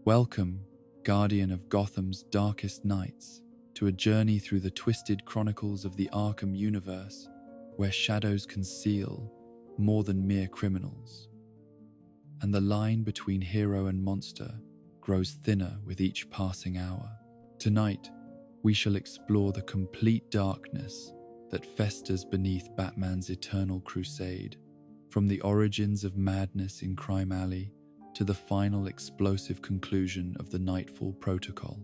Welcome, guardian of Gotham's darkest nights, to a journey through the twisted chronicles of the Arkham universe, where shadows conceal more than mere criminals, and the line between hero and monster grows thinner with each passing hour. Tonight, we shall explore the complete darkness that festers beneath Batman's eternal crusade, from the origins of madness in Crime Alley to the final explosive conclusion of the Nightfall Protocol.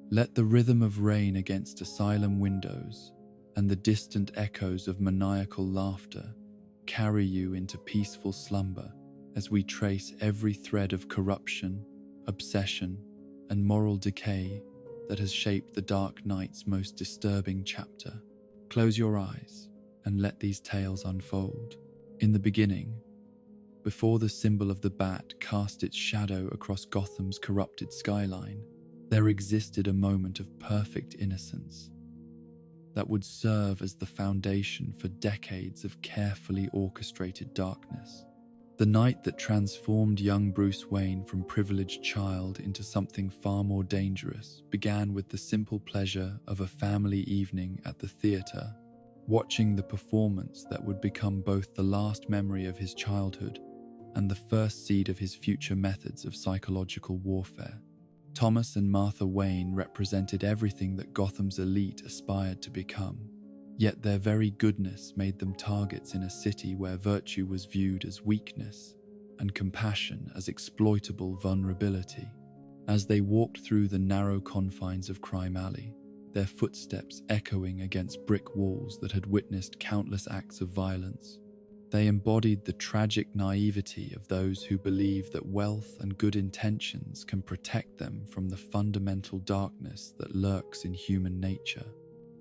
Let the rhythm of rain against asylum windows and the distant echoes of maniacal laughter carry you into peaceful slumber as we trace every thread of corruption, obsession, and moral decay that has shaped the Dark Knight's most disturbing chapter. Close your eyes and let these tales unfold. In the beginning, before the symbol of the bat cast its shadow across Gotham's corrupted skyline, there existed a moment of perfect innocence that would serve as the foundation for decades of carefully orchestrated darkness. The night that transformed young Bruce Wayne from privileged child into something far more dangerous began with the simple pleasure of a family evening at the theater, watching the performance that would become both the last memory of his childhood and the first seed of his future methods of psychological warfare. Thomas and Martha Wayne represented everything that Gotham's elite aspired to become, yet their very goodness made them targets in a city where virtue was viewed as weakness and compassion as exploitable vulnerability. As they walked through the narrow confines of Crime Alley, their footsteps echoing against brick walls that had witnessed countless acts of violence, they embodied the tragic naivety of those who believe that wealth and good intentions can protect them from the fundamental darkness that lurks in human nature.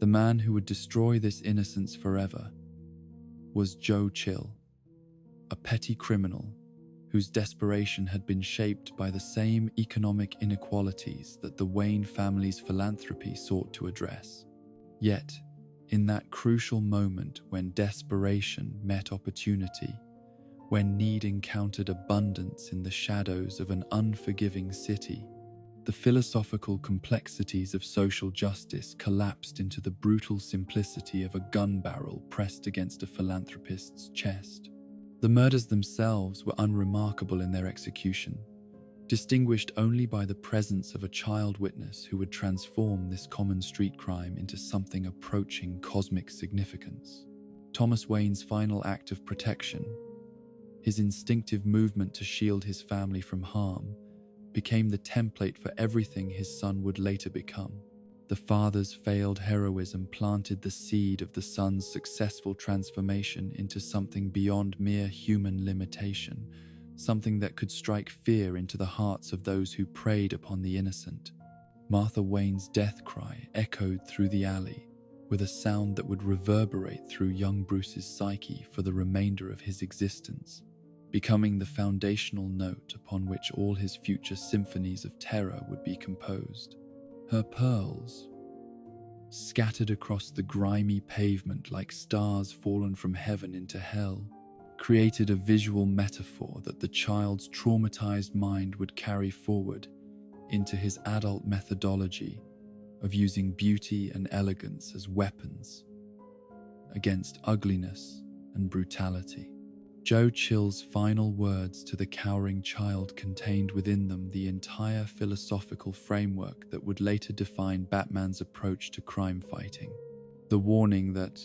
The man who would destroy this innocence forever was Joe Chill, a petty criminal whose desperation had been shaped by the same economic inequalities that the Wayne family's philanthropy sought to address. Yet, in that crucial moment when desperation met opportunity, when need encountered abundance in the shadows of an unforgiving city, the philosophical complexities of social justice collapsed into the brutal simplicity of a gun barrel pressed against a philanthropist's chest. The murders themselves were unremarkable in their execution, distinguished only by the presence of a child witness who would transform this common street crime into something approaching cosmic significance. Thomas Wayne's final act of protection, his instinctive movement to shield his family from harm, became the template for everything his son would later become. The father's failed heroism planted the seed of the son's successful transformation into something beyond mere human limitation, something that could strike fear into the hearts of those who preyed upon the innocent. Martha Wayne's death cry echoed through the alley, with a sound that would reverberate through young Bruce's psyche for the remainder of his existence, becoming the foundational note upon which all his future symphonies of terror would be composed. Her pearls, scattered across the grimy pavement like stars fallen from heaven into hell, created a visual metaphor that the child's traumatized mind would carry forward into his adult methodology of using beauty and elegance as weapons against ugliness and brutality. Joe Chill's final words to the cowering child contained within them the entire philosophical framework that would later define Batman's approach to crime fighting. The warning that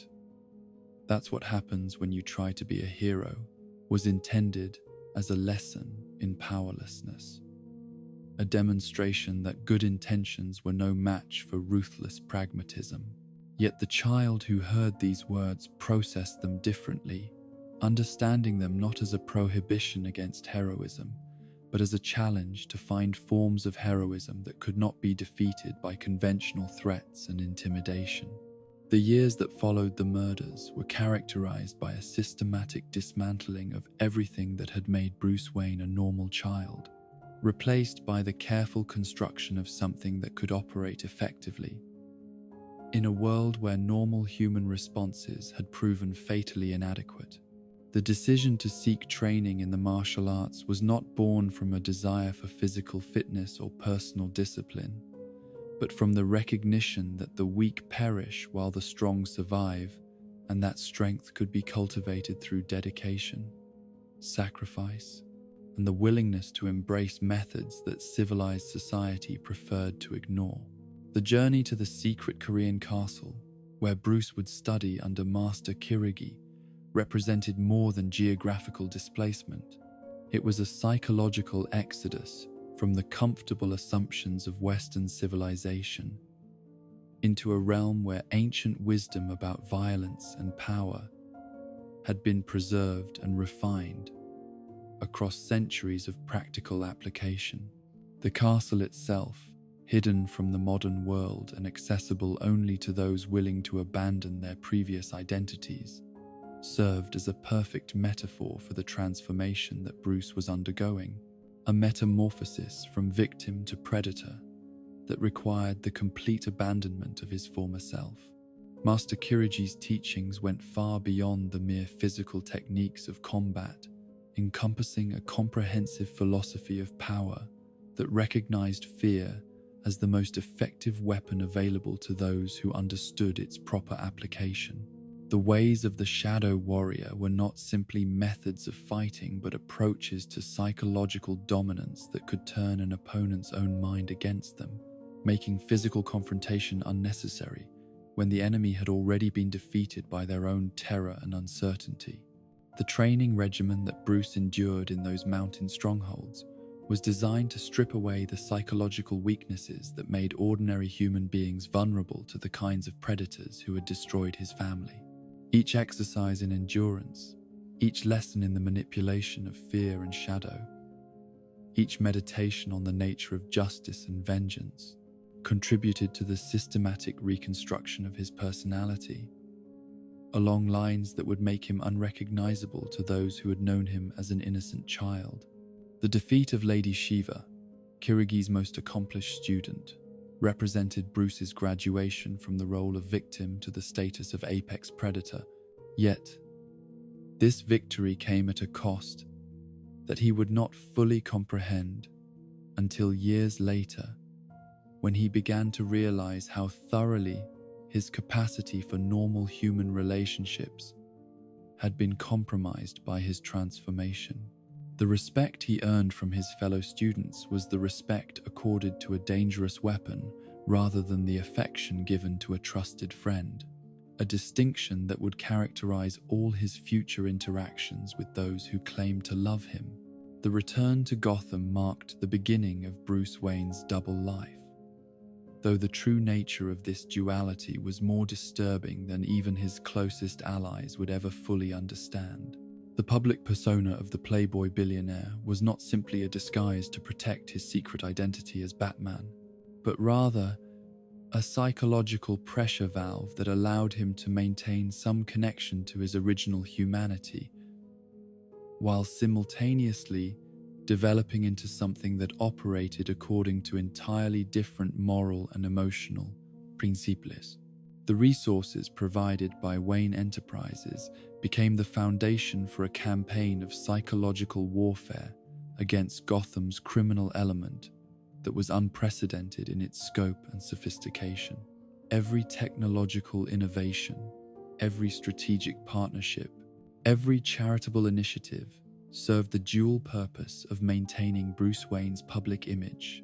that's what happens when you try to be a hero was intended as a lesson in powerlessness, a demonstration that good intentions were no match for ruthless pragmatism. Yet the child who heard these words processed them differently, understanding them not as a prohibition against heroism, but as a challenge to find forms of heroism that could not be defeated by conventional threats and intimidation. The years that followed the murders were characterized by a systematic dismantling of everything that had made Bruce Wayne a normal child, replaced by the careful construction of something that could operate effectively. In a world where normal human responses had proven fatally inadequate, The decision to seek training in the martial arts was not born from a desire for physical fitness or personal discipline, but from the recognition that the weak perish while the strong survive, and that strength could be cultivated through dedication, sacrifice, and the willingness to embrace methods that civilized society preferred to ignore. The journey to the secret Korean castle, where Bruce would study under Master Kirigi, represented more than geographical displacement. It was a psychological exodus from the comfortable assumptions of Western civilization into a realm where ancient wisdom about violence and power had been preserved and refined across centuries of practical application. The castle itself, hidden from the modern world and accessible only to those willing to abandon their previous identities, served as a perfect metaphor for the transformation that Bruce was undergoing, a metamorphosis from victim to predator that required the complete abandonment of his former self. Master Kiriji's teachings went far beyond the mere physical techniques of combat, encompassing a comprehensive philosophy of power that recognized fear as the most effective weapon available to those who understood its proper application. The ways of the Shadow Warrior were not simply methods of fighting, but approaches to psychological dominance that could turn an opponent's own mind against them, making physical confrontation unnecessary when the enemy had already been defeated by their own terror and uncertainty. The training regimen that Bruce endured in those mountain strongholds was designed to strip away the psychological weaknesses that made ordinary human beings vulnerable to the kinds of predators who had destroyed his family. Each exercise in endurance, each lesson in the manipulation of fear and shadow, each meditation on the nature of justice and vengeance contributed to the systematic reconstruction of his personality, along lines that would make him unrecognizable to those who had known him as an innocent child. The defeat of Lady Shiva, Kirigi's most accomplished student, represented Bruce's graduation from the role of victim to the status of apex predator. Yet, this victory came at a cost that he would not fully comprehend until years later, when he began to realize how thoroughly his capacity for normal human relationships had been compromised by his transformation. The respect he earned from his fellow students was the respect accorded to a dangerous weapon rather than the affection given to a trusted friend, a distinction that would characterize all his future interactions with those who claimed to love him. The return to Gotham marked the beginning of Bruce Wayne's double life, though the true nature of this duality was more disturbing than even his closest allies would ever fully understand. The public persona of the playboy billionaire was not simply a disguise to protect his secret identity as Batman, but rather a psychological pressure valve that allowed him to maintain some connection to his original humanity, while simultaneously developing into something that operated according to entirely different moral and emotional principles. The resources provided by Wayne Enterprises became the foundation for a campaign of psychological warfare against Gotham's criminal element that was unprecedented in its scope and sophistication. Every technological innovation, every strategic partnership, every charitable initiative served the dual purpose of maintaining Bruce Wayne's public image,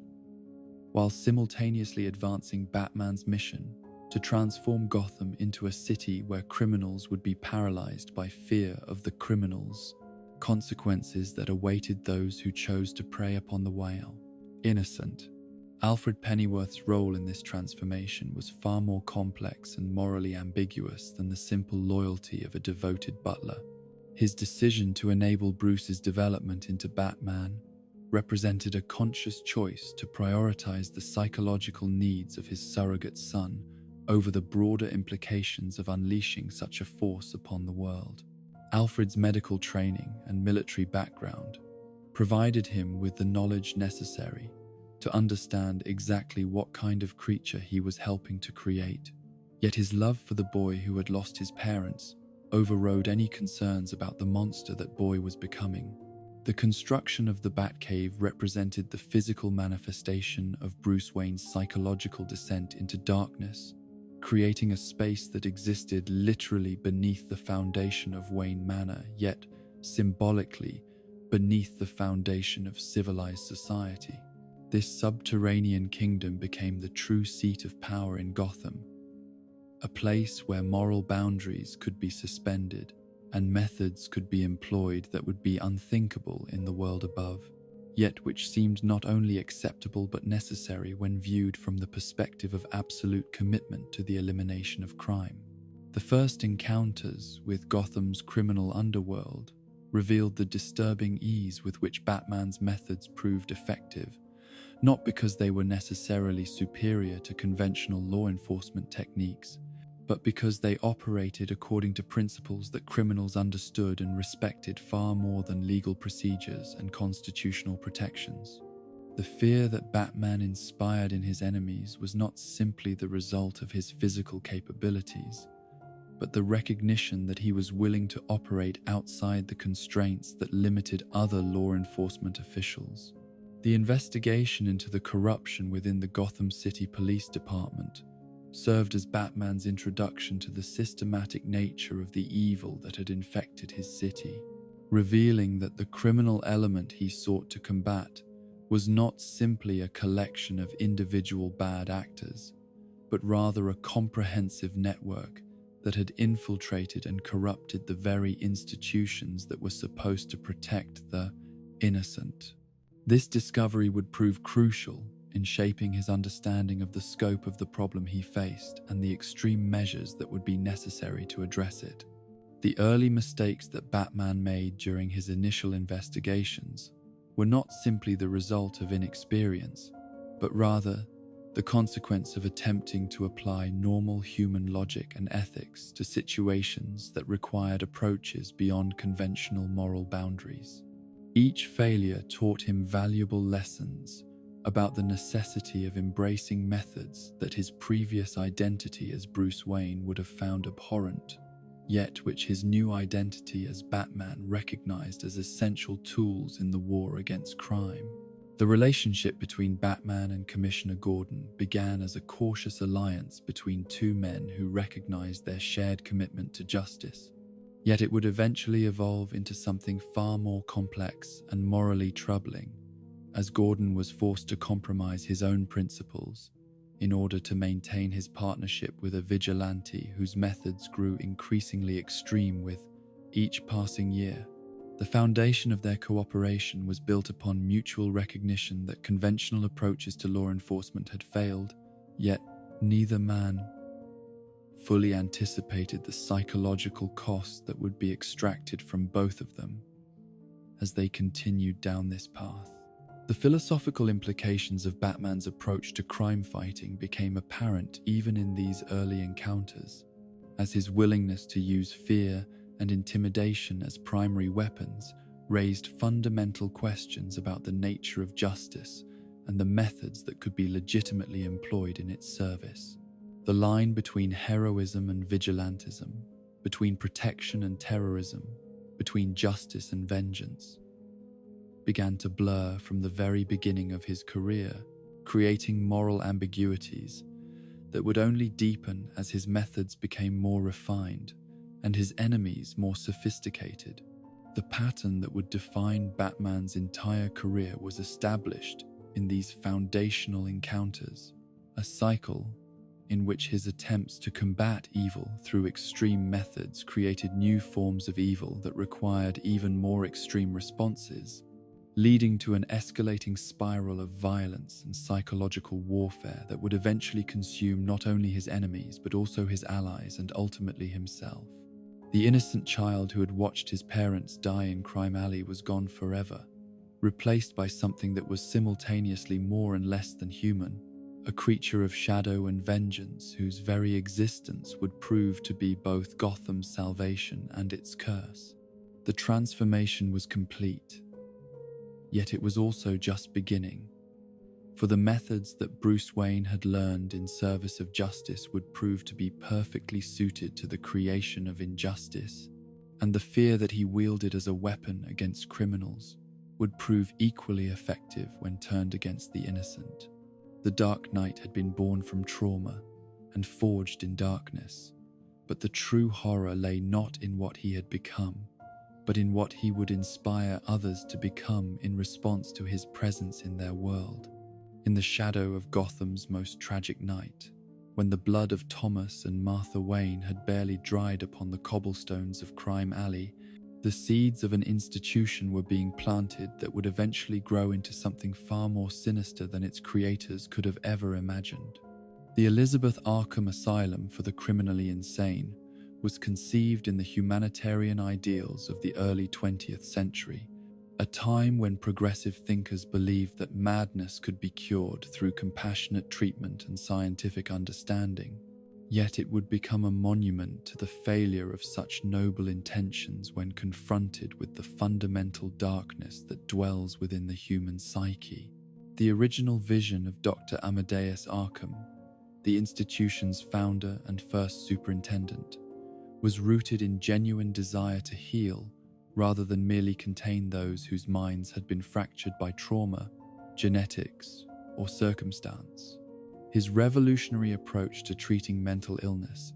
while simultaneously advancing Batman's mission to transform Gotham into a city where criminals would be paralyzed by fear of the criminals, consequences that awaited those who chose to prey upon the whale. Innocent, Alfred Pennyworth's role in this transformation was far more complex and morally ambiguous than the simple loyalty of a devoted butler. His decision to enable Bruce's development into Batman represented a conscious choice to prioritize the psychological needs of his surrogate son over the broader implications of unleashing such a force upon the world. Alfred's medical training and military background provided him with the knowledge necessary to understand exactly what kind of creature he was helping to create. Yet his love for the boy who had lost his parents overrode any concerns about the monster that boy was becoming. The construction of the Batcave represented the physical manifestation of Bruce Wayne's psychological descent into darkness, creating a space that existed literally beneath the foundation of Wayne Manor, yet symbolically beneath the foundation of civilized society. This subterranean kingdom became the true seat of power in Gotham, a place where moral boundaries could be suspended and methods could be employed that would be unthinkable in the world above, yet which seemed not only acceptable but necessary when viewed from the perspective of absolute commitment to the elimination of crime. The first encounters with Gotham's criminal underworld revealed the disturbing ease with which Batman's methods proved effective, not because they were necessarily superior to conventional law enforcement techniques, but because they operated according to principles that criminals understood and respected far more than legal procedures and constitutional protections. The fear that Batman inspired in his enemies was not simply the result of his physical capabilities, but the recognition that he was willing to operate outside the constraints that limited other law enforcement officials. The investigation into the corruption within the Gotham City Police Department served as Batman's introduction to the systematic nature of the evil that had infected his city, revealing that the criminal element he sought to combat was not simply a collection of individual bad actors, but rather a comprehensive network that had infiltrated and corrupted the very institutions that were supposed to protect the innocent. This discovery would prove crucial in shaping his understanding of the scope of the problem he faced and the extreme measures that would be necessary to address it. The early mistakes that Batman made during his initial investigations were not simply the result of inexperience, but rather the consequence of attempting to apply normal human logic and ethics to situations that required approaches beyond conventional moral boundaries. Each failure taught him valuable lessons about the necessity of embracing methods that his previous identity as Bruce Wayne would have found abhorrent, yet which his new identity as Batman recognized as essential tools in the war against crime. The relationship between Batman and Commissioner Gordon began as a cautious alliance between two men who recognized their shared commitment to justice, yet it would eventually evolve into something far more complex and morally troubling, as Gordon was forced to compromise his own principles in order to maintain his partnership with a vigilante whose methods grew increasingly extreme with each passing year. The foundation of their cooperation was built upon mutual recognition that conventional approaches to law enforcement had failed, yet neither man fully anticipated the psychological cost that would be extracted from both of them as they continued down this path. The philosophical implications of Batman's approach to crime fighting became apparent even in these early encounters, as his willingness to use fear and intimidation as primary weapons raised fundamental questions about the nature of justice and the methods that could be legitimately employed in its service. The line between heroism and vigilantism, between protection and terrorism, between justice and vengeance, began to blur from the very beginning of his career, creating moral ambiguities that would only deepen as his methods became more refined and his enemies more sophisticated. The pattern that would define Batman's entire career was established in these foundational encounters, a cycle in which his attempts to combat evil through extreme methods created new forms of evil that required even more extreme responses, leading to an escalating spiral of violence and psychological warfare that would eventually consume not only his enemies but also his allies and ultimately himself. The innocent child who had watched his parents die in Crime Alley was gone forever, replaced by something that was simultaneously more and less than human, a creature of shadow and vengeance whose very existence would prove to be both Gotham's salvation and its curse. The transformation was complete, yet it was also just beginning. for the methods that Bruce Wayne had learned in service of justice would prove to be perfectly suited to the creation of injustice, and the fear that he wielded as a weapon against criminals would prove equally effective when turned against the innocent. The Dark Knight had been born from trauma and forged in darkness, but the true horror lay not in what he had become, but in what he would inspire others to become in response to his presence in their world. In the shadow of Gotham's most tragic night, when the blood of Thomas and Martha Wayne had barely dried upon the cobblestones of Crime Alley, the seeds of an institution were being planted that would eventually grow into something far more sinister than its creators could have ever imagined. The Elizabeth Arkham Asylum for the Criminally Insane was conceived in the humanitarian ideals of the early 20th century, a time when progressive thinkers believed that madness could be cured through compassionate treatment and scientific understanding. Yet it would become a monument to the failure of such noble intentions when confronted with the fundamental darkness that dwells within the human psyche. The original vision of Dr. Amadeus Arkham, the institution's founder and first superintendent, was rooted in genuine desire to heal rather than merely contain those whose minds had been fractured by trauma, genetics, or circumstance. His revolutionary approach to treating mental illness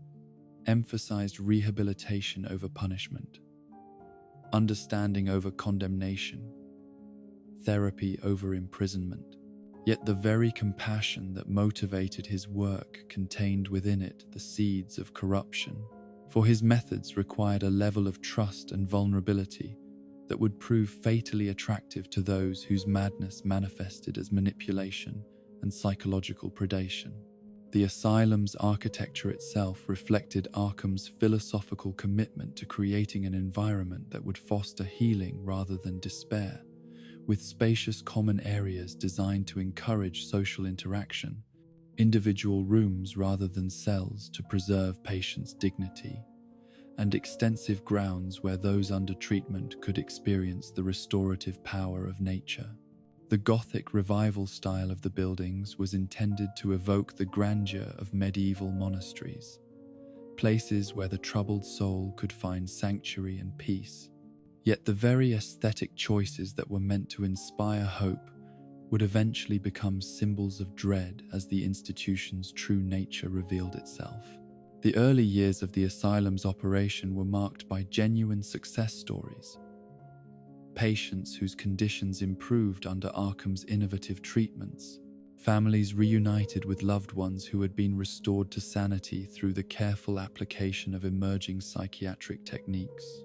emphasized rehabilitation over punishment, understanding over condemnation, therapy over imprisonment. Yet the very compassion that motivated his work contained within it the seeds of corruption, for his methods required a level of trust and vulnerability that would prove fatally attractive to those whose madness manifested as manipulation and psychological predation. The asylum's architecture itself reflected Arkham's philosophical commitment to creating an environment that would foster healing rather than despair, with spacious common areas designed to encourage social interaction, individual rooms rather than cells to preserve patients' dignity, and extensive grounds where those under treatment could experience the restorative power of nature. The Gothic revival style of the buildings was intended to evoke the grandeur of medieval monasteries, places where the troubled soul could find sanctuary and peace. Yet the very aesthetic choices that were meant to inspire hope would eventually become symbols of dread as the institution's true nature revealed itself. The early years of the asylum's operation were marked by genuine success stories. Patients whose conditions improved under Arkham's innovative treatments, families reunited with loved ones who had been restored to sanity through the careful application of emerging psychiatric techniques.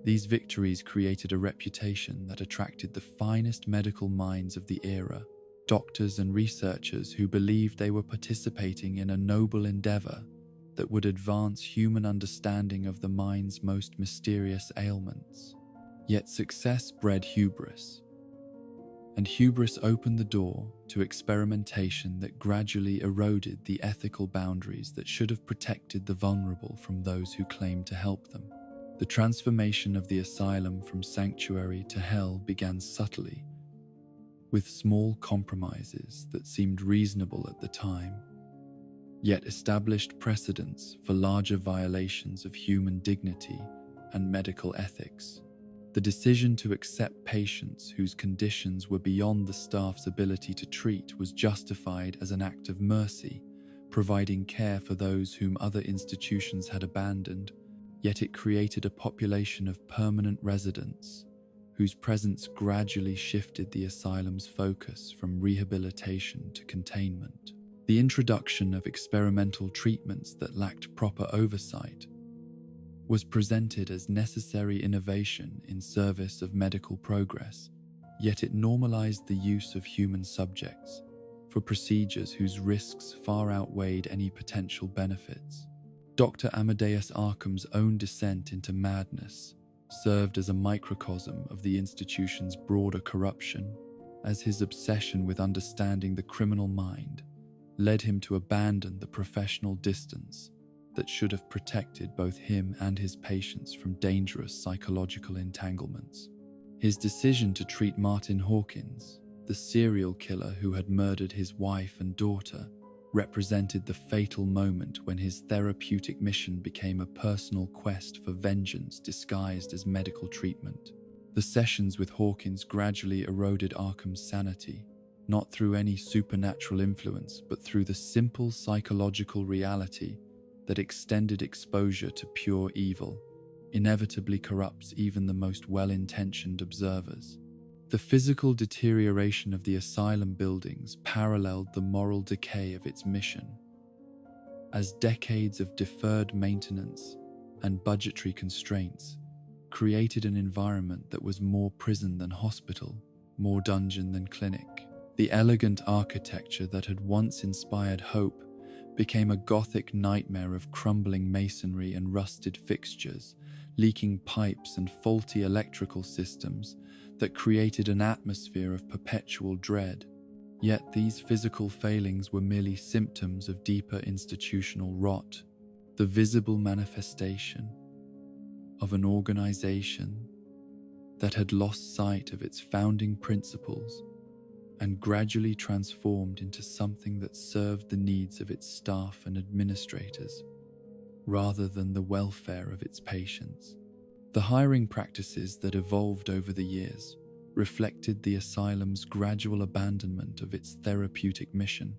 These victories created a reputation that attracted the finest medical minds of the era, doctors and researchers who believed they were participating in a noble endeavor that would advance human understanding of the mind's most mysterious ailments. Yet success bred hubris, and hubris opened the door to experimentation that gradually eroded the ethical boundaries that should have protected the vulnerable from those who claimed to help them. The transformation of the asylum from sanctuary to hell began subtly, with small compromises that seemed reasonable at the time, yet established precedents for larger violations of human dignity and medical ethics. The decision to accept patients whose conditions were beyond the staff's ability to treat was justified as an act of mercy, providing care for those whom other institutions had abandoned. Yet it created a population of permanent residents whose presence gradually shifted the asylum's focus from rehabilitation to containment. The introduction of experimental treatments that lacked proper oversight was presented as necessary innovation in service of medical progress, yet it normalized the use of human subjects for procedures whose risks far outweighed any potential benefits. Dr. Amadeus Arkham's own descent into madness served as a microcosm of the institution's broader corruption, as his obsession with understanding the criminal mind led him to abandon the professional distance that should have protected both him and his patients from dangerous psychological entanglements. His decision to treat Martin Hawkins, The serial killer who had murdered his wife and daughter represented the fatal moment when his therapeutic mission became a personal quest for vengeance disguised as medical treatment. The sessions with Hawkins gradually eroded Arkham's sanity, not through any supernatural influence, but through the simple psychological reality that extended exposure to pure evil inevitably corrupts even the most well-intentioned observers. The physical deterioration of the asylum buildings paralleled the moral decay of its mission, as decades of deferred maintenance and budgetary constraints created an environment that was more prison than hospital, more dungeon than clinic. The elegant architecture that had once inspired hope became a Gothic nightmare of crumbling masonry and rusted fixtures, leaking pipes and faulty electrical systems that created an atmosphere of perpetual dread. Yet these physical failings were merely symptoms of deeper institutional rot, the visible manifestation of an organization that had lost sight of its founding principles and gradually transformed into something that served the needs of its staff and administrators, rather than the welfare of its patients. The hiring practices that evolved over the years reflected the asylum's gradual abandonment of its therapeutic mission,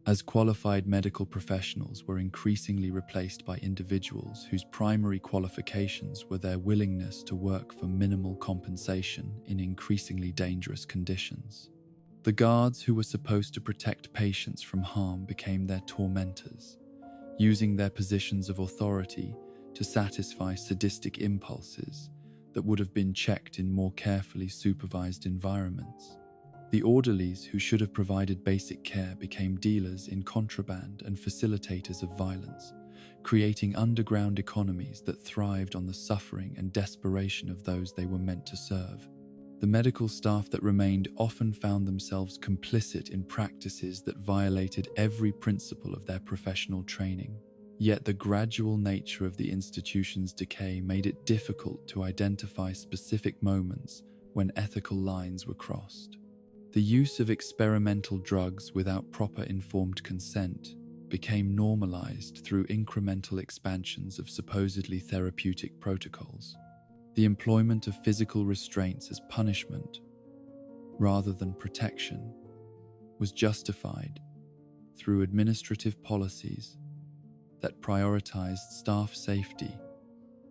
as qualified medical professionals were increasingly replaced by individuals whose primary qualifications were their willingness to work for minimal compensation in increasingly dangerous conditions. The guards who were supposed to protect patients from harm became their tormentors, using their positions of authority to satisfy sadistic impulses that would have been checked in more carefully supervised environments. The orderlies who should have provided basic care became dealers in contraband and facilitators of violence, creating underground economies that thrived on the suffering and desperation of those they were meant to serve. The medical staff that remained often found themselves complicit in practices that violated every principle of their professional training. Yet the gradual nature of the institution's decay made it difficult to identify specific moments when ethical lines were crossed. The use of experimental drugs without proper informed consent became normalized through incremental expansions of supposedly therapeutic protocols. The employment of physical restraints as punishment, rather than protection, was justified through administrative policies that prioritized staff safety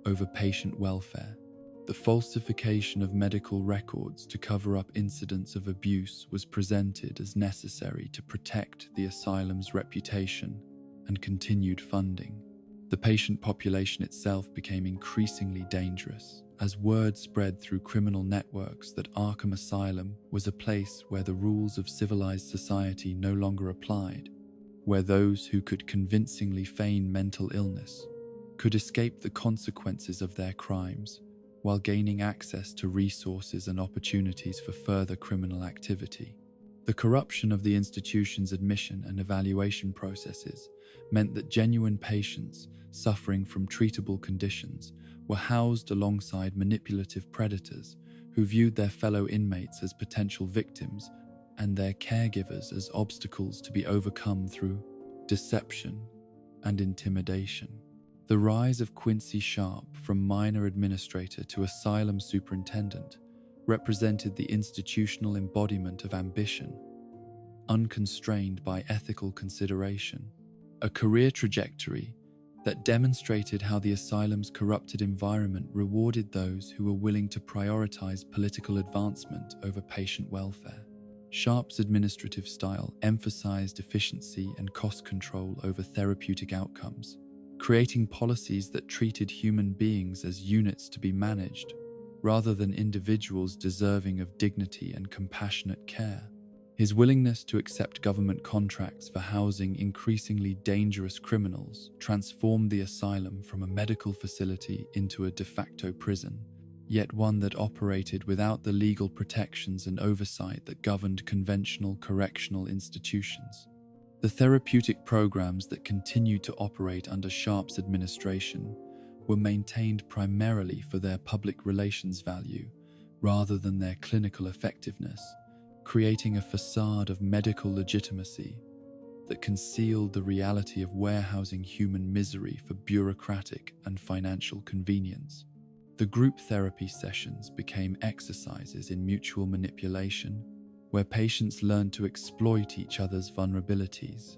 over patient welfare. The falsification of medical records to cover up incidents of abuse was presented as necessary to protect the asylum's reputation and continued funding. The patient population itself became increasingly dangerous, as word spread through criminal networks that Arkham Asylum was a place where the rules of civilized society no longer applied, where those who could convincingly feign mental illness could escape the consequences of their crimes while gaining access to resources and opportunities for further criminal activity. The corruption of the institution's admission and evaluation processes meant that genuine patients suffering from treatable conditions were housed alongside manipulative predators who viewed their fellow inmates as potential victims and their caregivers as obstacles to be overcome through deception and intimidation. The rise of Quincy Sharp from minor administrator to asylum superintendent represented the institutional embodiment of ambition, unconstrained by ethical consideration, a career trajectory that demonstrated how the asylum's corrupted environment rewarded those who were willing to prioritize political advancement over patient welfare. Sharp's administrative style emphasized efficiency and cost control over therapeutic outcomes, creating policies that treated human beings as units to be managed, rather than individuals deserving of dignity and compassionate care. His willingness to accept government contracts for housing increasingly dangerous criminals transformed the asylum from a medical facility into a de facto prison, yet one that operated without the legal protections and oversight that governed conventional correctional institutions. The therapeutic programs that continued to operate under Sharp's administration were maintained primarily for their public relations value rather than their clinical effectiveness, creating a facade of medical legitimacy that concealed the reality of warehousing human misery for bureaucratic and financial convenience. The group therapy sessions became exercises in mutual manipulation, where patients learned to exploit each other's vulnerabilities,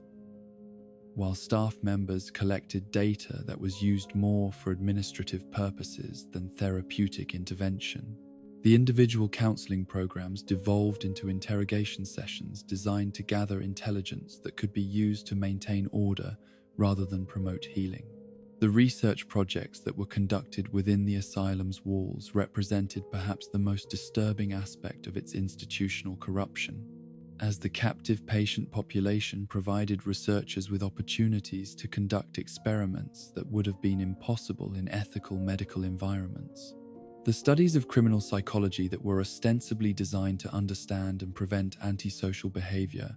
while staff members collected data that was used more for administrative purposes than therapeutic intervention. The individual counseling programs devolved into interrogation sessions designed to gather intelligence that could be used to maintain order rather than promote healing. The research projects that were conducted within the asylum's walls represented perhaps the most disturbing aspect of its institutional corruption, as the captive patient population provided researchers with opportunities to conduct experiments that would have been impossible in ethical medical environments. The studies of criminal psychology that were ostensibly designed to understand and prevent antisocial behavior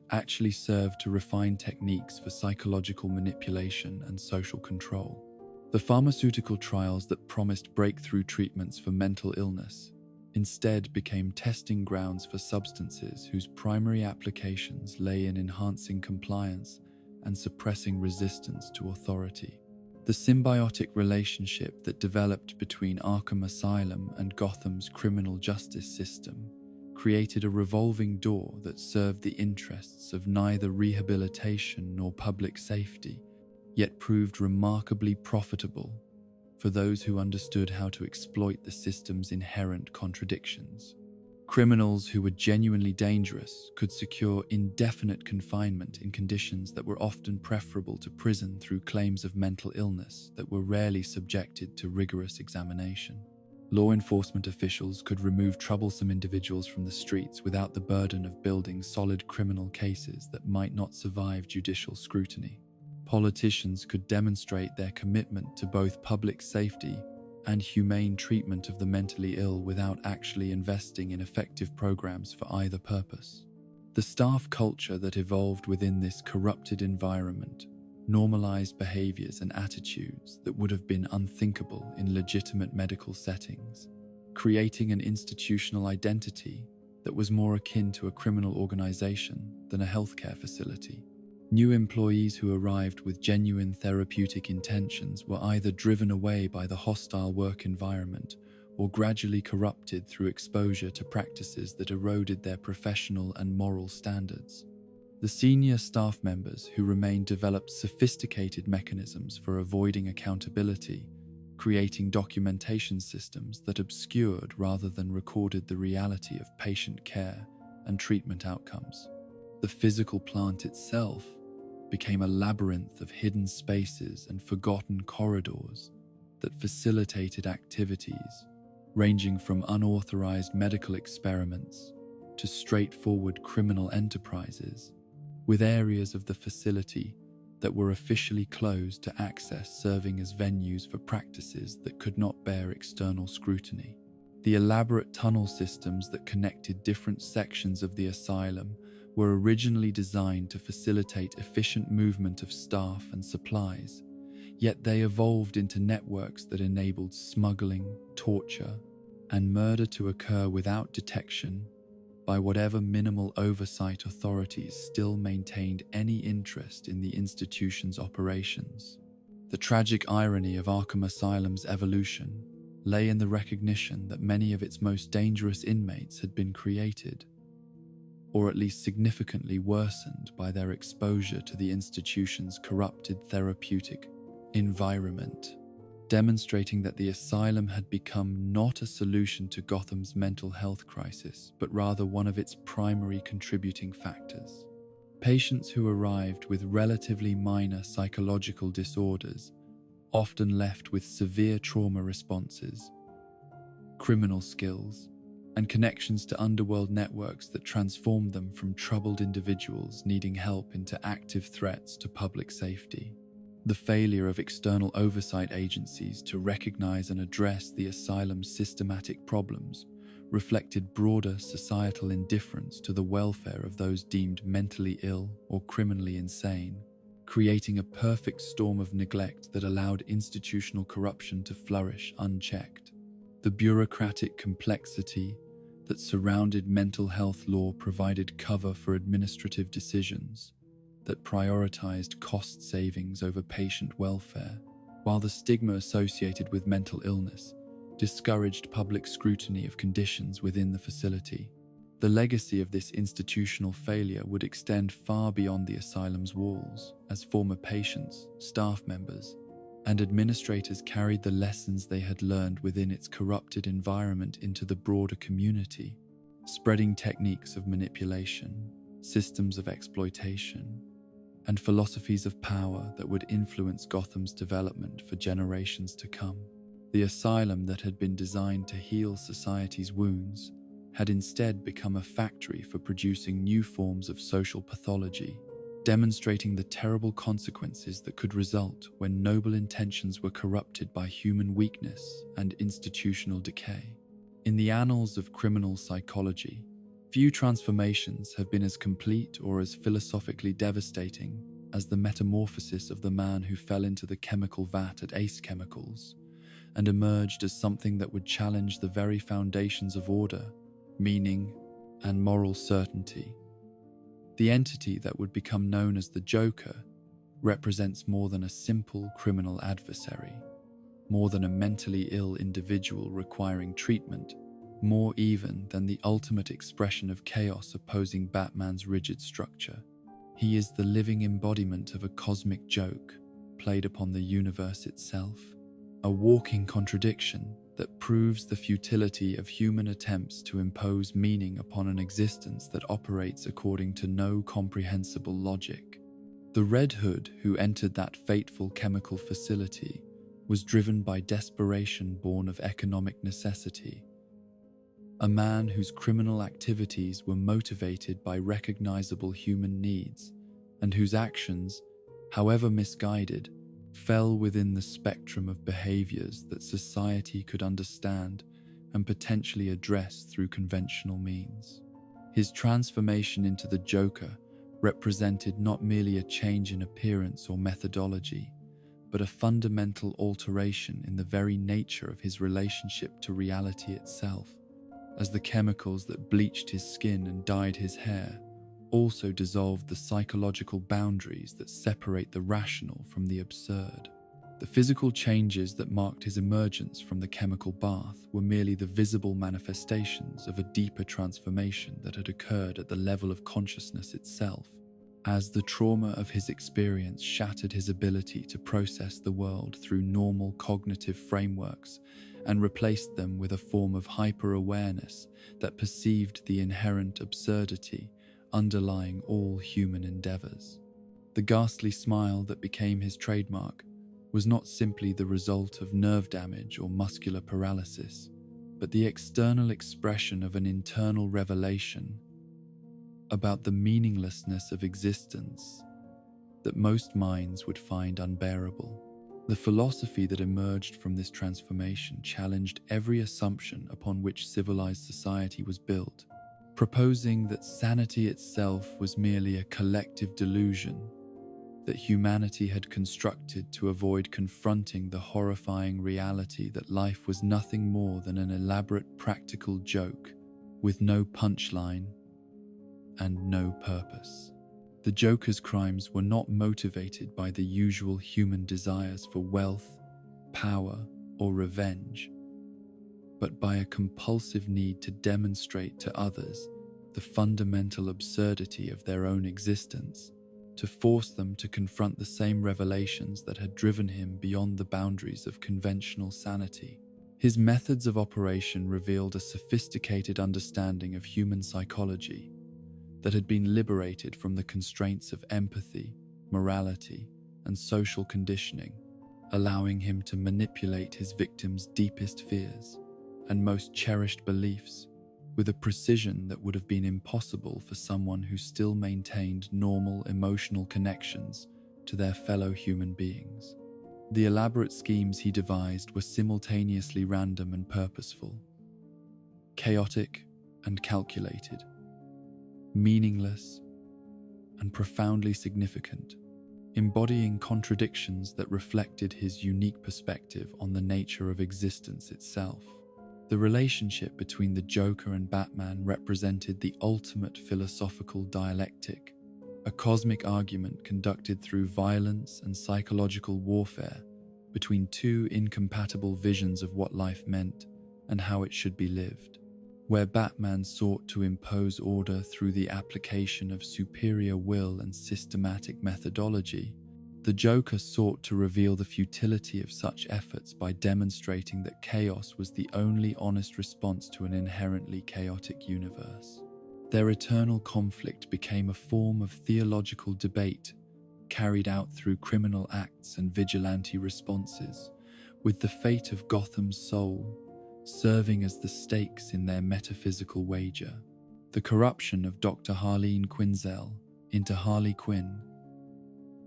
actually served to refine techniques for psychological manipulation and social control. The pharmaceutical trials that promised breakthrough treatments for mental illness instead became testing grounds for substances whose primary applications lay in enhancing compliance and suppressing resistance to authority. The symbiotic relationship that developed between Arkham Asylum and Gotham's criminal justice system created a revolving door that served the interests of neither rehabilitation nor public safety, yet proved remarkably profitable for those who understood how to exploit the system's inherent contradictions. Criminals who were genuinely dangerous could secure indefinite confinement in conditions that were often preferable to prison through claims of mental illness that were rarely subjected to rigorous examination. Law enforcement officials could remove troublesome individuals from the streets without the burden of building solid criminal cases that might not survive judicial scrutiny. Politicians could demonstrate their commitment to both public safety and humane treatment of the mentally ill without actually investing in effective programs for either purpose. The staff culture that evolved within this corrupted environment normalized behaviors and attitudes that would have been unthinkable in legitimate medical settings, creating an institutional identity that was more akin to a criminal organization than a healthcare facility. New employees who arrived with genuine therapeutic intentions were either driven away by the hostile work environment or gradually corrupted through exposure to practices that eroded their professional and moral standards. The senior staff members who remained developed sophisticated mechanisms for avoiding accountability, creating documentation systems that obscured rather than recorded the reality of patient care and treatment outcomes. The physical plant itself became a labyrinth of hidden spaces and forgotten corridors that facilitated activities ranging from unauthorized medical experiments to straightforward criminal enterprises, with areas of the facility that were officially closed to access serving as venues for practices that could not bear external scrutiny. The elaborate tunnel systems that connected different sections of the asylum were originally designed to facilitate efficient movement of staff and supplies, yet they evolved into networks that enabled smuggling, torture, and murder to occur without detection by whatever minimal oversight authorities still maintained any interest in the institution's operations. The tragic irony of Arkham Asylum's evolution lay in the recognition that many of its most dangerous inmates had been created, or at least significantly worsened by their exposure to the institution's corrupted therapeutic environment, demonstrating that the asylum had become not a solution to Gotham's mental health crisis, but rather one of its primary contributing factors. Patients who arrived with relatively minor psychological disorders often left with severe trauma responses, criminal skills, and connections to underworld networks that transformed them from troubled individuals needing help into active threats to public safety. The failure of external oversight agencies to recognize and address the asylum's systematic problems reflected broader societal indifference to the welfare of those deemed mentally ill or criminally insane, creating a perfect storm of neglect that allowed institutional corruption to flourish unchecked. The bureaucratic complexity, the that surrounded mental health law provided cover for administrative decisions, that prioritized cost savings over patient welfare, while the stigma associated with mental illness discouraged public scrutiny of conditions within the facility. The legacy of this institutional failure would extend far beyond the asylum's walls, as former patients, staff members, and administrators carried the lessons they had learned within its corrupted environment into the broader community, spreading techniques of manipulation, systems of exploitation, and philosophies of power that would influence Gotham's development for generations to come. The asylum that had been designed to heal society's wounds had instead become a factory for producing new forms of social pathology, demonstrating the terrible consequences that could result when noble intentions were corrupted by human weakness and institutional decay. In the annals of criminal psychology, few transformations have been as complete or as philosophically devastating as the metamorphosis of the man who fell into the chemical vat at Ace Chemicals and emerged as something that would challenge the very foundations of order, meaning, and moral certainty. The entity that would become known as the Joker represents more than a simple criminal adversary, more than a mentally ill individual requiring treatment, more even than the ultimate expression of chaos opposing Batman's rigid structure. He is the living embodiment of a cosmic joke played upon the universe itself, a walking contradiction that proves the futility of human attempts to impose meaning upon an existence that operates according to no comprehensible logic. The Red Hood who entered that fateful chemical facility was driven by desperation born of economic necessity, a man whose criminal activities were motivated by recognizable human needs and whose actions, however misguided, fell within the spectrum of behaviors that society could understand and potentially address through conventional means. His transformation into the Joker represented not merely a change in appearance or methodology, but a fundamental alteration in the very nature of his relationship to reality itself, as the chemicals that bleached his skin and dyed his hair also dissolved the psychological boundaries that separate the rational from the absurd. The physical changes that marked his emergence from the chemical bath were merely the visible manifestations of a deeper transformation that had occurred at the level of consciousness itself, as the trauma of his experience shattered his ability to process the world through normal cognitive frameworks and replaced them with a form of hyper-awareness that perceived the inherent absurdity underlying all human endeavors. The ghastly smile that became his trademark was not simply the result of nerve damage or muscular paralysis, but the external expression of an internal revelation about the meaninglessness of existence that most minds would find unbearable. The philosophy that emerged from this transformation challenged every assumption upon which civilized society was built, proposing that sanity itself was merely a collective delusion that humanity had constructed to avoid confronting the horrifying reality that life was nothing more than an elaborate practical joke with no punchline and no purpose. The Joker's crimes were not motivated by the usual human desires for wealth, power, or revenge, but by a compulsive need to demonstrate to others the fundamental absurdity of their own existence, to force them to confront the same revelations that had driven him beyond the boundaries of conventional sanity. His methods of operation revealed a sophisticated understanding of human psychology that had been liberated from the constraints of empathy, morality, and social conditioning, allowing him to manipulate his victims' deepest fears and most cherished beliefs with a precision that would have been impossible for someone who still maintained normal emotional connections to their fellow human beings. The elaborate schemes he devised were simultaneously random and purposeful, chaotic and calculated, meaningless and profoundly significant, embodying contradictions that reflected his unique perspective on the nature of existence itself. The relationship between the Joker and Batman represented the ultimate philosophical dialectic, a cosmic argument conducted through violence and psychological warfare between two incompatible visions of what life meant and how it should be lived. Where Batman sought to impose order through the application of superior will and systematic methodology, the Joker sought to reveal the futility of such efforts by demonstrating that chaos was the only honest response to an inherently chaotic universe. Their eternal conflict became a form of theological debate carried out through criminal acts and vigilante responses, with the fate of Gotham's soul serving as the stakes in their metaphysical wager. The corruption of Dr. Harleen Quinzel into Harley Quinn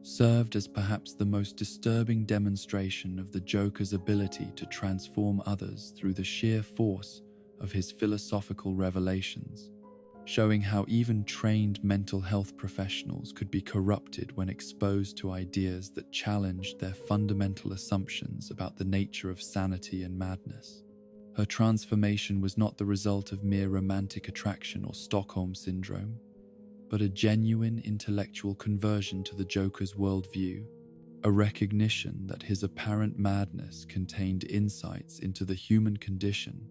served as perhaps the most disturbing demonstration of the Joker's ability to transform others through the sheer force of his philosophical revelations, showing how even trained mental health professionals could be corrupted when exposed to ideas that challenged their fundamental assumptions about the nature of sanity and madness. Her transformation was not the result of mere romantic attraction or Stockholm syndrome, but a genuine intellectual conversion to the Joker's worldview, a recognition that his apparent madness contained insights into the human condition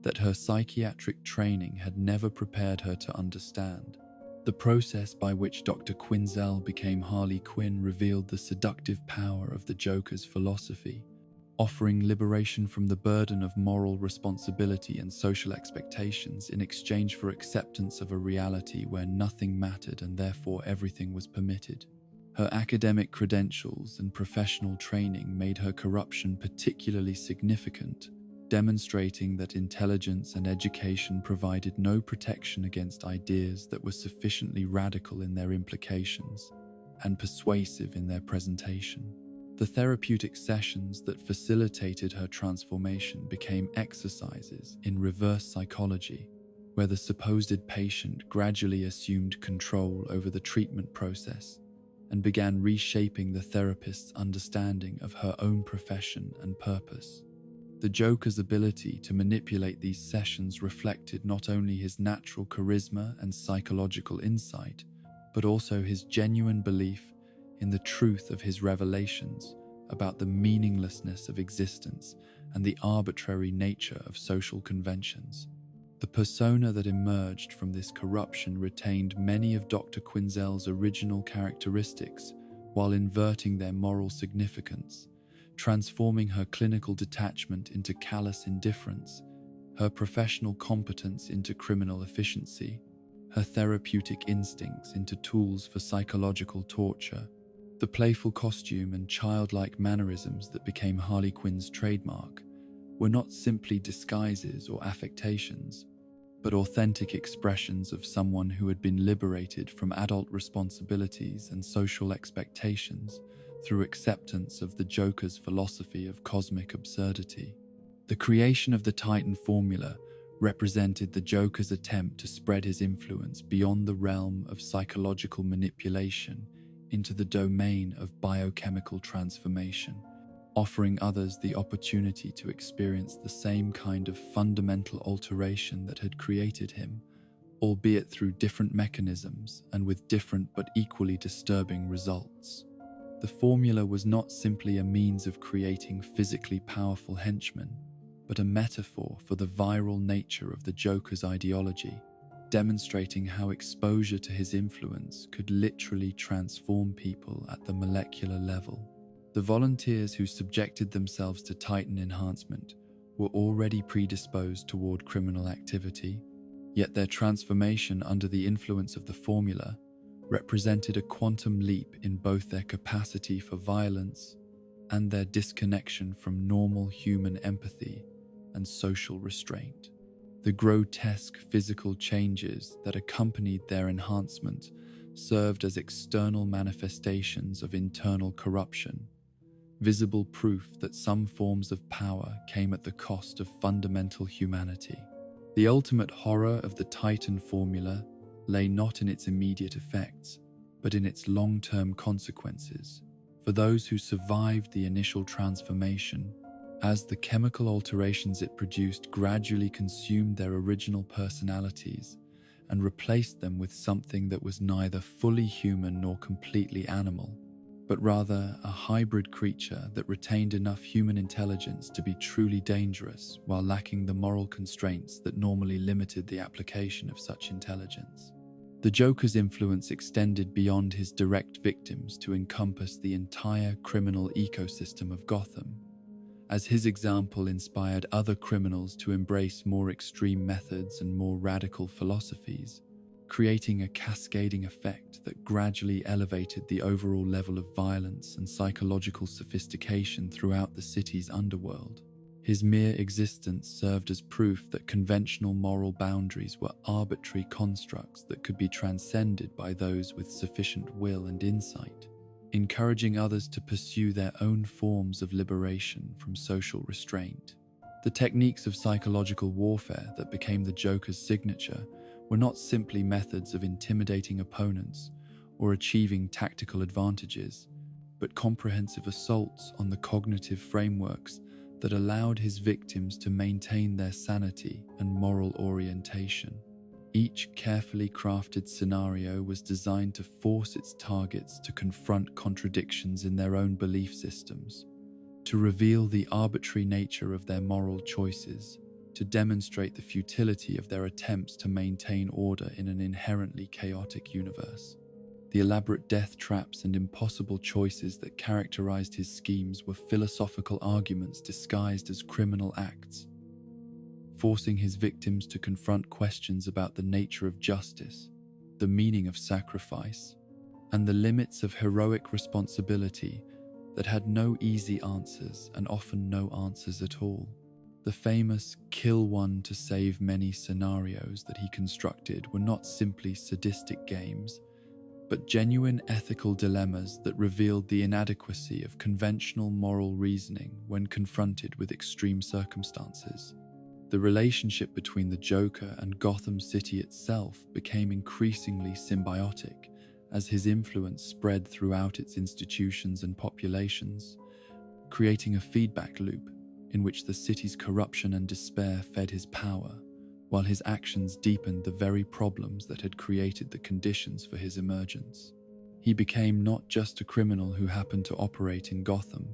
that her psychiatric training had never prepared her to understand. The process by which Dr. Quinzel became Harley Quinn revealed the seductive power of the Joker's philosophy, offering liberation from the burden of moral responsibility and social expectations in exchange for acceptance of a reality where nothing mattered and therefore everything was permitted. Her academic credentials and professional training made her corruption particularly significant, demonstrating that intelligence and education provided no protection against ideas that were sufficiently radical in their implications and persuasive in their presentation. The therapeutic sessions that facilitated her transformation became exercises in reverse psychology, where the supposed patient gradually assumed control over the treatment process and began reshaping the therapist's understanding of her own profession and purpose. The Joker's ability to manipulate these sessions reflected not only his natural charisma and psychological insight, but also his genuine belief in the truth of his revelations about the meaninglessness of existence and the arbitrary nature of social conventions. The persona that emerged from this corruption retained many of Dr. Quinzel's original characteristics while inverting their moral significance, transforming her clinical detachment into callous indifference, her professional competence into criminal efficiency, her therapeutic instincts into tools for psychological torture. The playful costume and childlike mannerisms that became Harley Quinn's trademark were not simply disguises or affectations, but authentic expressions of someone who had been liberated from adult responsibilities and social expectations through acceptance of the Joker's philosophy of cosmic absurdity. The creation of the Titan formula represented the Joker's attempt to spread his influence beyond the realm of psychological manipulation into the domain of biochemical transformation, offering others the opportunity to experience the same kind of fundamental alteration that had created him, albeit through different mechanisms and with different but equally disturbing results. The formula was not simply a means of creating physically powerful henchmen, but a metaphor for the viral nature of the Joker's ideology, demonstrating how exposure to his influence could literally transform people at the molecular level. The volunteers who subjected themselves to Titan enhancement were already predisposed toward criminal activity, yet their transformation under the influence of the formula represented a quantum leap in both their capacity for violence and their disconnection from normal human empathy and social restraint. The grotesque physical changes that accompanied their enhancement served as external manifestations of internal corruption, visible proof that some forms of power came at the cost of fundamental humanity. The ultimate horror of the Titan formula lay not in its immediate effects, but in its long-term consequences. For those who survived the initial transformation, as the chemical alterations it produced gradually consumed their original personalities and replaced them with something that was neither fully human nor completely animal, but rather a hybrid creature that retained enough human intelligence to be truly dangerous while lacking the moral constraints that normally limited the application of such intelligence. The Joker's influence extended beyond his direct victims to encompass the entire criminal ecosystem of Gotham, as his example inspired other criminals to embrace more extreme methods and more radical philosophies, creating a cascading effect that gradually elevated the overall level of violence and psychological sophistication throughout the city's underworld. His mere existence served as proof that conventional moral boundaries were arbitrary constructs that could be transcended by those with sufficient will and insight, encouraging others to pursue their own forms of liberation from social restraint. The techniques of psychological warfare that became the Joker's signature were not simply methods of intimidating opponents or achieving tactical advantages, but comprehensive assaults on the cognitive frameworks that allowed his victims to maintain their sanity and moral orientation. Each carefully crafted scenario was designed to force its targets to confront contradictions in their own belief systems, to reveal the arbitrary nature of their moral choices, to demonstrate the futility of their attempts to maintain order in an inherently chaotic universe. The elaborate death traps and impossible choices that characterized his schemes were philosophical arguments disguised as criminal acts, forcing his victims to confront questions about the nature of justice, the meaning of sacrifice, and the limits of heroic responsibility that had no easy answers and often no answers at all. The famous kill one to save many scenarios that he constructed were not simply sadistic games, but genuine ethical dilemmas that revealed the inadequacy of conventional moral reasoning when confronted with extreme circumstances. The relationship between the Joker and Gotham City itself became increasingly symbiotic as his influence spread throughout its institutions and populations, creating a feedback loop in which the city's corruption and despair fed his power, while his actions deepened the very problems that had created the conditions for his emergence. He became not just a criminal who happened to operate in Gotham,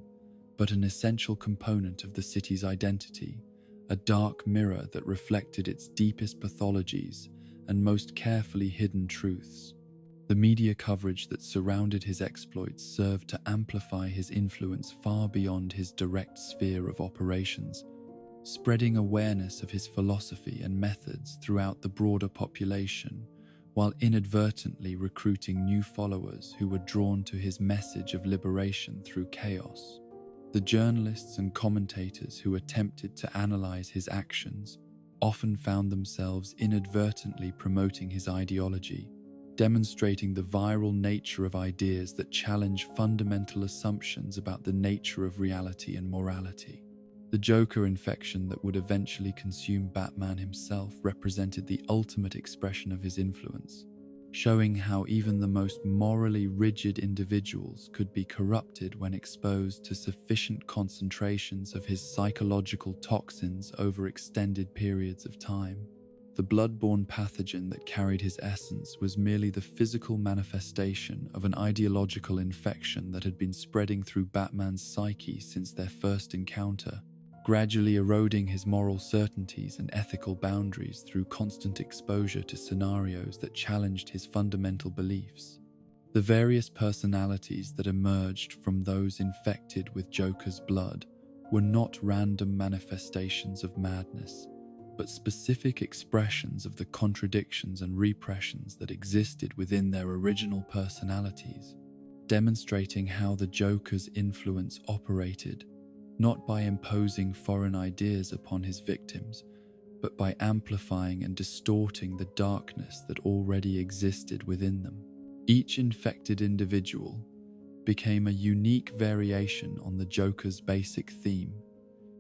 but an essential component of the city's identity, a dark mirror that reflected its deepest pathologies and most carefully hidden truths. The media coverage that surrounded his exploits served to amplify his influence far beyond his direct sphere of operations, spreading awareness of his philosophy and methods throughout the broader population, while inadvertently recruiting new followers who were drawn to his message of liberation through chaos. The journalists and commentators who attempted to analyze his actions often found themselves inadvertently promoting his ideology, demonstrating the viral nature of ideas that challenge fundamental assumptions about the nature of reality and morality. The Joker infection that would eventually consume Batman himself represented the ultimate expression of his influence, showing how even the most morally rigid individuals could be corrupted when exposed to sufficient concentrations of his psychological toxins over extended periods of time. The blood-borne pathogen that carried his essence was merely the physical manifestation of an ideological infection that had been spreading through Batman's psyche since their first encounter, gradually eroding his moral certainties and ethical boundaries through constant exposure to scenarios that challenged his fundamental beliefs. The various personalities that emerged from those infected with Joker's blood were not random manifestations of madness, but specific expressions of the contradictions and repressions that existed within their original personalities, demonstrating how the Joker's influence operated not by imposing foreign ideas upon his victims, but by amplifying and distorting the darkness that already existed within them. Each infected individual became a unique variation on the Joker's basic theme,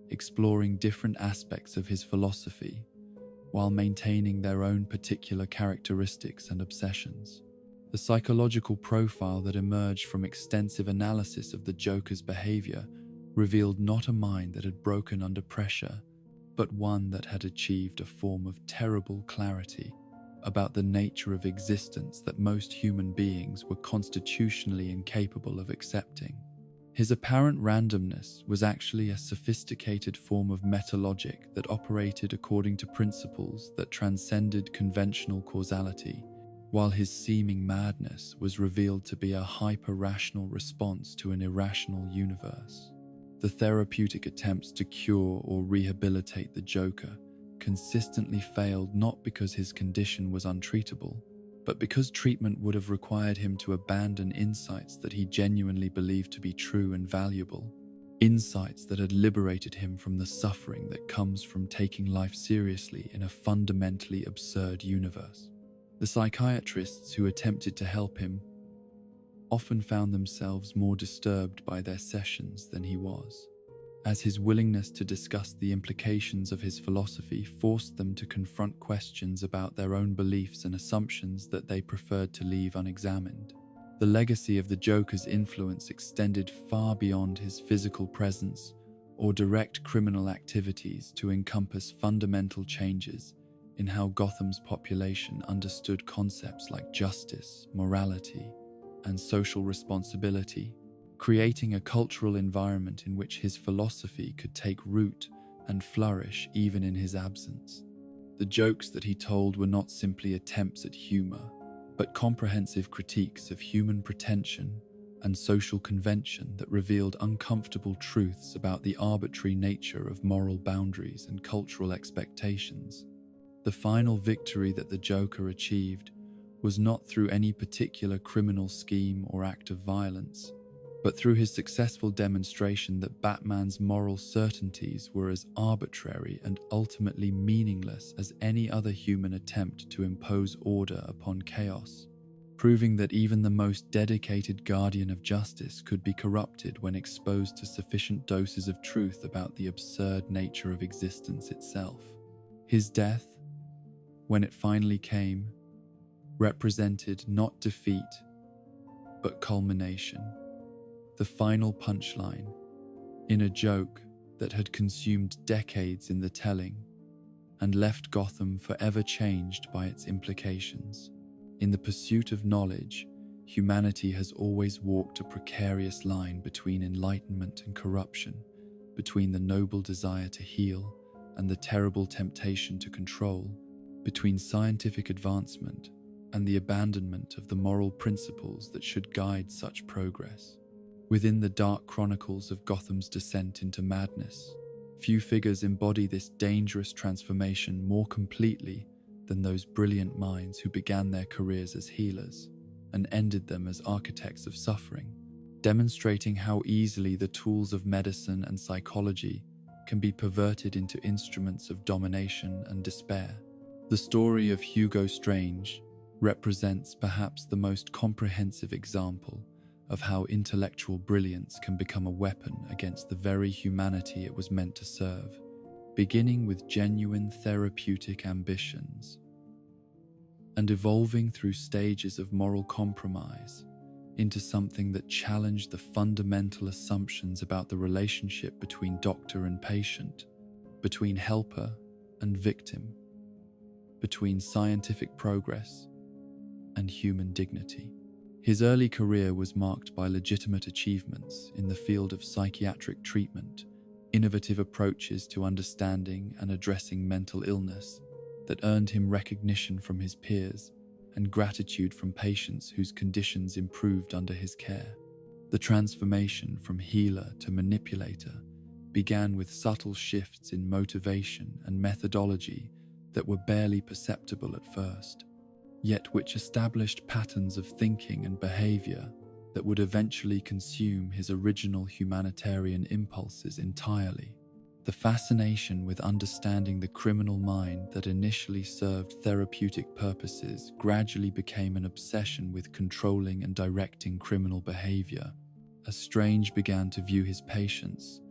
exploring different aspects of his philosophy while maintaining their own particular characteristics and obsessions. The psychological profile that emerged from extensive analysis of the Joker's behavior revealed not a mind that had broken under pressure, but one that had achieved a form of terrible clarity about the nature of existence that most human beings were constitutionally incapable of accepting. His apparent randomness was actually a sophisticated form of metalogic that operated according to principles that transcended conventional causality, while his seeming madness was revealed to be a hyper-rational response to an irrational universe. The therapeutic attempts to cure or rehabilitate the Joker consistently failed, not because his condition was untreatable, but because treatment would have required him to abandon insights that he genuinely believed to be true and valuable, insights that had liberated him from the suffering that comes from taking life seriously in a fundamentally absurd universe. The psychiatrists who attempted to help him often found themselves more disturbed by their sessions than he was, as his willingness to discuss the implications of his philosophy forced them to confront questions about their own beliefs and assumptions that they preferred to leave unexamined. The legacy of the Joker's influence extended far beyond his physical presence or direct criminal activities to encompass fundamental changes in how Gotham's population understood concepts like justice, morality, and social responsibility, creating a cultural environment in which his philosophy could take root and flourish even in his absence. The jokes that he told were not simply attempts at humor, but comprehensive critiques of human pretension and social convention that revealed uncomfortable truths about the arbitrary nature of moral boundaries and cultural expectations. The final victory that the Joker achieved was not through any particular criminal scheme or act of violence, but through his successful demonstration that Batman's moral certainties were as arbitrary and ultimately meaningless as any other human attempt to impose order upon chaos, proving that even the most dedicated guardian of justice could be corrupted when exposed to sufficient doses of truth about the absurd nature of existence itself. His death, when it finally came, represented not defeat, but culmination. The final punchline, in a joke that had consumed decades in the telling and left Gotham forever changed by its implications. In the pursuit of knowledge, humanity has always walked a precarious line between enlightenment and corruption, between the noble desire to heal and the terrible temptation to control, between scientific advancement and the abandonment of the moral principles that should guide such progress. Within the dark chronicles of Gotham's descent into madness, few figures embody this dangerous transformation more completely than those brilliant minds who began their careers as healers and ended them as architects of suffering, demonstrating how easily the tools of medicine and psychology can be perverted into instruments of domination and despair. The story of Hugo Strange represents perhaps the most comprehensive example of how intellectual brilliance can become a weapon against the very humanity it was meant to serve, beginning with genuine therapeutic ambitions and evolving through stages of moral compromise into something that challenged the fundamental assumptions about the relationship between doctor and patient, between helper and victim, between scientific progress and human dignity. His early career was marked by legitimate achievements in the field of psychiatric treatment, innovative approaches to understanding and addressing mental illness that earned him recognition from his peers and gratitude from patients whose conditions improved under his care. The transformation from healer to manipulator began with subtle shifts in motivation and methodology that were barely perceptible at first, yet which established patterns of thinking and behavior that would eventually consume his original humanitarian impulses entirely. The fascination with understanding the criminal mind that initially served therapeutic purposes gradually became an obsession with controlling and directing criminal behavior, as Strange began to view his patients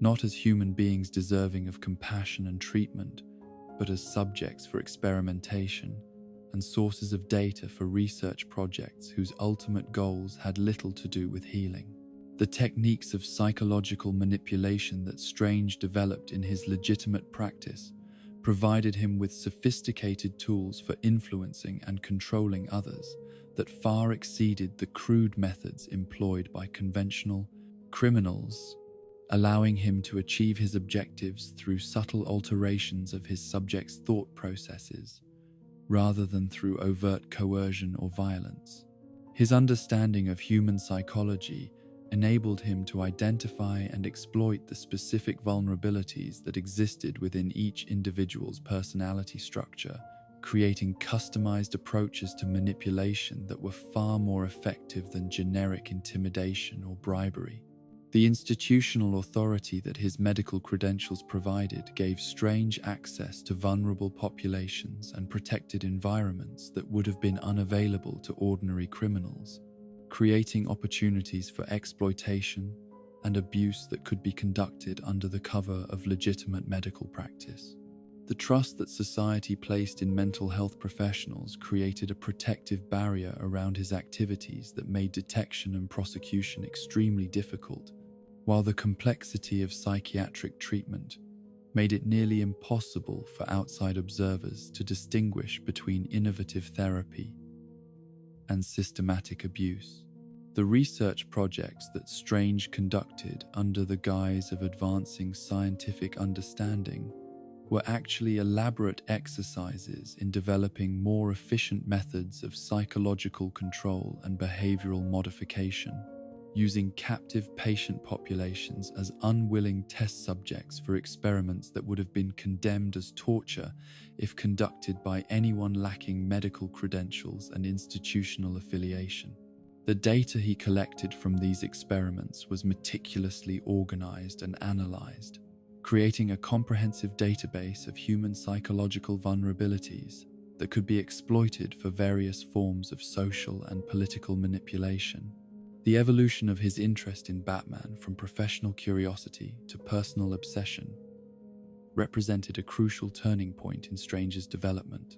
not as human beings deserving of compassion and treatment, but as subjects for experimentation and sources of data for research projects whose ultimate goals had little to do with healing. The techniques of psychological manipulation that Strange developed in his legitimate practice provided him with sophisticated tools for influencing and controlling others that far exceeded the crude methods employed by conventional criminals, allowing him to achieve his objectives through subtle alterations of his subjects' thought processes, rather than through overt coercion or violence. His understanding of human psychology enabled him to identify and exploit the specific vulnerabilities that existed within each individual's personality structure, creating customized approaches to manipulation that were far more effective than generic intimidation or bribery. The institutional authority that his medical credentials provided gave Strange access to vulnerable populations and protected environments that would have been unavailable to ordinary criminals, creating opportunities for exploitation and abuse that could be conducted under the cover of legitimate medical practice. The trust that society placed in mental health professionals created a protective barrier around his activities that made detection and prosecution extremely difficult, while the complexity of psychiatric treatment made it nearly impossible for outside observers to distinguish between innovative therapy and systematic abuse. The research projects that Strange conducted under the guise of advancing scientific understanding were actually elaborate exercises in developing more efficient methods of psychological control and behavioral modification, using captive patient populations as unwilling test subjects for experiments that would have been condemned as torture if conducted by anyone lacking medical credentials and institutional affiliation. The data he collected from these experiments was meticulously organized and analyzed, creating a comprehensive database of human psychological vulnerabilities that could be exploited for various forms of social and political manipulation. The evolution of his interest in Batman from professional curiosity to personal obsession represented a crucial turning point in Strange's development,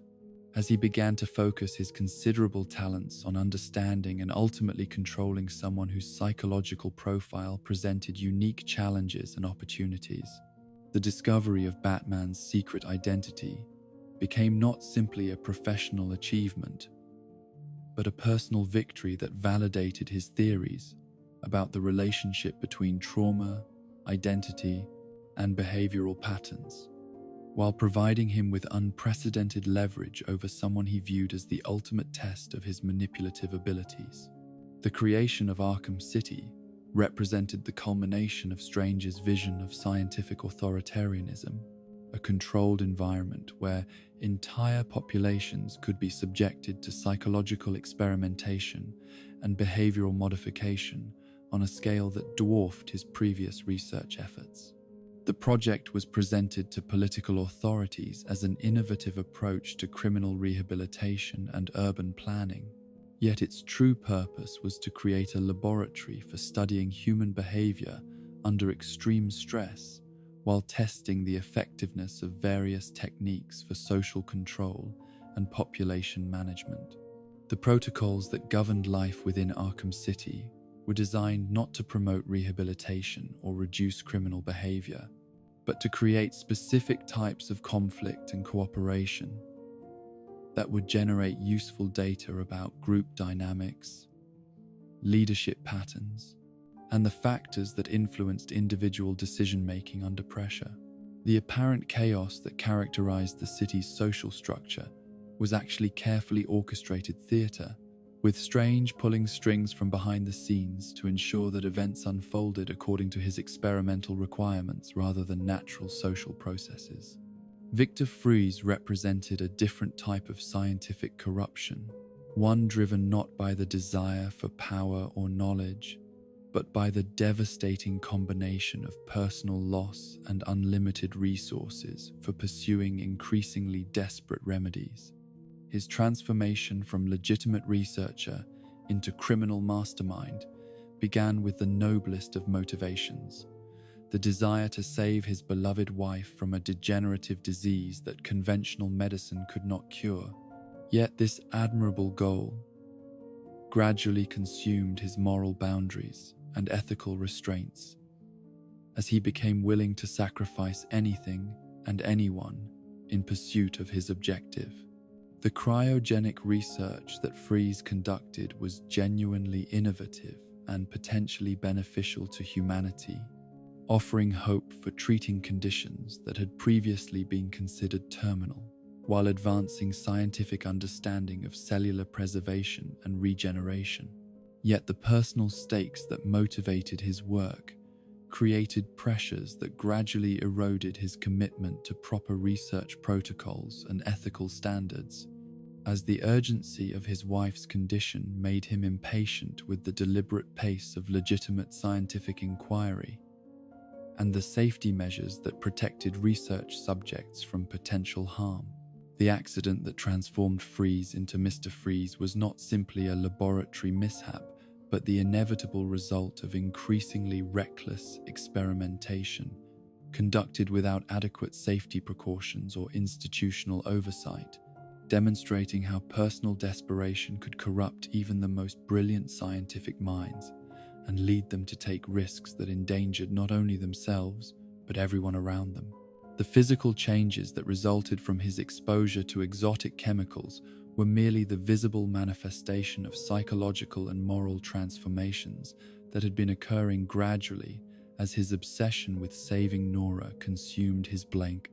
as he began to focus his considerable talents on understanding and ultimately controlling someone whose psychological profile presented unique challenges and opportunities. The discovery of Batman's secret identity became not simply a professional achievement, but a personal victory that validated his theories about the relationship between trauma, identity, and behavioral patterns, while providing him with unprecedented leverage over someone he viewed as the ultimate test of his manipulative abilities. The creation of Arkham City represented the culmination of Strange's vision of scientific authoritarianism, a controlled environment where entire populations could be subjected to psychological experimentation and behavioral modification on a scale that dwarfed his previous research efforts. The project was presented to political authorities as an innovative approach to criminal rehabilitation and urban planning, yet its true purpose was to create a laboratory for studying human behavior under extreme stress, while testing the effectiveness of various techniques for social control and population management. The protocols that governed life within Arkham City were designed not to promote rehabilitation or reduce criminal behavior, but to create specific types of conflict and cooperation that would generate useful data about group dynamics, leadership patterns, and the factors that influenced individual decision-making under pressure. The apparent chaos that characterized the city's social structure was actually carefully orchestrated theater, with Strange pulling strings from behind the scenes to ensure that events unfolded according to his experimental requirements rather than natural social processes. Victor Fries represented a different type of scientific corruption, one driven not by the desire for power or knowledge, but by the devastating combination of personal loss and unlimited resources for pursuing increasingly desperate remedies. His transformation from legitimate researcher into criminal mastermind began with the noblest of motivations: the desire to save his beloved wife from a degenerative disease that conventional medicine could not cure. Yet this admirable goal gradually consumed his moral boundaries and ethical restraints, as he became willing to sacrifice anything and anyone in pursuit of his objective. The cryogenic research that Freeze conducted was genuinely innovative and potentially beneficial to humanity, offering hope for treating conditions that had previously been considered terminal, while advancing scientific understanding of cellular preservation and regeneration. Yet the personal stakes that motivated his work created pressures that gradually eroded his commitment to proper research protocols and ethical standards, as the urgency of his wife's condition made him impatient with the deliberate pace of legitimate scientific inquiry and the safety measures that protected research subjects from potential harm. The accident that transformed Freeze into Mr. Freeze was not simply a laboratory mishap, but the inevitable result of increasingly reckless experimentation conducted without adequate safety precautions or institutional oversight, demonstrating how personal desperation could corrupt even the most brilliant scientific minds and lead them to take risks that endangered not only themselves, but everyone around them. The physical changes that resulted from his exposure to exotic chemicals were merely the visible manifestation of psychological and moral transformations that had been occurring gradually as his obsession with saving Nora consumed his blank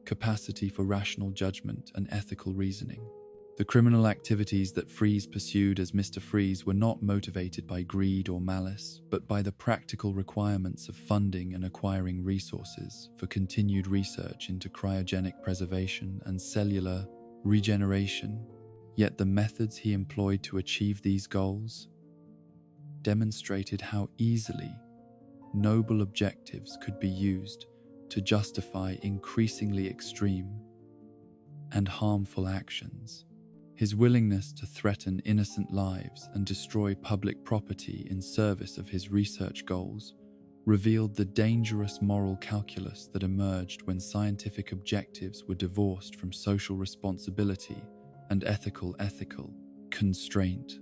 capacity for rational judgment and ethical reasoning. The criminal activities that Freeze pursued as Mr. Freeze were not motivated by greed or malice, but by the practical requirements of funding and acquiring resources for continued research into cryogenic preservation and cellular regeneration. Yet the methods he employed to achieve these goals demonstrated how easily noble objectives could be used to justify increasingly extreme and harmful actions. His willingness to threaten innocent lives and destroy public property in service of his research goals revealed the dangerous moral calculus that emerged when scientific objectives were divorced from social responsibility and ethical constraint.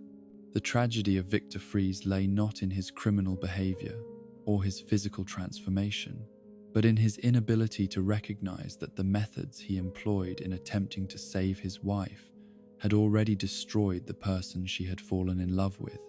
The tragedy of Victor Freeze lay not in his criminal behavior or his physical transformation, but in his inability to recognize that the methods he employed in attempting to save his wife had already destroyed the person she had fallen in love with,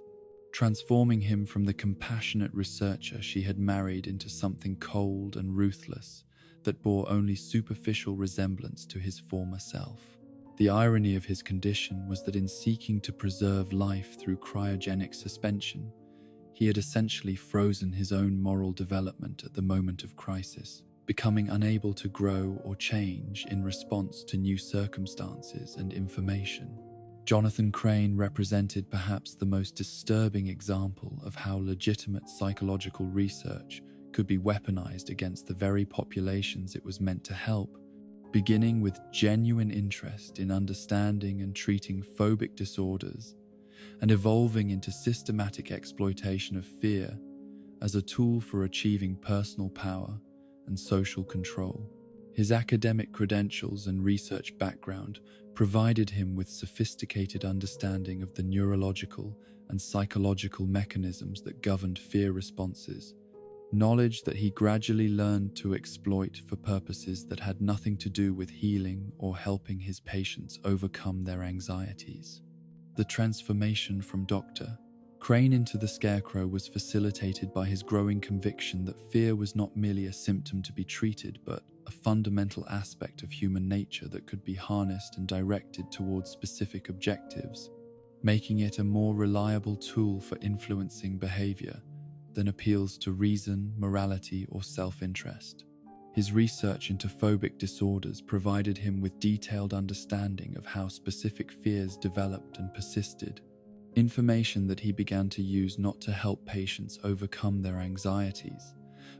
transforming him from the compassionate researcher she had married into something cold and ruthless that bore only superficial resemblance to his former self. The irony of his condition was that in seeking to preserve life through cryogenic suspension, he had essentially frozen his own moral development at the moment of crisis, becoming unable to grow or change in response to new circumstances and information. Jonathan Crane represented perhaps the most disturbing example of how legitimate psychological research could be weaponized against the very populations it was meant to help, beginning with genuine interest in understanding and treating phobic disorders and evolving into systematic exploitation of fear as a tool for achieving personal power and social control. His academic credentials and research background provided him with sophisticated understanding of the neurological and psychological mechanisms that governed fear responses, knowledge that he gradually learned to exploit for purposes that had nothing to do with healing or helping his patients overcome their anxieties. The transformation from Dr. Crane into the Scarecrow was facilitated by his growing conviction that fear was not merely a symptom to be treated, but a fundamental aspect of human nature that could be harnessed and directed towards specific objectives, making it a more reliable tool for influencing behavior than appeals to reason, morality, or self-interest. His research into phobic disorders provided him with detailed understanding of how specific fears developed and persisted, information that he began to use not to help patients overcome their anxieties,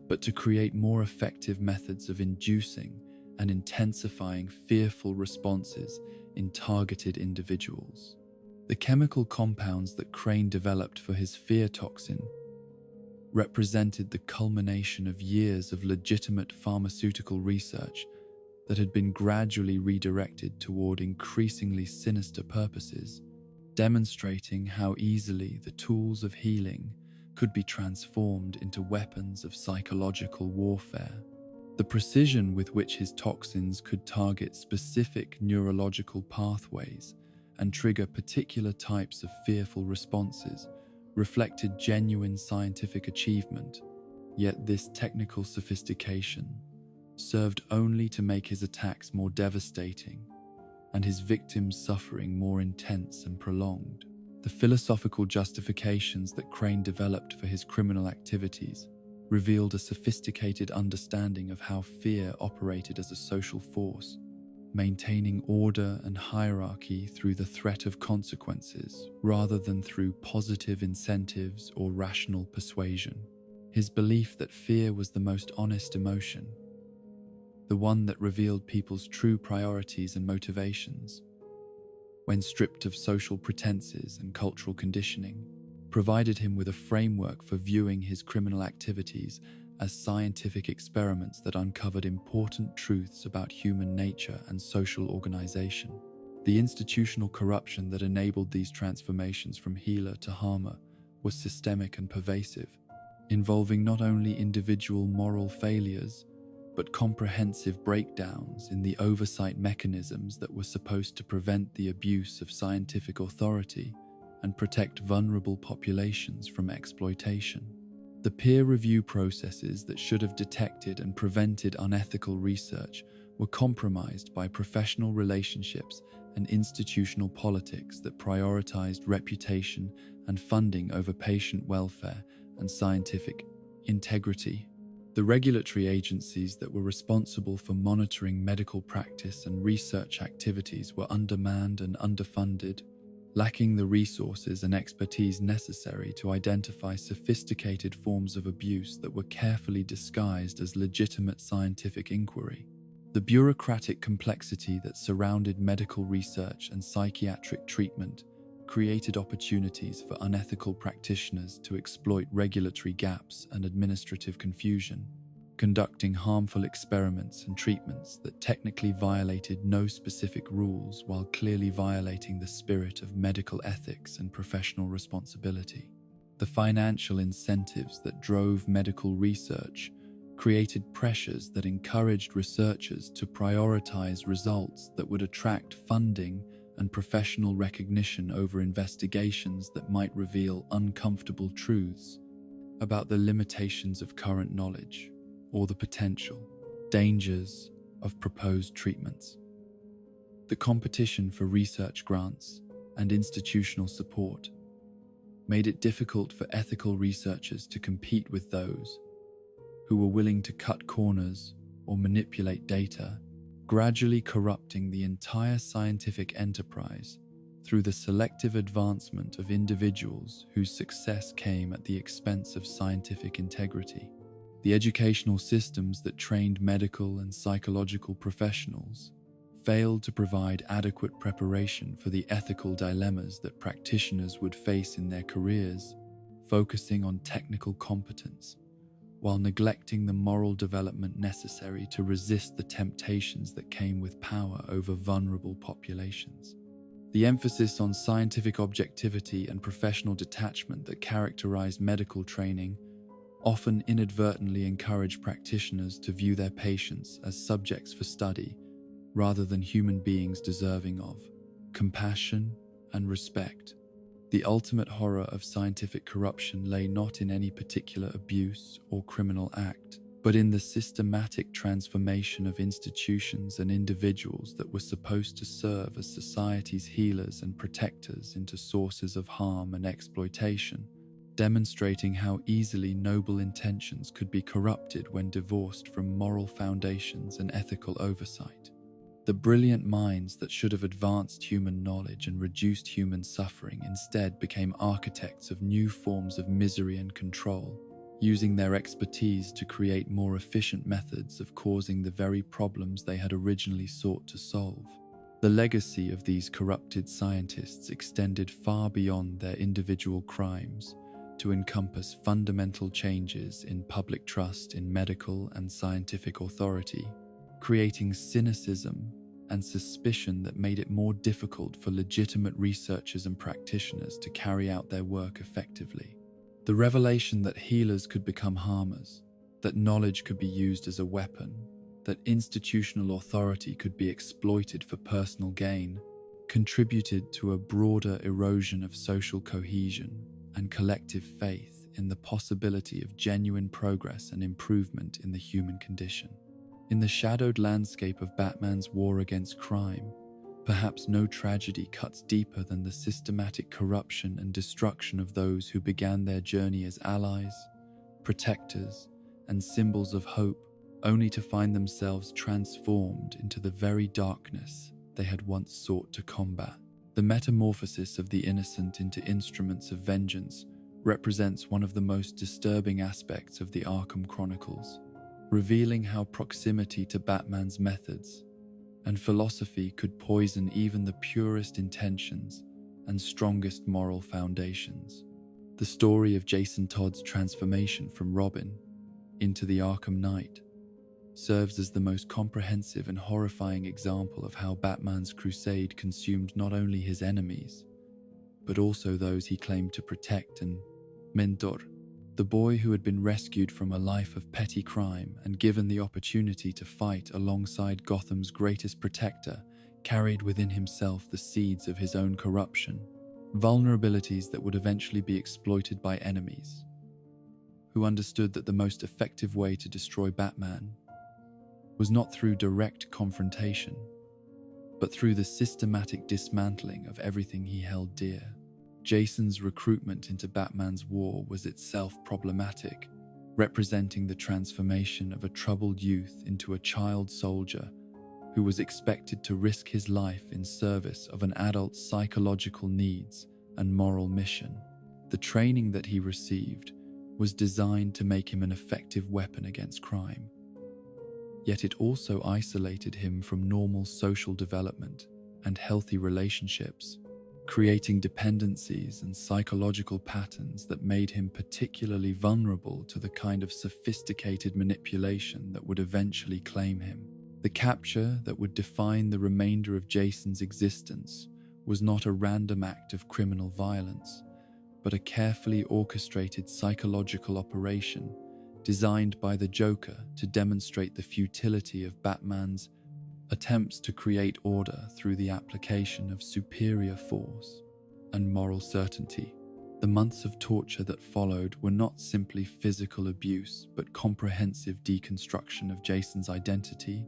but to create more effective methods of inducing and intensifying fearful responses in targeted individuals. The chemical compounds that Crane developed for his fear toxin represented the culmination of years of legitimate pharmaceutical research that had been gradually redirected toward increasingly sinister purposes, demonstrating how easily the tools of healing could be transformed into weapons of psychological warfare. The precision with which his toxins could target specific neurological pathways and trigger particular types of fearful responses reflected genuine scientific achievement, yet this technical sophistication served only to make his attacks more devastating and his victims' suffering more intense and prolonged. The philosophical justifications that Crane developed for his criminal activities revealed a sophisticated understanding of how fear operated as a social force, maintaining order and hierarchy through the threat of consequences rather than through positive incentives or rational persuasion. His belief that fear was the most honest emotion, the one that revealed people's true priorities and motivations, when stripped of social pretenses and cultural conditioning, provided him with a framework for viewing his criminal activities as scientific experiments that uncovered important truths about human nature and social organization. The institutional corruption that enabled these transformations from healer to harmer was systemic and pervasive, involving not only individual moral failures, but comprehensive breakdowns in the oversight mechanisms that were supposed to prevent the abuse of scientific authority and protect vulnerable populations from exploitation. The peer review processes that should have detected and prevented unethical research were compromised by professional relationships and institutional politics that prioritized reputation and funding over patient welfare and scientific integrity. The regulatory agencies that were responsible for monitoring medical practice and research activities were undermanned and underfunded, lacking the resources and expertise necessary to identify sophisticated forms of abuse that were carefully disguised as legitimate scientific inquiry. The bureaucratic complexity that surrounded medical research and psychiatric treatment created opportunities for unethical practitioners to exploit regulatory gaps and administrative confusion, conducting harmful experiments and treatments that technically violated no specific rules while clearly violating the spirit of medical ethics and professional responsibility. The financial incentives that drove medical research created pressures that encouraged researchers to prioritize results that would attract funding and professional recognition over investigations that might reveal uncomfortable truths about the limitations of current knowledge or the potential dangers of proposed treatments. The competition for research grants and institutional support made it difficult for ethical researchers to compete with those who were willing to cut corners or manipulate data, gradually corrupting the entire scientific enterprise through the selective advancement of individuals whose success came at the expense of scientific integrity. The educational systems that trained medical and psychological professionals failed to provide adequate preparation for the ethical dilemmas that practitioners would face in their careers, focusing on technical competence, while neglecting the moral development necessary to resist the temptations that came with power over vulnerable populations. The emphasis on scientific objectivity and professional detachment that characterized medical training often inadvertently encouraged practitioners to view their patients as subjects for study rather than human beings deserving of compassion and respect. The ultimate horror of scientific corruption lay not in any particular abuse or criminal act, but in the systematic transformation of institutions and individuals that were supposed to serve as society's healers and protectors into sources of harm and exploitation, demonstrating how easily noble intentions could be corrupted when divorced from moral foundations and ethical oversight. The brilliant minds that should have advanced human knowledge and reduced human suffering instead became architects of new forms of misery and control, using their expertise to create more efficient methods of causing the very problems they had originally sought to solve. The legacy of these corrupted scientists extended far beyond their individual crimes to encompass fundamental changes in public trust in medical and scientific authority, creating cynicism and suspicion that made it more difficult for legitimate researchers and practitioners to carry out their work effectively. The revelation that healers could become harmers, that knowledge could be used as a weapon, that institutional authority could be exploited for personal gain, contributed to a broader erosion of social cohesion and collective faith in the possibility of genuine progress and improvement in the human condition. In the shadowed landscape of Batman's war against crime, perhaps no tragedy cuts deeper than the systematic corruption and destruction of those who began their journey as allies, protectors, and symbols of hope, only to find themselves transformed into the very darkness they had once sought to combat. The metamorphosis of the innocent into instruments of vengeance represents one of the most disturbing aspects of the Arkham Chronicles, revealing how proximity to Batman's methods and philosophy could poison even the purest intentions and strongest moral foundations. The story of Jason Todd's transformation from Robin into the Arkham Knight serves as the most comprehensive and horrifying example of how Batman's crusade consumed not only his enemies, but also those he claimed to protect and mentor. The boy who had been rescued from a life of petty crime and given the opportunity to fight alongside Gotham's greatest protector carried within himself the seeds of his own corruption, vulnerabilities that would eventually be exploited by enemies, who understood that the most effective way to destroy Batman was not through direct confrontation, but through the systematic dismantling of everything he held dear. Jason's recruitment into Batman's war was itself problematic, representing the transformation of a troubled youth into a child soldier who was expected to risk his life in service of an adult's psychological needs and moral mission. The training that he received was designed to make him an effective weapon against crime. Yet it also isolated him from normal social development and healthy relationships, creating dependencies and psychological patterns that made him particularly vulnerable to the kind of sophisticated manipulation that would eventually claim him. The capture that would define the remainder of Jason's existence was not a random act of criminal violence, but a carefully orchestrated psychological operation designed by the Joker to demonstrate the futility of Batman's attempts to create order through the application of superior force and moral certainty. The months of torture that followed were not simply physical abuse, but comprehensive deconstruction of Jason's identity,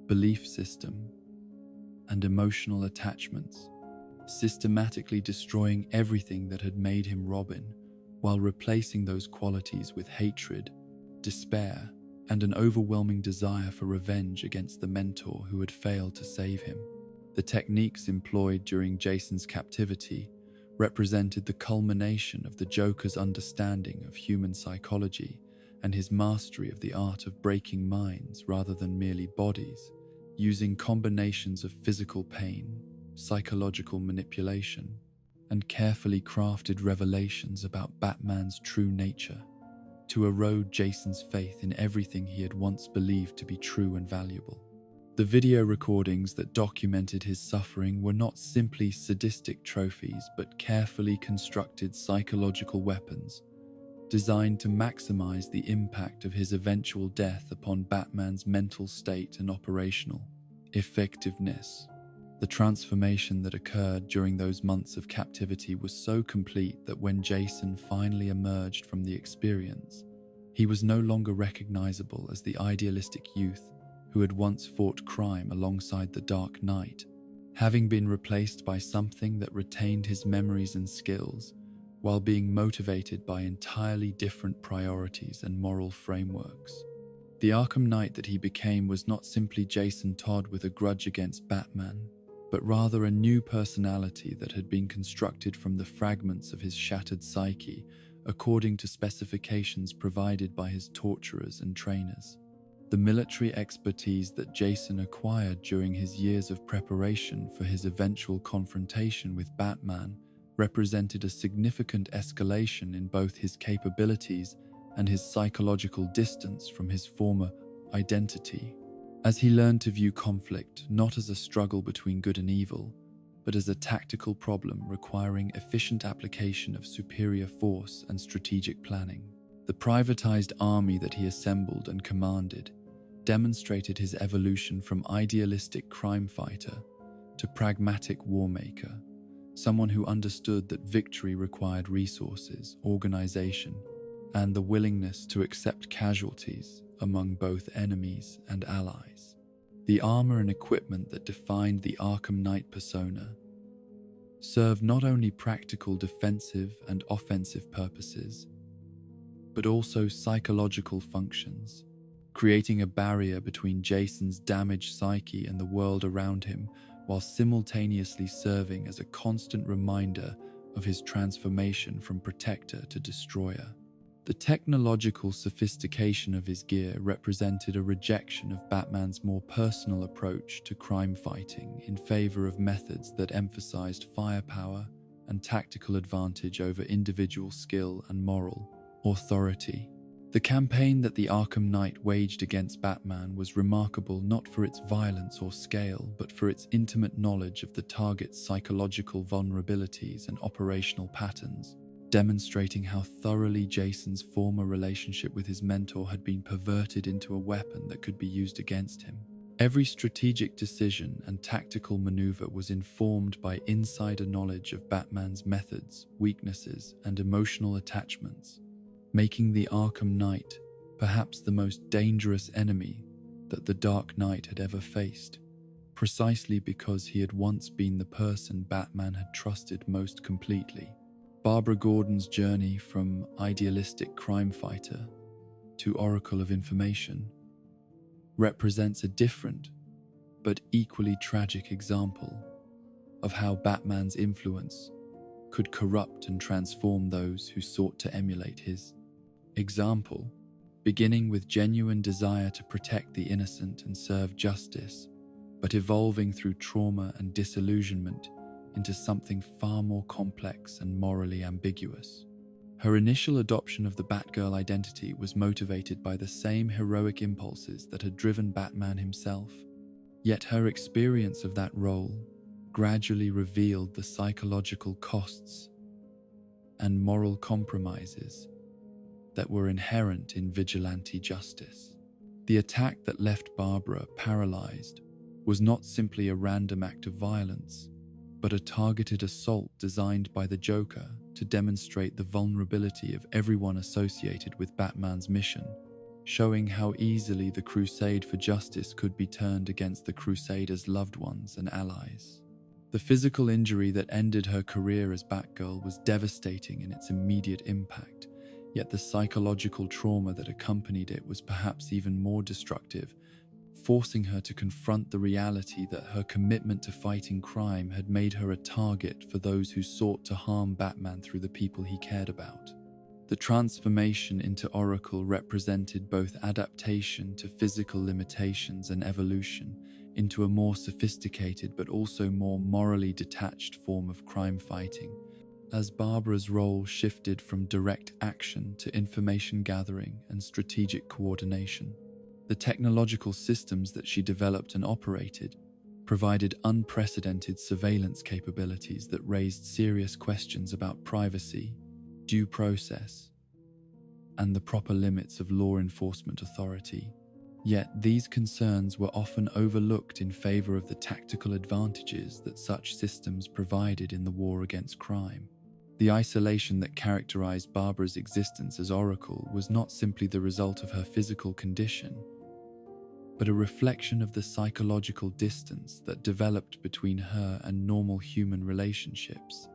belief system, and emotional attachments, systematically destroying everything that had made him Robin, while replacing those qualities with hatred, despair, and an overwhelming desire for revenge against the mentor who had failed to save him. The techniques employed during Jason's captivity represented the culmination of the Joker's understanding of human psychology and his mastery of the art of breaking minds rather than merely bodies, using combinations of physical pain, psychological manipulation, and carefully crafted revelations about Batman's true nature to erode Jason's faith in everything he had once believed to be true and valuable. The video recordings that documented his suffering were not simply sadistic trophies, but carefully constructed psychological weapons designed to maximize the impact of his eventual death upon Batman's mental state and operational effectiveness. The transformation that occurred during those months of captivity was so complete that when Jason finally emerged from the experience, he was no longer recognizable as the idealistic youth who had once fought crime alongside the Dark Knight, having been replaced by something that retained his memories and skills while being motivated by entirely different priorities and moral frameworks. The Arkham Knight that he became was not simply Jason Todd with a grudge against Batman, but rather a new personality that had been constructed from the fragments of his shattered psyche according to specifications provided by his torturers and trainers. The military expertise that Jason acquired during his years of preparation for his eventual confrontation with Batman represented a significant escalation in both his capabilities and his psychological distance from his former identity. As he learned to view conflict not as a struggle between good and evil, but as a tactical problem requiring efficient application of superior force and strategic planning. The privatized army that he assembled and commanded demonstrated his evolution from idealistic crime fighter to pragmatic warmaker, someone who understood that victory required resources, organization, and the willingness to accept casualties among both enemies and allies. The armor and equipment that defined the Arkham Knight persona served not only practical defensive and offensive purposes, but also psychological functions, creating a barrier between Jason's damaged psyche and the world around him, while simultaneously serving as a constant reminder of his transformation from protector to destroyer. The technological sophistication of his gear represented a rejection of Batman's more personal approach to crime fighting in favor of methods that emphasized firepower and tactical advantage over individual skill and moral authority. The campaign that the Arkham Knight waged against Batman was remarkable not for its violence or scale, but for its intimate knowledge of the target's psychological vulnerabilities and operational patterns, demonstrating how thoroughly Jason's former relationship with his mentor had been perverted into a weapon that could be used against him. Every strategic decision and tactical maneuver was informed by insider knowledge of Batman's methods, weaknesses, and emotional attachments, making the Arkham Knight perhaps the most dangerous enemy that the Dark Knight had ever faced, precisely because he had once been the person Batman had trusted most completely. Barbara Gordon's journey from idealistic crime fighter to Oracle of Information represents a different but equally tragic example of how Batman's influence could corrupt and transform those who sought to emulate his example, beginning with genuine desire to protect the innocent and serve justice, but evolving through trauma and disillusionment into something far more complex and morally ambiguous. Her initial adoption of the Batgirl identity was motivated by the same heroic impulses that had driven Batman himself, yet her experience of that role gradually revealed the psychological costs and moral compromises that were inherent in vigilante justice. The attack that left Barbara paralyzed was not simply a random act of violence, but a targeted assault designed by the Joker to demonstrate the vulnerability of everyone associated with Batman's mission, showing how easily the crusade for justice could be turned against the Crusader's loved ones and allies. The physical injury that ended her career as Batgirl was devastating in its immediate impact, yet the psychological trauma that accompanied it was perhaps even more destructive, forcing her to confront the reality that her commitment to fighting crime had made her a target for those who sought to harm Batman through the people he cared about. The transformation into Oracle represented both adaptation to physical limitations and evolution into a more sophisticated but also more morally detached form of crime fighting, as Barbara's role shifted from direct action to information gathering and strategic coordination. The technological systems that she developed and operated provided unprecedented surveillance capabilities that raised serious questions about privacy, due process, and the proper limits of law enforcement authority. Yet these concerns were often overlooked in favor of the tactical advantages that such systems provided in the war against crime. The isolation that characterized Barbara's existence as Oracle was not simply the result of her physical condition, but a reflection of the psychological distance that developed between her and normal human relationships,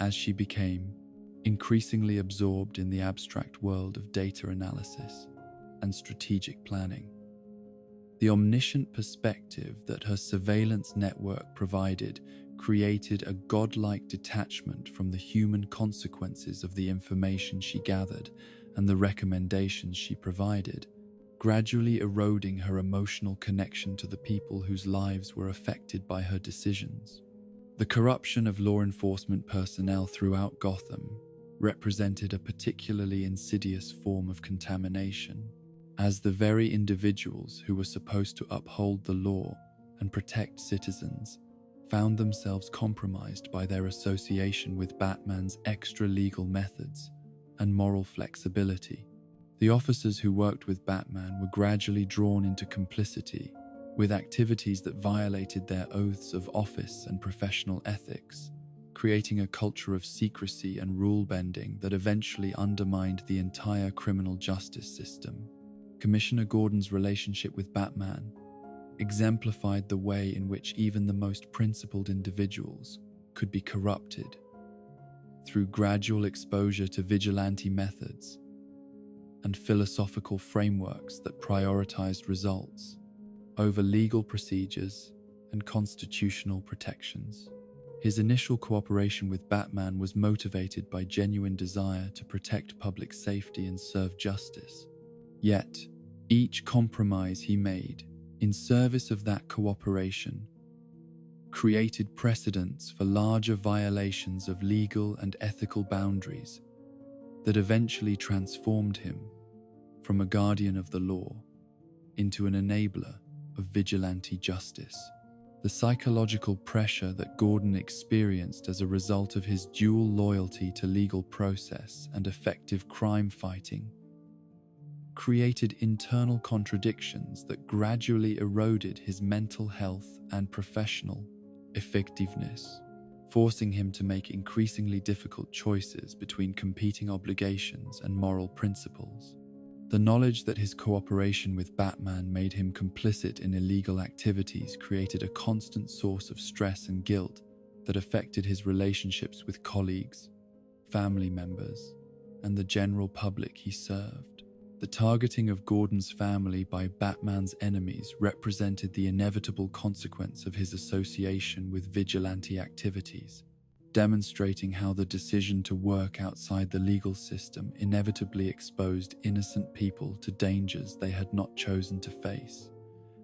as she became increasingly absorbed in the abstract world of data analysis and strategic planning. The omniscient perspective that her surveillance network provided created a godlike detachment from the human consequences of the information she gathered and the recommendations she provided, gradually eroding her emotional connection to the people whose lives were affected by her decisions. The corruption of law enforcement personnel throughout Gotham represented a particularly insidious form of contamination, as the very individuals who were supposed to uphold the law and protect citizens found themselves compromised by their association with Batman's extra-legal methods and moral flexibility. The officers who worked with Batman were gradually drawn into complicity with activities that violated their oaths of office and professional ethics, creating a culture of secrecy and rule-bending that eventually undermined the entire criminal justice system. Commissioner Gordon's relationship with Batman exemplified the way in which even the most principled individuals could be corrupted through gradual exposure to vigilante methods and philosophical frameworks that prioritized results over legal procedures and constitutional protections. His initial cooperation with Batman was motivated by genuine desire to protect public safety and serve justice. Yet, each compromise he made in service of that cooperation created precedents for larger violations of legal and ethical boundaries that eventually transformed him from a guardian of the law into an enabler of vigilante justice. The psychological pressure that Gordon experienced as a result of his dual loyalty to legal process and effective crime fighting created internal contradictions that gradually eroded his mental health and professional effectiveness, forcing him to make increasingly difficult choices between competing obligations and moral principles. The knowledge that his cooperation with Batman made him complicit in illegal activities created a constant source of stress and guilt that affected his relationships with colleagues, family members, and the general public he served. The targeting of Gordon's family by Batman's enemies represented the inevitable consequence of his association with vigilante activities, demonstrating how the decision to work outside the legal system inevitably exposed innocent people to dangers they had not chosen to face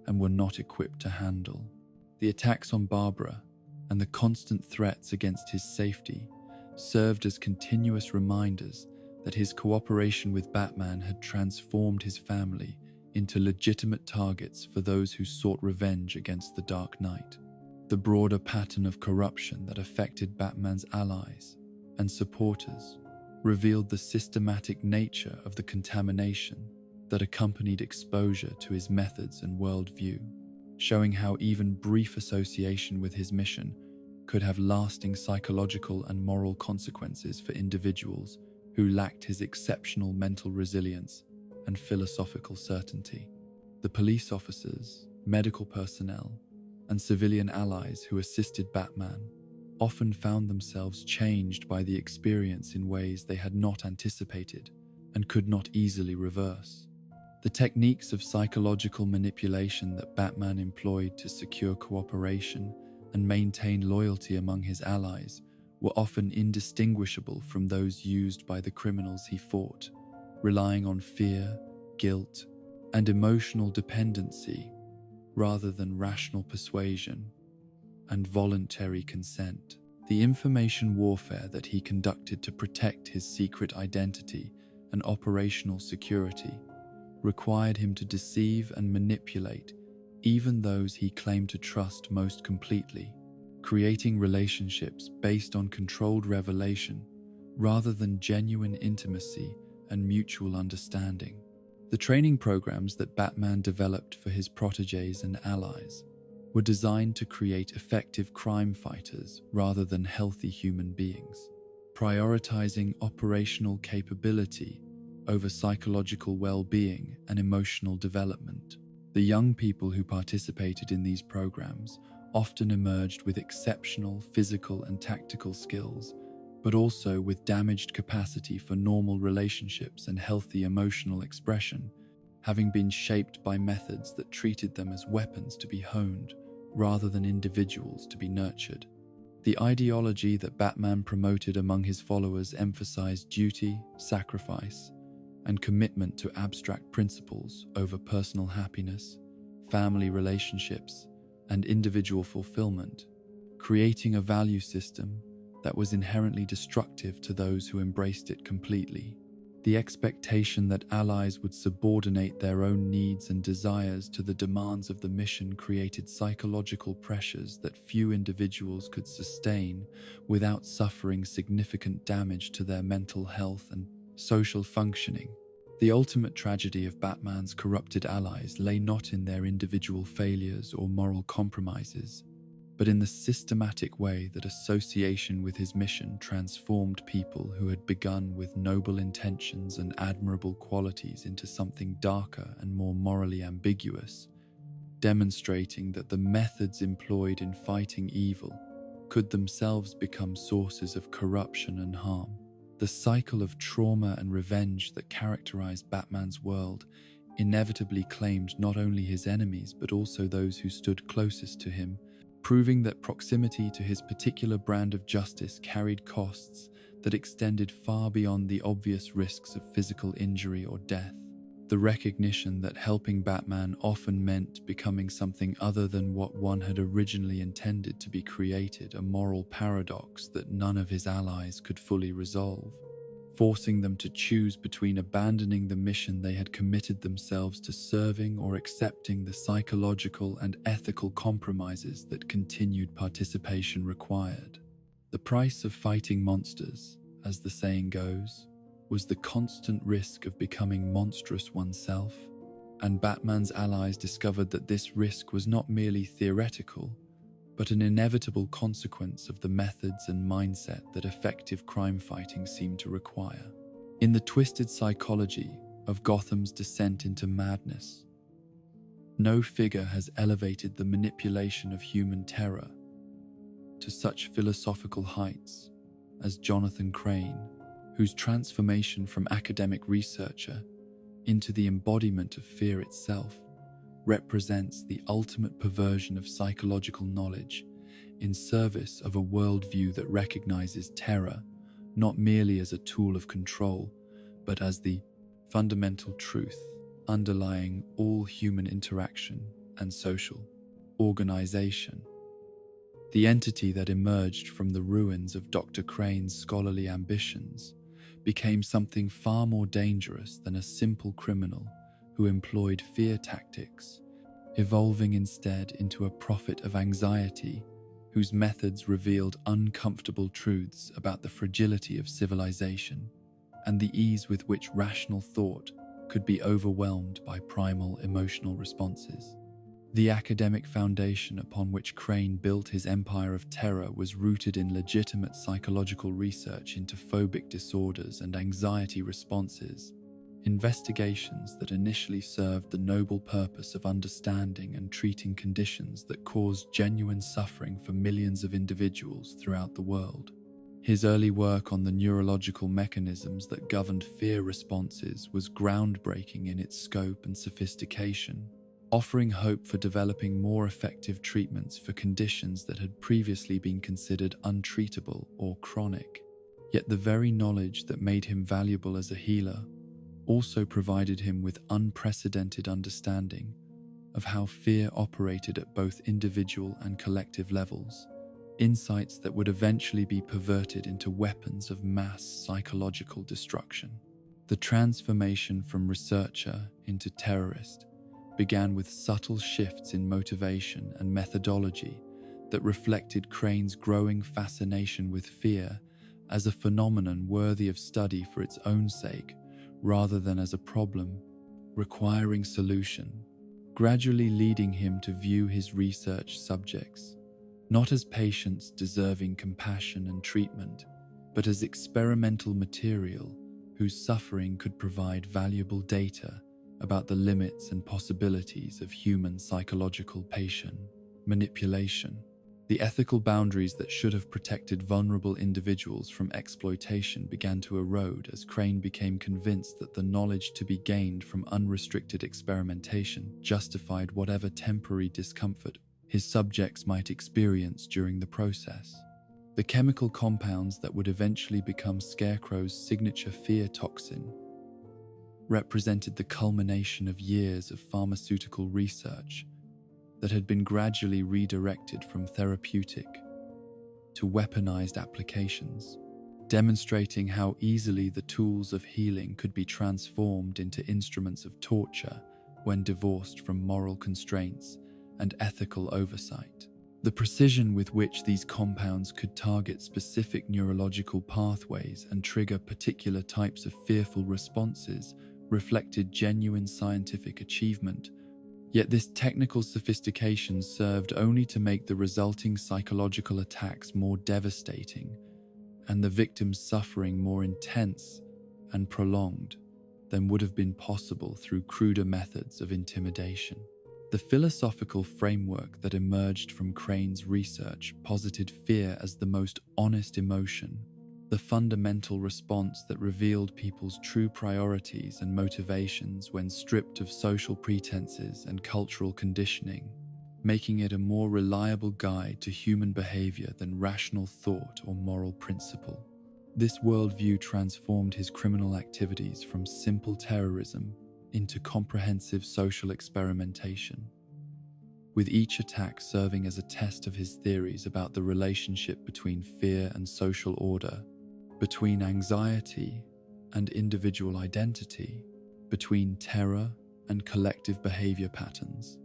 and were not equipped to handle. The attacks on Barbara and the constant threats against his safety served as continuous reminders that his cooperation with Batman had transformed his family into legitimate targets for those who sought revenge against the Dark Knight. The broader pattern of corruption that affected Batman's allies and supporters revealed the systematic nature of the contamination that accompanied exposure to his methods and worldview, showing how even brief association with his mission could have lasting psychological and moral consequences for individuals who lacked his exceptional mental resilience and philosophical certainty. The police officers, medical personnel, and civilian allies who assisted Batman often found themselves changed by the experience in ways they had not anticipated and could not easily reverse. The techniques of psychological manipulation that Batman employed to secure cooperation and maintain loyalty among his allies were often indistinguishable from those used by the criminals he fought, relying on fear, guilt, and emotional dependency rather than rational persuasion and voluntary consent. The information warfare that he conducted to protect his secret identity and operational security required him to deceive and manipulate even those he claimed to trust most completely, creating relationships based on controlled revelation rather than genuine intimacy and mutual understanding. The training programs that Batman developed for his protégés and allies were designed to create effective crime fighters rather than healthy human beings, prioritizing operational capability over psychological well-being and emotional development. The young people who participated in these programs often emerged with exceptional physical and tactical skills, but also with damaged capacity for normal relationships and healthy emotional expression, having been shaped by methods that treated them as weapons to be honed rather than individuals to be nurtured. The ideology that Batman promoted among his followers emphasized duty, sacrifice, and commitment to abstract principles over personal happiness, family relationships, and individual fulfillment, creating a value system that was inherently destructive to those who embraced it completely. The expectation that allies would subordinate their own needs and desires to the demands of the mission created psychological pressures that few individuals could sustain without suffering significant damage to their mental health and social functioning. The ultimate tragedy of Batman's corrupted allies lay not in their individual failures or moral compromises, but in the systematic way that association with his mission transformed people who had begun with noble intentions and admirable qualities into something darker and more morally ambiguous, demonstrating that the methods employed in fighting evil could themselves become sources of corruption and harm. The cycle of trauma and revenge that characterized Batman's world inevitably claimed not only his enemies but also those who stood closest to him, proving that proximity to his particular brand of justice carried costs that extended far beyond the obvious risks of physical injury or death. The recognition that helping Batman often meant becoming something other than what one had originally intended to be created a moral paradox that none of his allies could fully resolve, forcing them to choose between abandoning the mission they had committed themselves to serving or accepting the psychological and ethical compromises that continued participation required. The price of fighting monsters, as the saying goes, was the constant risk of becoming monstrous oneself, and Batman's allies discovered that this risk was not merely theoretical, but an inevitable consequence of the methods and mindset that effective crime fighting seemed to require. In the twisted psychology of Gotham's descent into madness, no figure has elevated the manipulation of human terror to such philosophical heights as Jonathan Crane, whose transformation from academic researcher into the embodiment of fear itself represents the ultimate perversion of psychological knowledge in service of a worldview that recognizes terror not merely as a tool of control, but as the fundamental truth underlying all human interaction and social organization. The entity that emerged from the ruins of Dr. Crane's scholarly ambitions became something far more dangerous than a simple criminal who employed fear tactics, evolving instead into a prophet of anxiety whose methods revealed uncomfortable truths about the fragility of civilization and the ease with which rational thought could be overwhelmed by primal emotional responses. The academic foundation upon which Crane built his empire of terror was rooted in legitimate psychological research into phobic disorders and anxiety responses, investigations that initially served the noble purpose of understanding and treating conditions that caused genuine suffering for millions of individuals throughout the world. His early work on the neurological mechanisms that governed fear responses was groundbreaking in its scope and sophistication, offering hope for developing more effective treatments for conditions that had previously been considered untreatable or chronic. Yet the very knowledge that made him valuable as a healer also provided him with unprecedented understanding of how fear operated at both individual and collective levels, insights that would eventually be perverted into weapons of mass psychological destruction. The transformation from researcher into terrorist began with subtle shifts in motivation and methodology that reflected Crane's growing fascination with fear as a phenomenon worthy of study for its own sake rather than as a problem requiring solution, gradually leading him to view his research subjects not as patients deserving compassion and treatment, but as experimental material whose suffering could provide valuable data about the limits and possibilities of human psychological patient manipulation. The ethical boundaries that should have protected vulnerable individuals from exploitation began to erode as Crane became convinced that the knowledge to be gained from unrestricted experimentation justified whatever temporary discomfort his subjects might experience during the process. The chemical compounds that would eventually become Scarecrow's signature fear toxin represented the culmination of years of pharmaceutical research that had been gradually redirected from therapeutic to weaponized applications. demonstrating how easily the tools of healing could be transformed into instruments of torture when divorced from moral constraints and ethical oversight. The precision with which these compounds could target specific neurological pathways and trigger particular types of fearful responses reflected genuine scientific achievement, yet this technical sophistication served only to make the resulting psychological attacks more devastating and the victim's suffering more intense and prolonged than would have been possible through cruder methods of intimidation. The philosophical framework that emerged from Crane's research posited fear as the most honest emotion, the fundamental response that revealed people's true priorities and motivations when stripped of social pretenses and cultural conditioning, making it a more reliable guide to human behavior than rational thought or moral principle. This worldview transformed his criminal activities from simple terrorism into comprehensive social experimentation, with each attack serving as a test of his theories about the relationship between fear and social order, between anxiety and individual identity, between terror and collective behavior patterns.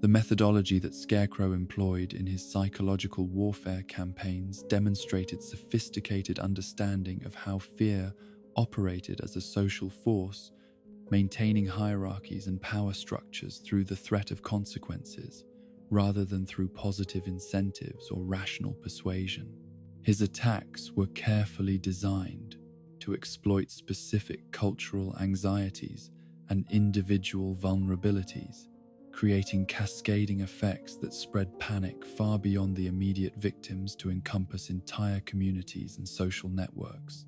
The methodology that Scarecrow employed in his psychological warfare campaigns demonstrated sophisticated understanding of how fear operated as a social force, maintaining hierarchies and power structures through the threat of consequences, rather than through positive incentives or rational persuasion. His attacks were carefully designed to exploit specific cultural anxieties and individual vulnerabilities, creating cascading effects that spread panic far beyond the immediate victims to encompass entire communities and social networks.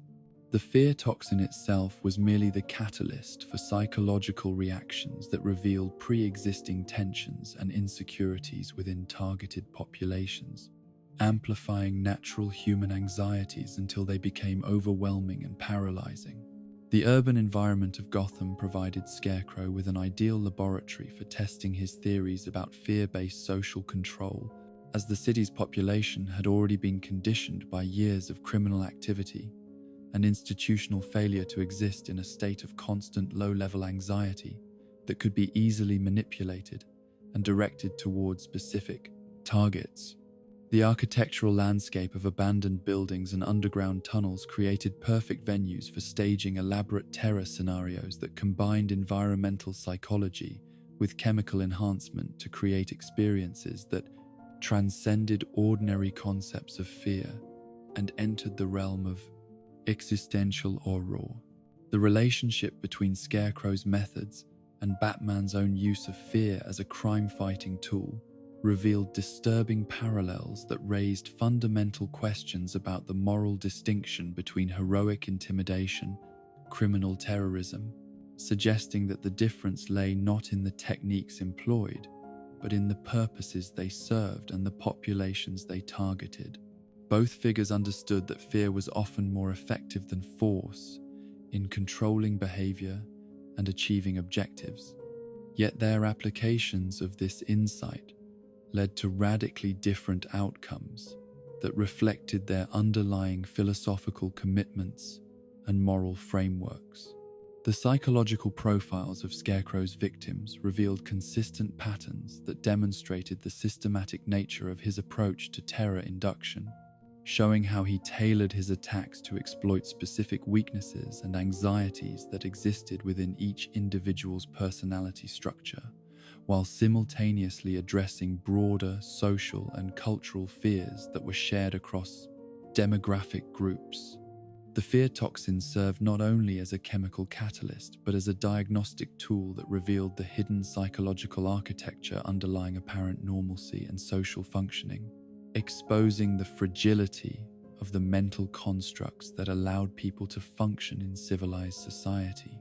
The fear toxin itself was merely the catalyst for psychological reactions that revealed pre-existing tensions and insecurities within targeted populations, amplifying natural human anxieties until they became overwhelming and paralyzing. The urban environment of Gotham provided Scarecrow with an ideal laboratory for testing his theories about fear-based social control, as the city's population had already been conditioned by years of criminal activity and institutional failure to exist in a state of constant low-level anxiety that could be easily manipulated and directed towards specific targets. The architectural landscape of abandoned buildings and underground tunnels created perfect venues for staging elaborate terror scenarios that combined environmental psychology with chemical enhancement to create experiences that transcended ordinary concepts of fear and entered the realm of existential horror. The relationship between Scarecrow's methods and Batman's own use of fear as a crime-fighting tool revealed disturbing parallels that raised fundamental questions about the moral distinction between heroic intimidation and criminal terrorism, suggesting that the difference lay not in the techniques employed, but in the purposes they served and the populations they targeted. Both figures understood that fear was often more effective than force in controlling behavior and achieving objectives. Yet their applications of this insight led to radically different outcomes that reflected their underlying philosophical commitments and moral frameworks. The psychological profiles of Scarecrow's victims revealed consistent patterns that demonstrated the systematic nature of his approach to terror induction, showing how he tailored his attacks to exploit specific weaknesses and anxieties that existed within each individual's personality structure, while simultaneously addressing broader social and cultural fears that were shared across demographic groups. The fear toxin served not only as a chemical catalyst, but as a diagnostic tool that revealed the hidden psychological architecture underlying apparent normalcy and social functioning, exposing the fragility of the mental constructs that allowed people to function in civilized society.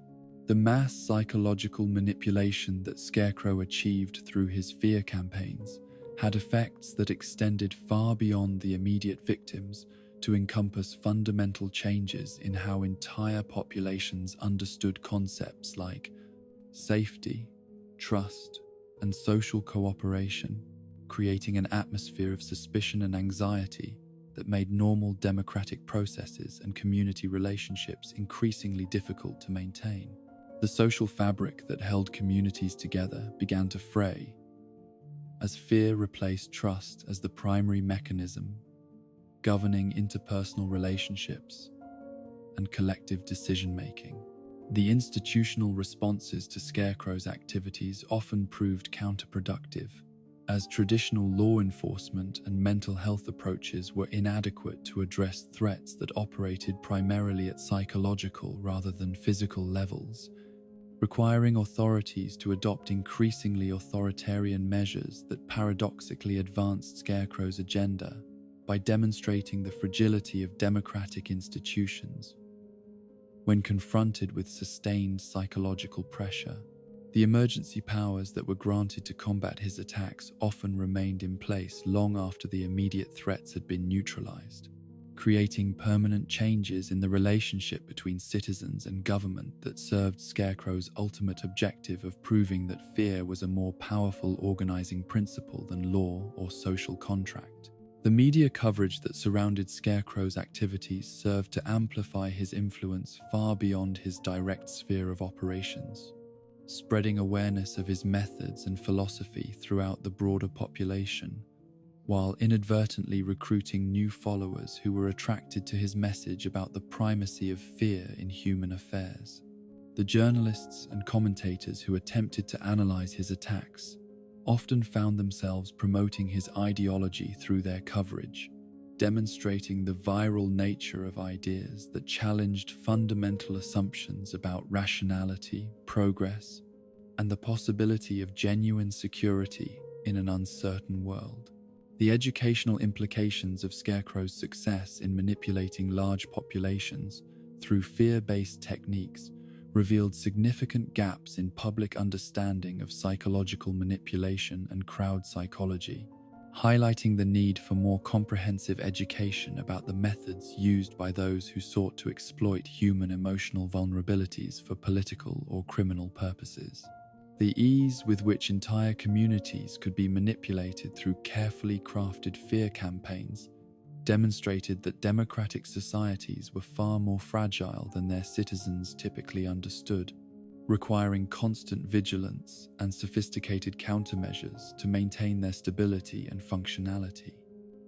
The mass psychological manipulation that Scarecrow achieved through his fear campaigns had effects that extended far beyond the immediate victims to encompass fundamental changes in how entire populations understood concepts like safety, trust, and social cooperation, creating an atmosphere of suspicion and anxiety that made normal democratic processes and community relationships increasingly difficult to maintain. The social fabric that held communities together began to fray as fear replaced trust as the primary mechanism governing interpersonal relationships and collective decision-making. The institutional responses to Scarecrow's activities often proved counterproductive, as traditional law enforcement and mental health approaches were inadequate to address threats that operated primarily at psychological rather than physical levels, requiring authorities to adopt increasingly authoritarian measures that paradoxically advanced Scarecrow's agenda by demonstrating the fragility of democratic institutions. When confronted with sustained psychological pressure, the emergency powers that were granted to combat his attacks often remained in place long after the immediate threats had been neutralized, creating permanent changes in the relationship between citizens and government that served Scarecrow's ultimate objective of proving that fear was a more powerful organizing principle than law or social contract. The media coverage that surrounded Scarecrow's activities served to amplify his influence far beyond his direct sphere of operations, spreading awareness of his methods and philosophy throughout the broader population, while inadvertently recruiting new followers who were attracted to his message about the primacy of fear in human affairs. The journalists and commentators who attempted to analyze his attacks often found themselves promoting his ideology through their coverage, demonstrating the viral nature of ideas that challenged fundamental assumptions about rationality, progress, and the possibility of genuine security in an uncertain world. The educational implications of Scarecrow's success in manipulating large populations through fear-based techniques revealed significant gaps in public understanding of psychological manipulation and crowd psychology, highlighting the need for more comprehensive education about the methods used by those who sought to exploit human emotional vulnerabilities for political or criminal purposes. The ease with which entire communities could be manipulated through carefully crafted fear campaigns demonstrated that democratic societies were far more fragile than their citizens typically understood, requiring constant vigilance and sophisticated countermeasures to maintain their stability and functionality.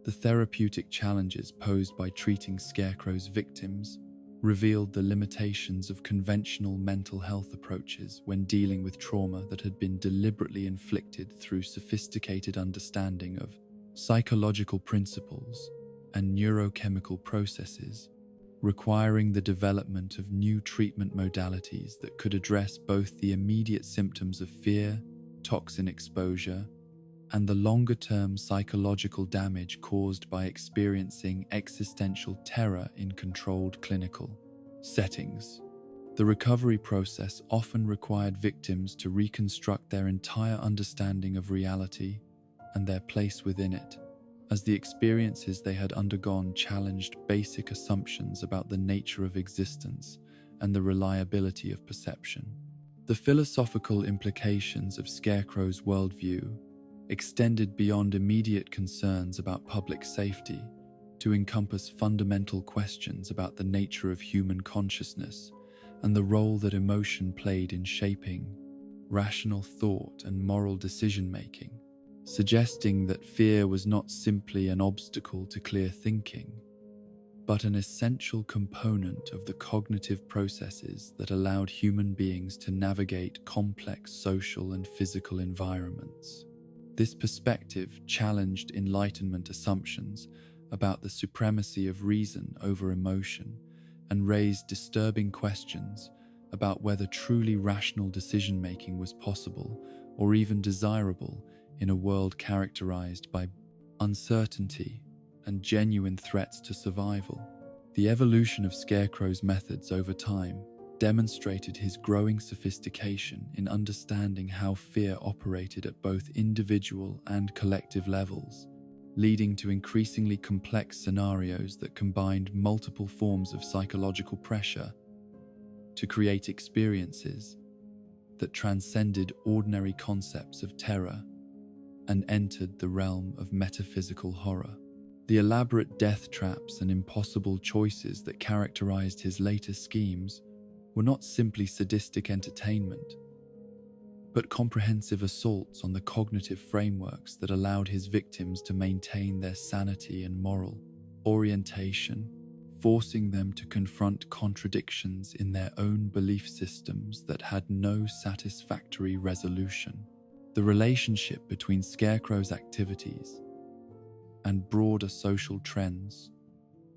The therapeutic challenges posed by treating Scarecrow's victims revealed the limitations of conventional mental health approaches when dealing with trauma that had been deliberately inflicted through sophisticated understanding of psychological principles and neurochemical processes, requiring the development of new treatment modalities that could address both the immediate symptoms of fear, toxin exposure, and the longer-term psychological damage caused by experiencing existential terror in controlled clinical settings. The recovery process often required victims to reconstruct their entire understanding of reality and their place within it, as the experiences they had undergone challenged basic assumptions about the nature of existence and the reliability of perception. The philosophical implications of Scarecrow's worldview extended beyond immediate concerns about public safety to encompass fundamental questions about the nature of human consciousness and the role that emotion played in shaping rational thought and moral decision-making, suggesting that fear was not simply an obstacle to clear thinking, but an essential component of the cognitive processes that allowed human beings to navigate complex social and physical environments. This perspective challenged Enlightenment assumptions about the supremacy of reason over emotion and raised disturbing questions about whether truly rational decision-making was possible or even desirable in a world characterized by uncertainty and genuine threats to survival. The evolution of Scarecrow's methods over time demonstrated his growing sophistication in understanding how fear operated at both individual and collective levels, leading to increasingly complex scenarios that combined multiple forms of psychological pressure to create experiences that transcended ordinary concepts of terror and entered the realm of metaphysical horror. The elaborate death traps and impossible choices that characterized his later schemes were not simply sadistic entertainment, but comprehensive assaults on the cognitive frameworks that allowed his victims to maintain their sanity and moral orientation, forcing them to confront contradictions in their own belief systems that had no satisfactory resolution. The relationship between Scarecrow's activities and broader social trends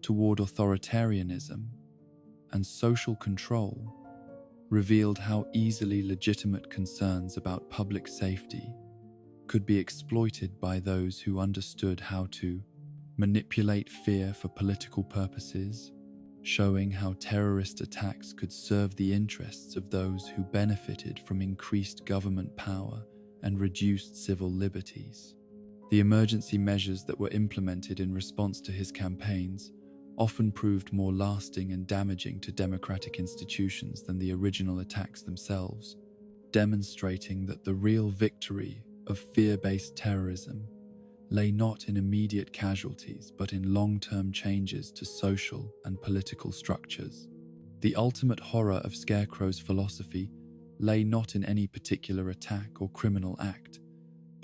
toward authoritarianism and social control revealed how easily legitimate concerns about public safety could be exploited by those who understood how to manipulate fear for political purposes, showing how terrorist attacks could serve the interests of those who benefited from increased government power and reduced civil liberties. The emergency measures that were implemented in response to his campaigns often proved more lasting and damaging to democratic institutions than the original attacks themselves, demonstrating that the real victory of fear-based terrorism lay not in immediate casualties but in long-term changes to social and political structures. The ultimate horror of Scarecrow's philosophy lay not in any particular attack or criminal act,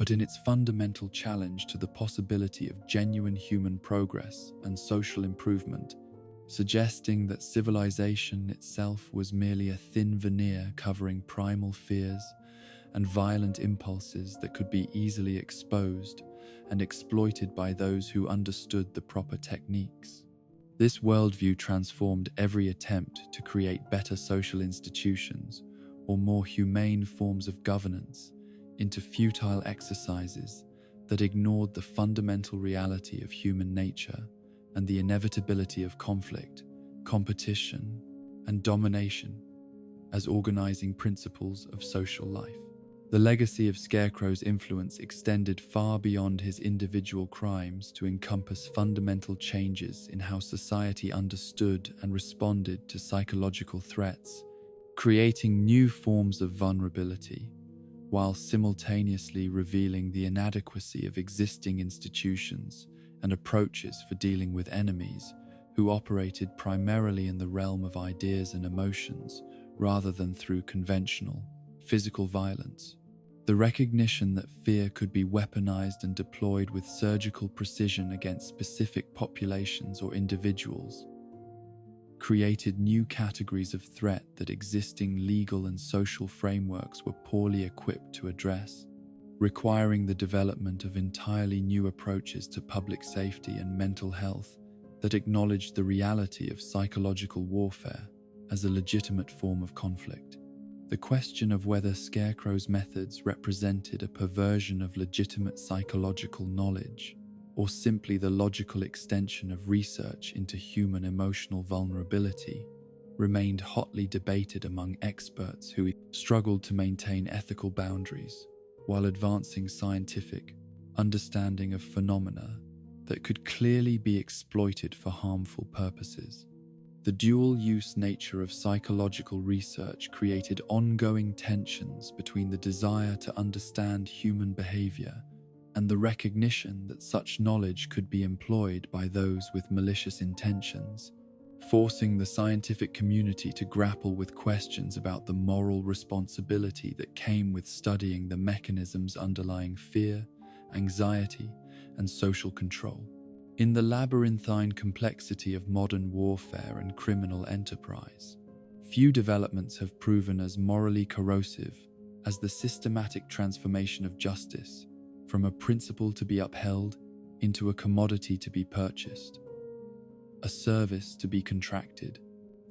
but in its fundamental challenge to the possibility of genuine human progress and social improvement, suggesting that civilization itself was merely a thin veneer covering primal fears and violent impulses that could be easily exposed and exploited by those who understood the proper techniques. This worldview transformed every attempt to create better social institutions or more humane forms of governance into futile exercises that ignored the fundamental reality of human nature and the inevitability of conflict, competition, and domination as organizing principles of social life. The legacy of Scarecrow's influence extended far beyond his individual crimes to encompass fundamental changes in how society understood and responded to psychological threats, creating new forms of vulnerability, while simultaneously revealing the inadequacy of existing institutions and approaches for dealing with enemies who operated primarily in the realm of ideas and emotions rather than through conventional, physical violence. The recognition that fear could be weaponized and deployed with surgical precision against specific populations or individuals created new categories of threat that existing legal and social frameworks were poorly equipped to address, requiring the development of entirely new approaches to public safety and mental health that acknowledged the reality of psychological warfare as a legitimate form of conflict. The question of whether Scarecrow's methods represented a perversion of legitimate psychological knowledge or simply the logical extension of research into human emotional vulnerability remained hotly debated among experts who struggled to maintain ethical boundaries while advancing scientific understanding of phenomena that could clearly be exploited for harmful purposes. The dual-use nature of psychological research created ongoing tensions between the desire to understand human behavior and the recognition that such knowledge could be employed by those with malicious intentions, forcing the scientific community to grapple with questions about the moral responsibility that came with studying the mechanisms underlying fear, anxiety, and social control. In the labyrinthine complexity of modern warfare and criminal enterprise, few developments have proven as morally corrosive as the systematic transformation of justice from a principle to be upheld into a commodity to be purchased, a service to be contracted,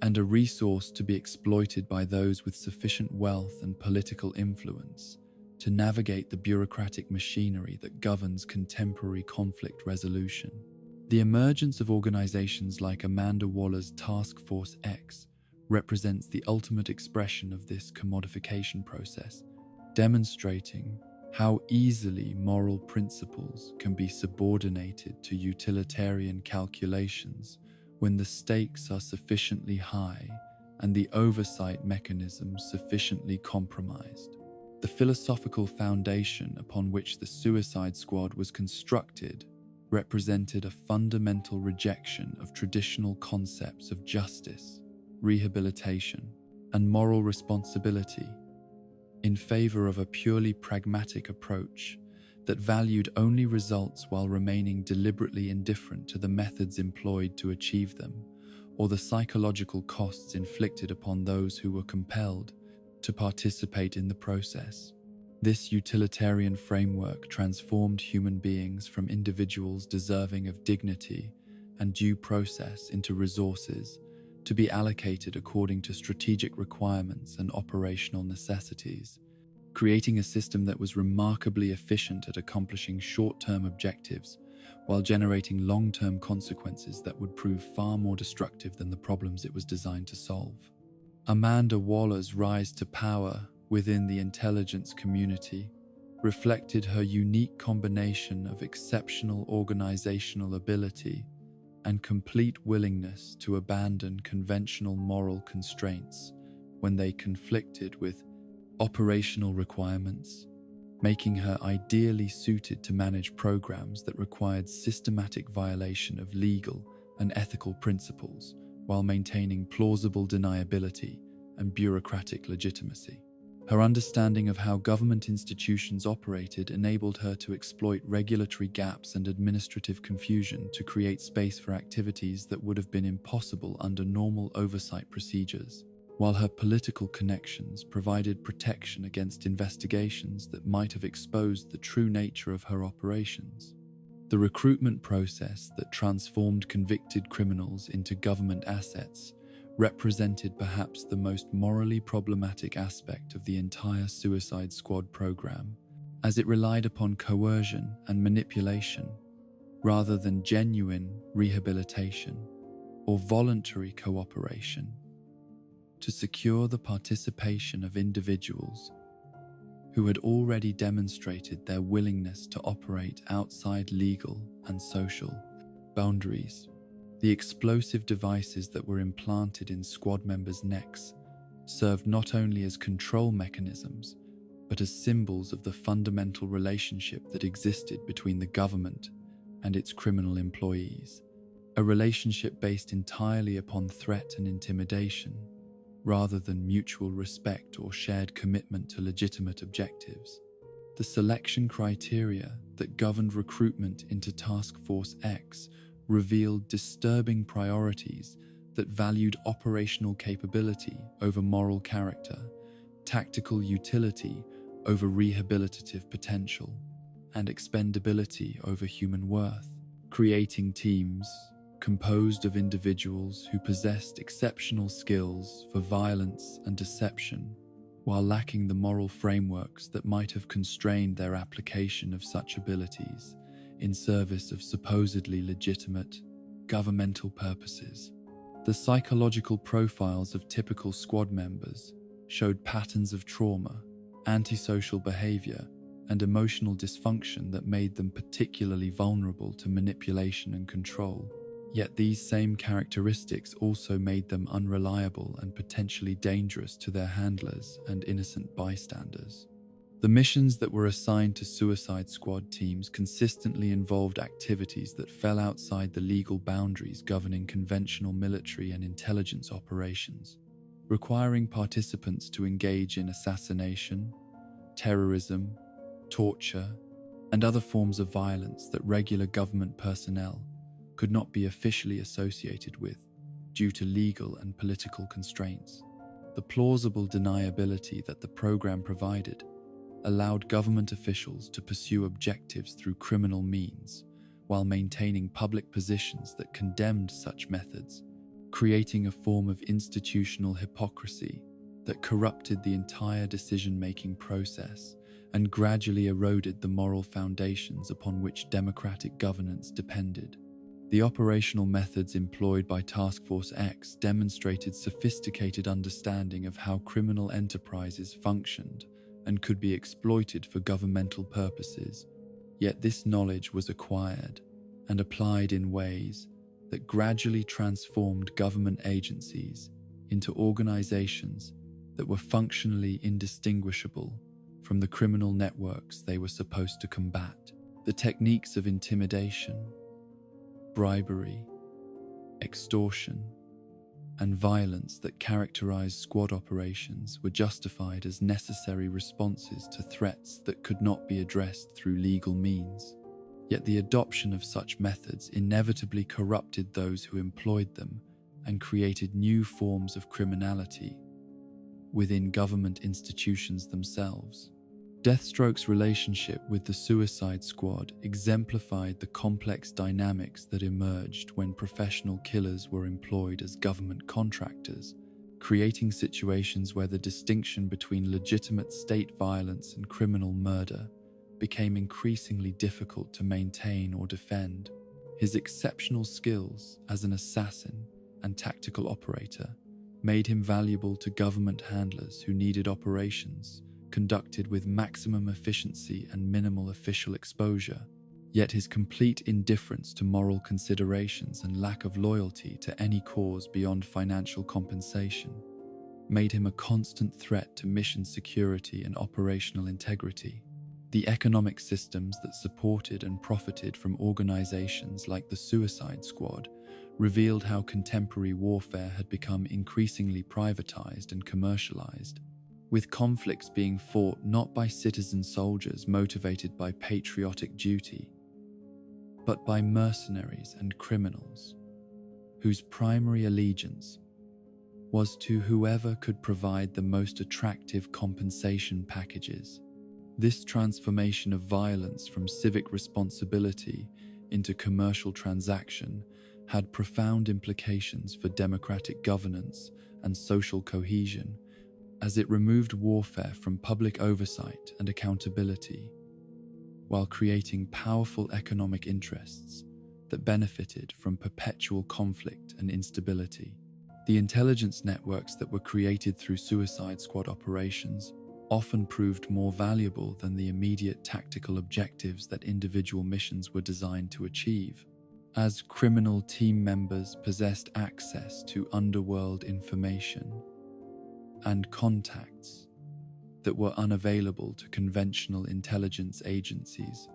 and a resource to be exploited by those with sufficient wealth and political influence to navigate the bureaucratic machinery that governs contemporary conflict resolution. The emergence of organizations like Amanda Waller's Task Force X represents the ultimate expression of this commodification process, demonstrating how easily moral principles can be subordinated to utilitarian calculations when the stakes are sufficiently high and the oversight mechanisms sufficiently compromised. The philosophical foundation upon which the Suicide Squad was constructed represented a fundamental rejection of traditional concepts of justice, rehabilitation, and moral responsibility in favor of a purely pragmatic approach that valued only results while remaining deliberately indifferent to the methods employed to achieve them, or the psychological costs inflicted upon those who were compelled to participate in the process. This utilitarian framework transformed human beings from individuals deserving of dignity and due process into resources to be allocated according to strategic requirements and operational necessities, creating a system that was remarkably efficient at accomplishing short-term objectives while generating long-term consequences that would prove far more destructive than the problems it was designed to solve. Amanda Waller's rise to power within the intelligence community reflected her unique combination of exceptional organizational ability and complete willingness to abandon conventional moral constraints when they conflicted with operational requirements, making her ideally suited to manage programs that required systematic violation of legal and ethical principles while maintaining plausible deniability and bureaucratic legitimacy. Her understanding of how government institutions operated enabled her to exploit regulatory gaps and administrative confusion to create space for activities that would have been impossible under normal oversight procedures, while her political connections provided protection against investigations that might have exposed the true nature of her operations. The recruitment process that transformed convicted criminals into government assets represented perhaps the most morally problematic aspect of the entire Suicide Squad program, as it relied upon coercion and manipulation rather than genuine rehabilitation or voluntary cooperation to secure the participation of individuals who had already demonstrated their willingness to operate outside legal and social boundaries. The explosive devices that were implanted in squad members' necks served not only as control mechanisms, but as symbols of the fundamental relationship that existed between the government and its criminal employees, a relationship based entirely upon threat and intimidation, rather than mutual respect or shared commitment to legitimate objectives. The selection criteria that governed recruitment into Task Force X revealed disturbing priorities that valued operational capability over moral character, tactical utility over rehabilitative potential, and expendability over human worth, creating teams composed of individuals who possessed exceptional skills for violence and deception, while lacking the moral frameworks that might have constrained their application of such abilities in service of supposedly legitimate governmental purposes. The psychological profiles of typical squad members showed patterns of trauma, antisocial behavior, and emotional dysfunction that made them particularly vulnerable to manipulation and control. Yet these same characteristics also made them unreliable and potentially dangerous to their handlers and innocent bystanders. The missions that were assigned to Suicide Squad teams consistently involved activities that fell outside the legal boundaries governing conventional military and intelligence operations, requiring participants to engage in assassination, terrorism, torture, and other forms of violence that regular government personnel could not be officially associated with due to legal and political constraints. The plausible deniability that the program provided allowed government officials to pursue objectives through criminal means while maintaining public positions that condemned such methods, creating a form of institutional hypocrisy that corrupted the entire decision-making process and gradually eroded the moral foundations upon which democratic governance depended. The operational methods employed by Task Force X demonstrated sophisticated understanding of how criminal enterprises functioned and could be exploited for governmental purposes, yet this knowledge was acquired and applied in ways that gradually transformed government agencies into organizations that were functionally indistinguishable from the criminal networks they were supposed to combat. The techniques of intimidation, bribery, extortion, and violence that characterized squad operations were justified as necessary responses to threats that could not be addressed through legal means. Yet the adoption of such methods inevitably corrupted those who employed them and created new forms of criminality within government institutions themselves. Deathstroke's relationship with the Suicide Squad exemplified the complex dynamics that emerged when professional killers were employed as government contractors, creating situations where the distinction between legitimate state violence and criminal murder became increasingly difficult to maintain or defend. His exceptional skills as an assassin and tactical operator made him valuable to government handlers who needed operations conducted with maximum efficiency and minimal official exposure. Yet his complete indifference to moral considerations and lack of loyalty to any cause beyond financial compensation made him a constant threat to mission security and operational integrity. The economic systems that supported and profited from organizations like the Suicide Squad revealed how contemporary warfare had become increasingly privatized and commercialized, with conflicts being fought not by citizen soldiers motivated by patriotic duty, but by mercenaries and criminals, whose primary allegiance was to whoever could provide the most attractive compensation packages. This transformation of violence from civic responsibility into commercial transaction had profound implications for democratic governance and social cohesion, as it removed warfare from public oversight and accountability, while creating powerful economic interests that benefited from perpetual conflict and instability. The intelligence networks that were created through Suicide Squad operations often proved more valuable than the immediate tactical objectives that individual missions were designed to achieve, as criminal team members possessed access to underworld information and contacts that were unavailable to conventional intelligence agencies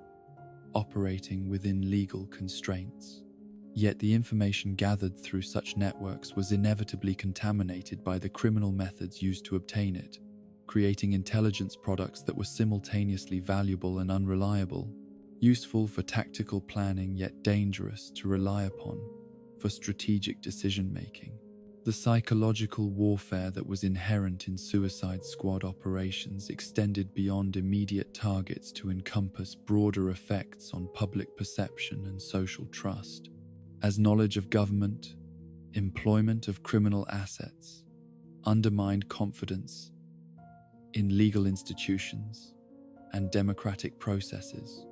operating within legal constraints. Yet the information gathered through such networks was inevitably contaminated by the criminal methods used to obtain it, creating intelligence products that were simultaneously valuable and unreliable, useful for tactical planning yet dangerous to rely upon for strategic decision-making. The psychological warfare that was inherent in Suicide Squad operations extended beyond immediate targets to encompass broader effects on public perception and social trust, as knowledge of government, employment of criminal assets, undermined confidence in legal institutions and democratic processes,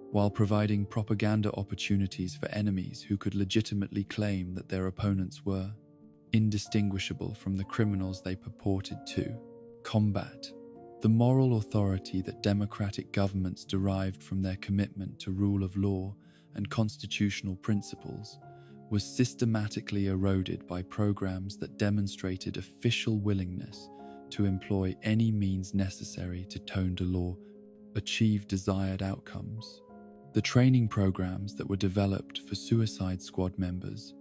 while providing propaganda opportunities for enemies who could legitimately claim that their opponents were indistinguishable from the criminals they purported to combat. The moral authority that democratic governments derived from their commitment to rule of law and constitutional principles was systematically eroded by programs that demonstrated official willingness to employ any means necessary to tone the law, achieve desired outcomes. The training programs that were developed for Suicide Squad members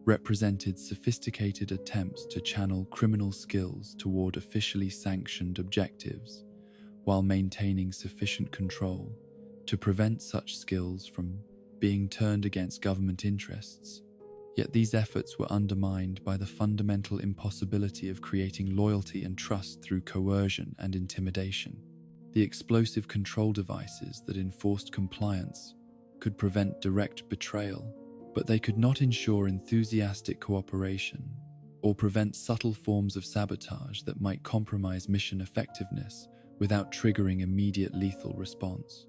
represented sophisticated attempts to channel criminal skills toward officially sanctioned objectives, while maintaining sufficient control to prevent such skills from being turned against government interests. Yet these efforts were undermined by the fundamental impossibility of creating loyalty and trust through coercion and intimidation. The explosive control devices that enforced compliance could prevent direct betrayal, but they could not ensure enthusiastic cooperation or prevent subtle forms of sabotage that might compromise mission effectiveness without triggering immediate lethal response.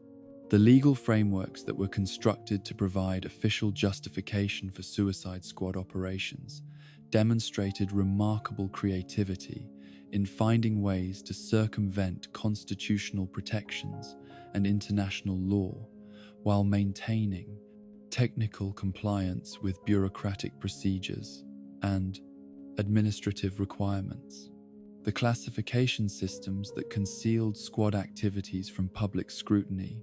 The legal frameworks that were constructed to provide official justification for Suicide Squad operations demonstrated remarkable creativity in finding ways to circumvent constitutional protections and international law while maintaining technical compliance with bureaucratic procedures and administrative requirements. The classification systems that concealed squad activities from public scrutiny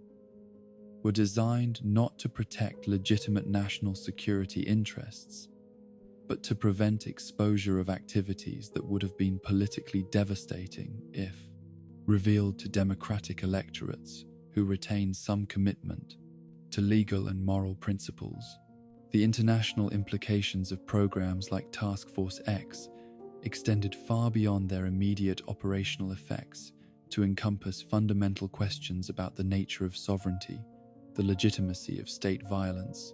were designed not to protect legitimate national security interests, but to prevent exposure of activities that would have been politically devastating if revealed to democratic electorates who retain some commitment to legal and moral principles. The international implications of programs like Task Force X extended far beyond their immediate operational effects to encompass fundamental questions about the nature of sovereignty, the legitimacy of state violence,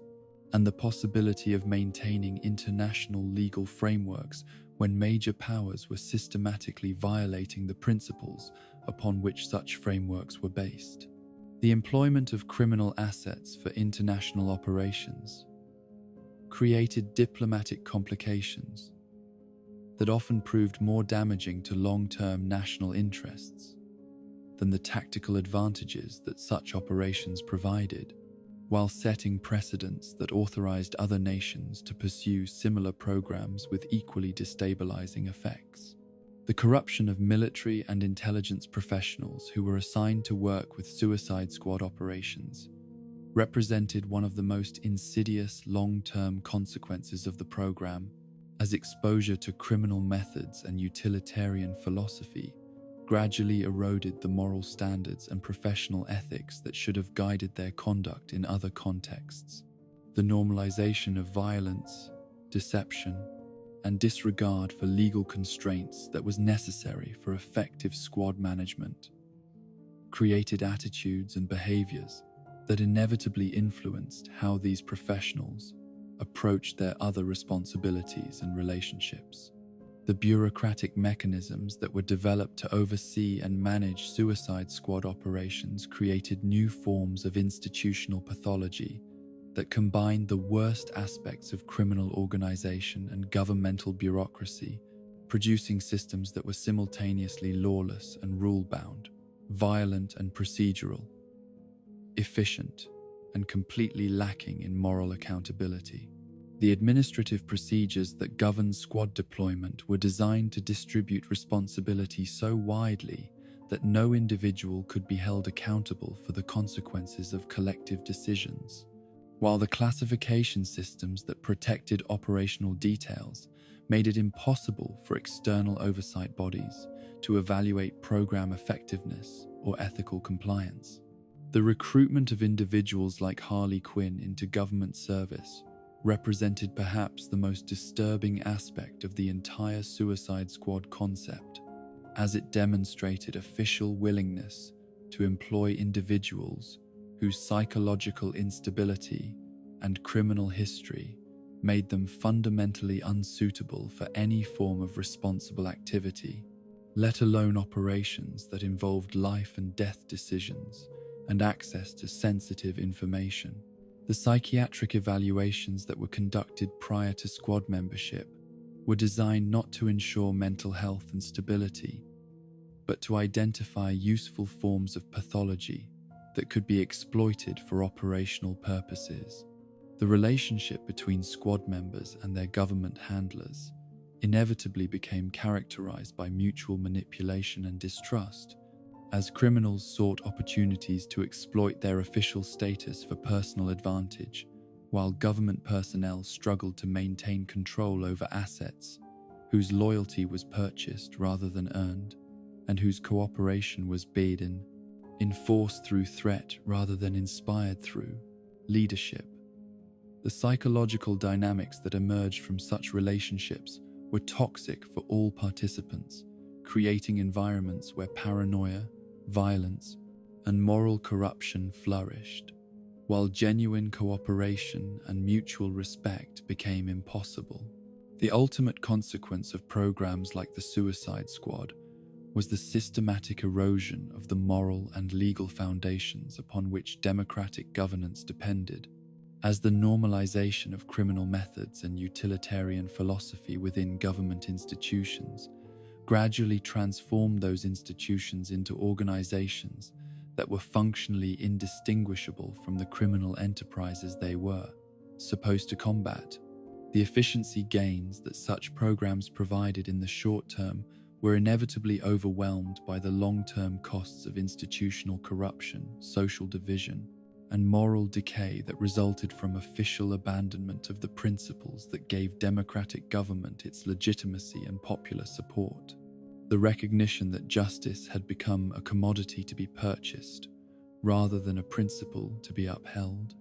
and the possibility of maintaining international legal frameworks when major powers were systematically violating the principles upon which such frameworks were based. The employment of criminal assets for international operations created diplomatic complications that often proved more damaging to long-term national interests than the tactical advantages that such operations provided, while setting precedents that authorized other nations to pursue similar programs with equally destabilizing effects. The corruption of military and intelligence professionals who were assigned to work with suicide squad operations represented one of the most insidious long-term consequences of the program, as exposure to criminal methods and utilitarian philosophy gradually eroded the moral standards and professional ethics that should have guided their conduct in other contexts. The normalization of violence, deception, and disregard for legal constraints that was necessary for effective squad management created attitudes and behaviors that inevitably influenced how these professionals approached their other responsibilities and relationships. The bureaucratic mechanisms that were developed to oversee and manage suicide squad operations created new forms of institutional pathology that combined the worst aspects of criminal organization and governmental bureaucracy, producing systems that were simultaneously lawless and rule-bound, violent and procedural, efficient, and completely lacking in moral accountability. The administrative procedures that governed squad deployment were designed to distribute responsibility so widely that no individual could be held accountable for the consequences of collective decisions, while the classification systems that protected operational details made it impossible for external oversight bodies to evaluate program effectiveness or ethical compliance. The recruitment of individuals like Harley Quinn into government service represented perhaps the most disturbing aspect of the entire Suicide Squad concept, as it demonstrated official willingness to employ individuals whose psychological instability and criminal history made them fundamentally unsuitable for any form of responsible activity, let alone operations that involved life and death decisions and access to sensitive information. The psychiatric evaluations that were conducted prior to squad membership were designed not to ensure mental health and stability, but to identify useful forms of pathology that could be exploited for operational purposes. The relationship between squad members and their government handlers inevitably became characterized by mutual manipulation and distrust, as criminals sought opportunities to exploit their official status for personal advantage, while government personnel struggled to maintain control over assets whose loyalty was purchased rather than earned, and whose cooperation was bid in, enforced through threat rather than inspired through leadership. The psychological dynamics that emerged from such relationships were toxic for all participants, creating environments where paranoia, violence, and moral corruption flourished, while genuine cooperation and mutual respect became impossible. The ultimate consequence of programs like the Suicide Squad was the systematic erosion of the moral and legal foundations upon which democratic governance depended, as the normalization of criminal methods and utilitarian philosophy within government institutions gradually transformed those institutions into organizations that were functionally indistinguishable from the criminal enterprises they were supposed to combat. The efficiency gains that such programs provided in the short term were inevitably overwhelmed by the long-term costs of institutional corruption, social division, and moral decay that resulted from official abandonment of the principles that gave democratic government its legitimacy and popular support. The recognition that justice had become a commodity to be purchased, rather than a principle to be upheld,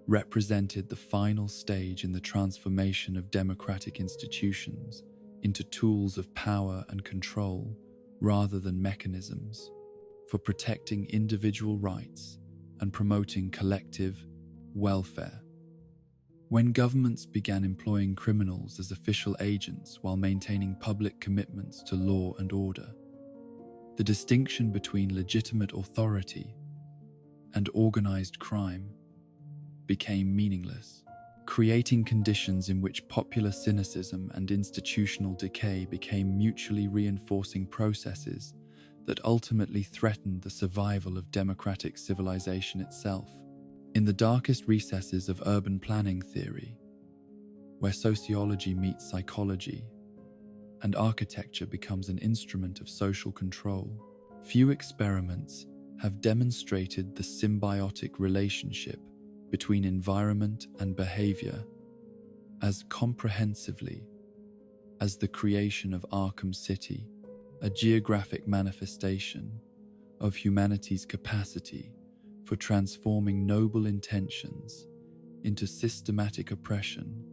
represented the final stage in the transformation of democratic institutions into tools of power and control rather than mechanisms for protecting individual rights and promoting collective welfare. When governments began employing criminals as official agents while maintaining public commitments to law and order, the distinction between legitimate authority and organized crime became meaningless, creating conditions in which popular cynicism and institutional decay became mutually reinforcing processes that ultimately threatened the survival of democratic civilization itself. In the darkest recesses of urban planning theory, where sociology meets psychology and architecture becomes an instrument of social control, few experiments have demonstrated the symbiotic relationship between environment and behavior as comprehensively as the creation of Arkham City, a geographic manifestation of humanity's capacity for transforming noble intentions into systematic oppression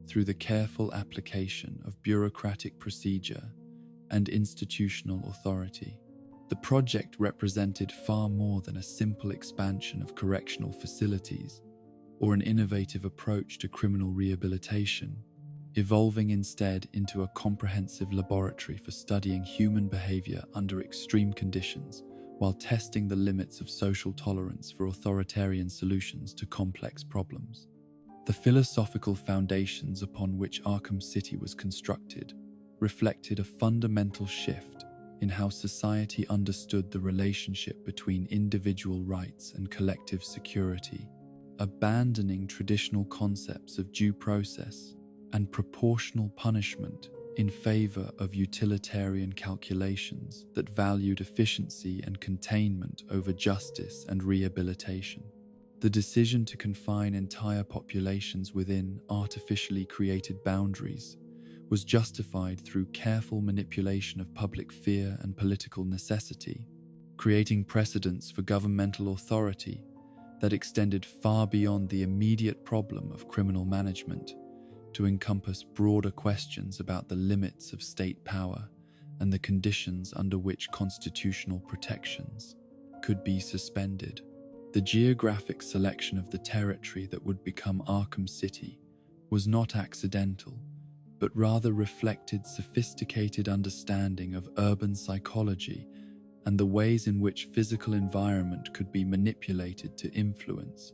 through the careful application of bureaucratic procedure and institutional authority. The project represented far more than a simple expansion of correctional facilities or an innovative approach to criminal rehabilitation, evolving instead into a comprehensive laboratory for studying human behavior under extreme conditions while testing the limits of social tolerance for authoritarian solutions to complex problems. The philosophical foundations upon which Arkham City was constructed reflected a fundamental shift in how society understood the relationship between individual rights and collective security, abandoning traditional concepts of due process and proportional punishment in favor of utilitarian calculations that valued efficiency and containment over justice and rehabilitation. The decision to confine entire populations within artificially created boundaries was justified through careful manipulation of public fear and political necessity, creating precedents for governmental authority that extended far beyond the immediate problem of criminal management to encompass broader questions about the limits of state power and the conditions under which constitutional protections could be suspended. The geographic selection of the territory that would become Arkham City was not accidental, but rather reflected sophisticated understanding of urban psychology and the ways in which physical environment could be manipulated to influence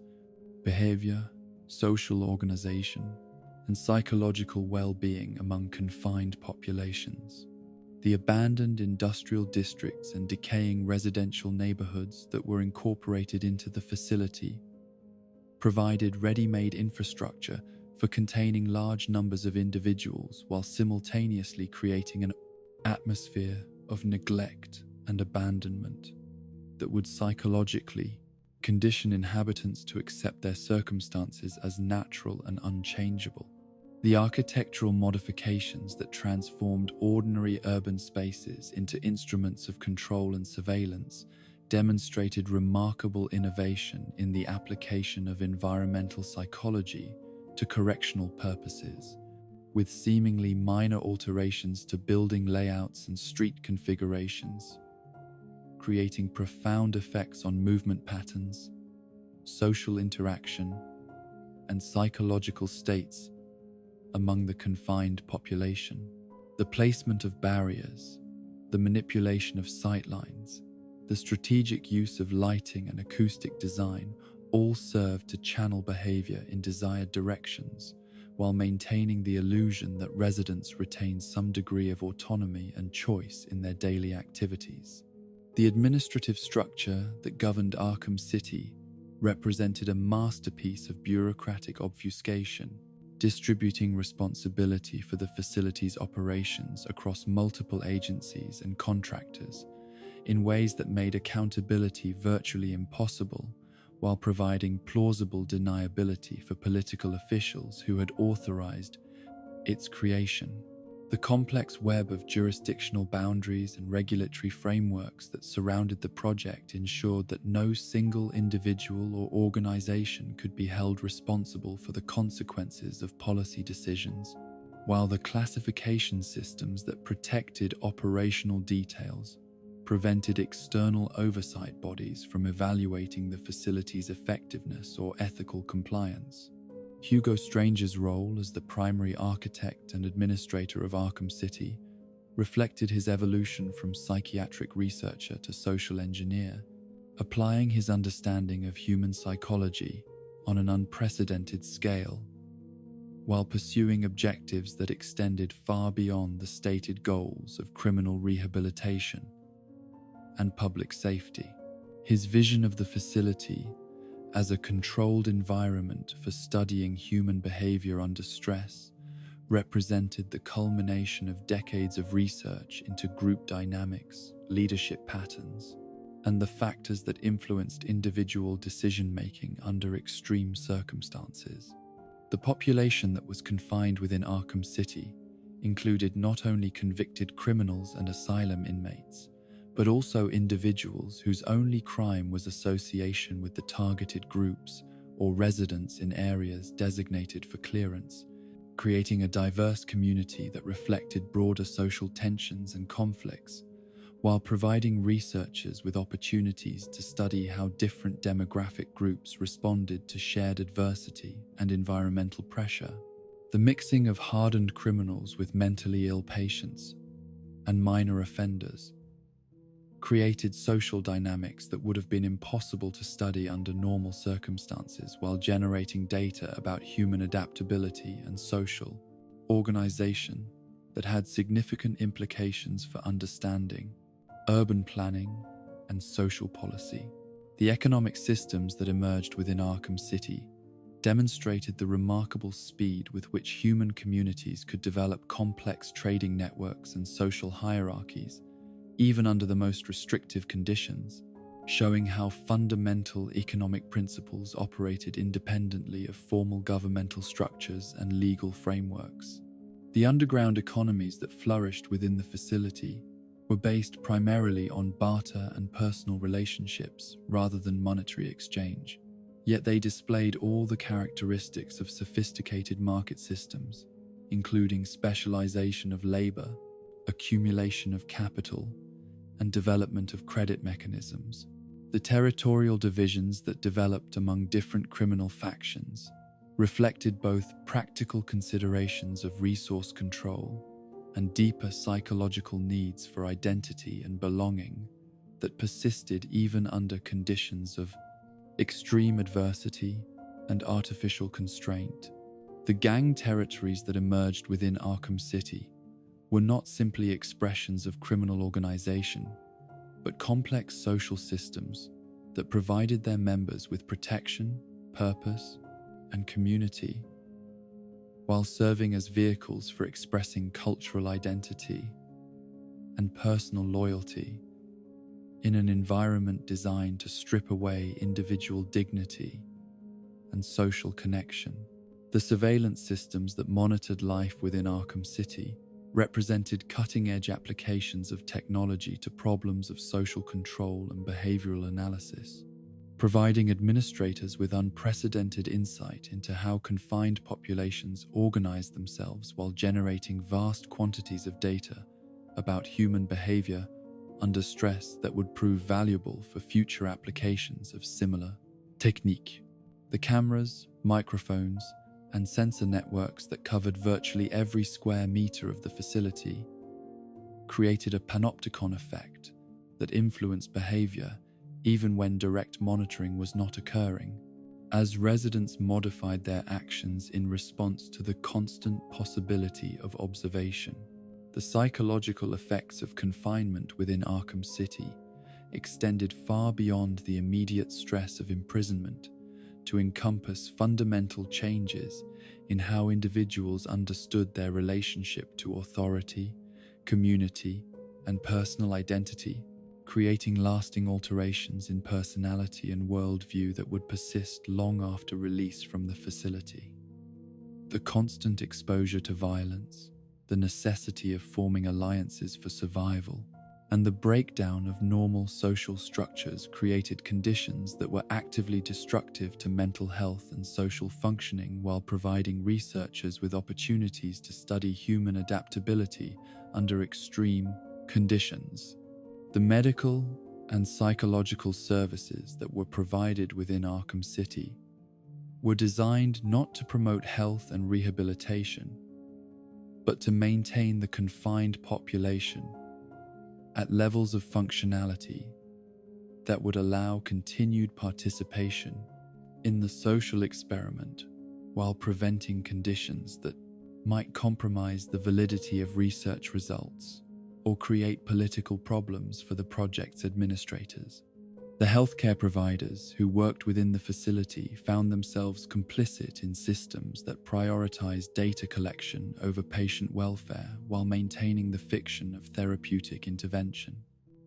behavior, social organization, and psychological well-being among confined populations. The abandoned industrial districts and decaying residential neighborhoods that were incorporated into the facility provided ready-made infrastructure for containing large numbers of individuals while simultaneously creating an atmosphere of neglect and abandonment that would psychologically condition inhabitants to accept their circumstances as natural and unchangeable. The architectural modifications that transformed ordinary urban spaces into instruments of control and surveillance demonstrated remarkable innovation in the application of environmental psychology to correctional purposes, with seemingly minor alterations to building layouts and street configurations, creating profound effects on movement patterns, social interaction, and psychological states among the confined population. The placement of barriers, the manipulation of sightlines, the strategic use of lighting and acoustic design all served to channel behavior in desired directions while maintaining the illusion that residents retain some degree of autonomy and choice in their daily activities. The administrative structure that governed Arkham City represented a masterpiece of bureaucratic obfuscation, distributing responsibility for the facility's operations across multiple agencies and contractors in ways that made accountability virtually impossible, while providing plausible deniability for political officials who had authorized its creation. The complex web of jurisdictional boundaries and regulatory frameworks that surrounded the project ensured that no single individual or organization could be held responsible for the consequences of policy decisions, while the classification systems that protected operational details prevented external oversight bodies from evaluating the facility's effectiveness or ethical compliance. Hugo Strange's role as the primary architect and administrator of Arkham City reflected his evolution from psychiatric researcher to social engineer, applying his understanding of human psychology on an unprecedented scale, while pursuing objectives that extended far beyond the stated goals of criminal rehabilitation and public safety. His vision of the facility as a controlled environment for studying human behavior under stress represented the culmination of decades of research into group dynamics, leadership patterns, and the factors that influenced individual decision-making under extreme circumstances. The population that was confined within Arkham City included not only convicted criminals and asylum inmates, but also individuals whose only crime was association with the targeted groups or residents in areas designated for clearance, creating a diverse community that reflected broader social tensions and conflicts, while providing researchers with opportunities to study how different demographic groups responded to shared adversity and environmental pressure. The mixing of hardened criminals with mentally ill patients and minor offenders created social dynamics that would have been impossible to study under normal circumstances, while generating data about human adaptability and social organization that had significant implications for understanding urban planning and social policy. The economic systems that emerged within Arkham City demonstrated the remarkable speed with which human communities could develop complex trading networks and social hierarchies, even under the most restrictive conditions, showing how fundamental economic principles operated independently of formal governmental structures and legal frameworks. The underground economies that flourished within the facility were based primarily on barter and personal relationships rather than monetary exchange, yet they displayed all the characteristics of sophisticated market systems, including specialization of labor, accumulation of capital, and development of credit mechanisms. The territorial divisions that developed among different criminal factions reflected both practical considerations of resource control and deeper psychological needs for identity and belonging that persisted even under conditions of extreme adversity and artificial constraint. The gang territories that emerged within Arkham City were not simply expressions of criminal organization, but complex social systems that provided their members with protection, purpose, and community, while serving as vehicles for expressing cultural identity and personal loyalty in an environment designed to strip away individual dignity and social connection. The surveillance systems that monitored life within Arkham City represented cutting-edge applications of technology to problems of social control and behavioral analysis, providing administrators with unprecedented insight into how confined populations organize themselves while generating vast quantities of data about human behavior under stress that would prove valuable for future applications of similar technique. The cameras, microphones, and sensor networks that covered virtually every square meter of the facility created a panopticon effect that influenced behavior even when direct monitoring was not occurring, as residents modified their actions in response to the constant possibility of observation. The psychological effects of confinement within Arkham City extended far beyond the immediate stress of imprisonment to encompass fundamental changes in how individuals understood their relationship to authority, community, and personal identity, creating lasting alterations in personality and worldview that would persist long after release from the facility. The constant exposure to violence, the necessity of forming alliances for survival, and the breakdown of normal social structures created conditions that were actively destructive to mental health and social functioning, while providing researchers with opportunities to study human adaptability under extreme conditions. The medical and psychological services that were provided within Arkham City were designed not to promote health and rehabilitation, but to maintain the confined population at levels of functionality that would allow continued participation in the social experiment while preventing conditions that might compromise the validity of research results or create political problems for the project's administrators. The healthcare providers who worked within the facility found themselves complicit in systems that prioritized data collection over patient welfare while maintaining the fiction of therapeutic intervention.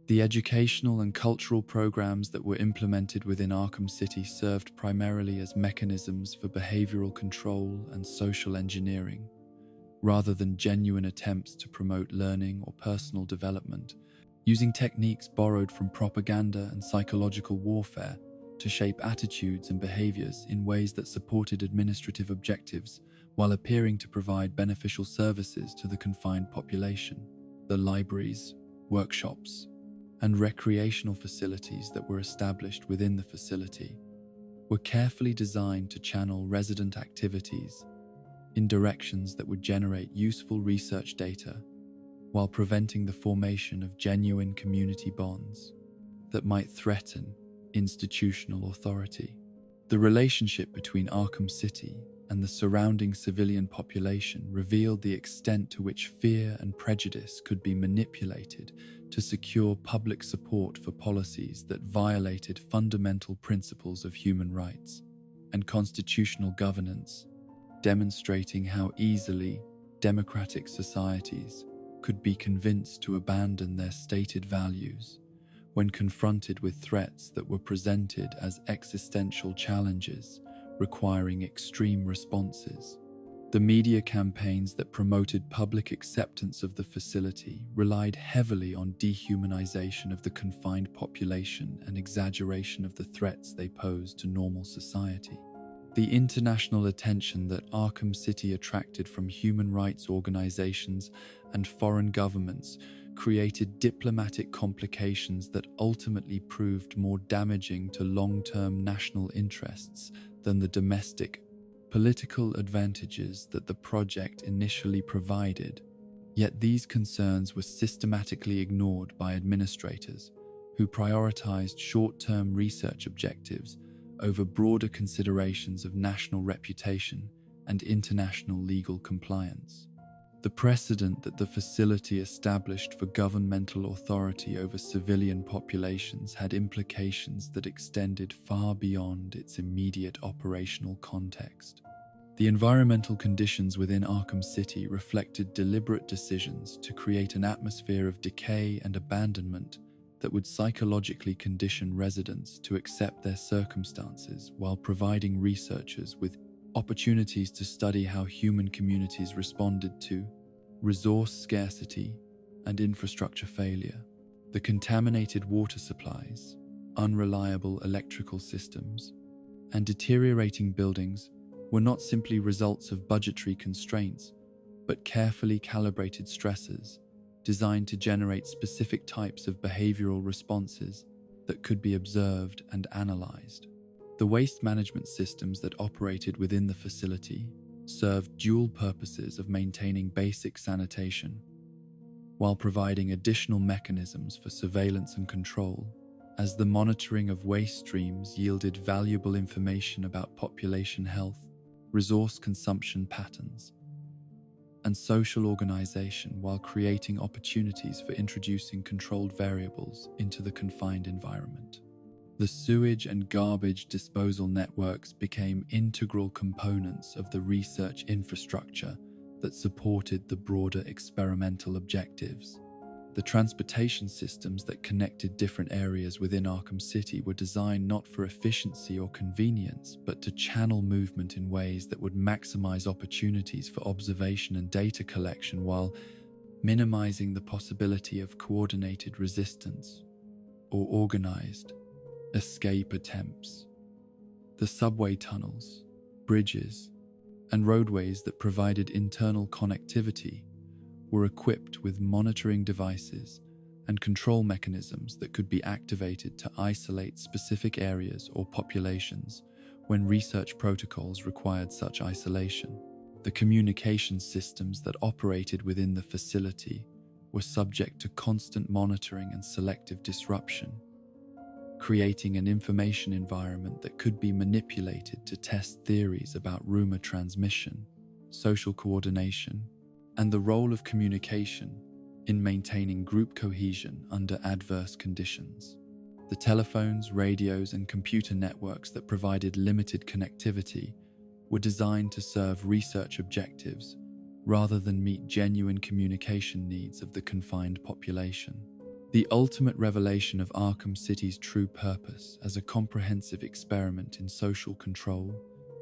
The educational and cultural programs that were implemented within Arkham City served primarily as mechanisms for behavioral control and social engineering, rather than genuine attempts to promote learning or personal development, using techniques borrowed from propaganda and psychological warfare to shape attitudes and behaviors in ways that supported administrative objectives while appearing to provide beneficial services to the confined population. The libraries, workshops, and recreational facilities that were established within the facility were carefully designed to channel resident activities in directions that would generate useful research data while preventing the formation of genuine community bonds that might threaten institutional authority. The relationship between Arkham City and the surrounding civilian population revealed the extent to which fear and prejudice could be manipulated to secure public support for policies that violated fundamental principles of human rights and constitutional governance, demonstrating how easily democratic societies could be convinced to abandon their stated values when confronted with threats that were presented as existential challenges requiring extreme responses. The media campaigns that promoted public acceptance of the facility relied heavily on dehumanization of the confined population and exaggeration of the threats they posed to normal society. The international attention that Arkham City attracted from human rights organizations and foreign governments created diplomatic complications that ultimately proved more damaging to long-term national interests than the domestic political advantages that the project initially provided. Yet these concerns were systematically ignored by administrators who prioritized short-term research objectives over broader considerations of national reputation and international legal compliance. The precedent that the facility established for governmental authority over civilian populations had implications that extended far beyond its immediate operational context. The environmental conditions within Arkham City reflected deliberate decisions to create an atmosphere of decay and abandonment that would psychologically condition residents to accept their circumstances while providing researchers with opportunities to study how human communities responded to resource scarcity and infrastructure failure. The contaminated water supplies, unreliable electrical systems, and deteriorating buildings were not simply results of budgetary constraints, but carefully calibrated stressors designed to generate specific types of behavioral responses that could be observed and analyzed. The waste management systems that operated within the facility served dual purposes of maintaining basic sanitation, while providing additional mechanisms for surveillance and control, as the monitoring of waste streams yielded valuable information about population health, resource consumption patterns, and social organization, while creating opportunities for introducing controlled variables into the confined environment. The sewage and garbage disposal networks became integral components of the research infrastructure that supported the broader experimental objectives. The transportation systems that connected different areas within Arkham City were designed not for efficiency or convenience, but to channel movement in ways that would maximize opportunities for observation and data collection while minimizing the possibility of coordinated resistance or organized escape attempts. The subway tunnels, bridges, and roadways that provided internal connectivity were equipped with monitoring devices and control mechanisms that could be activated to isolate specific areas or populations when research protocols required such isolation. The communication systems that operated within the facility were subject to constant monitoring and selective disruption, creating an information environment that could be manipulated to test theories about rumor transmission, social coordination, and the role of communication in maintaining group cohesion under adverse conditions. The telephones, radios, and computer networks that provided limited connectivity were designed to serve research objectives rather than meet genuine communication needs of the confined population. The ultimate revelation of Arkham City's true purpose as a comprehensive experiment in social control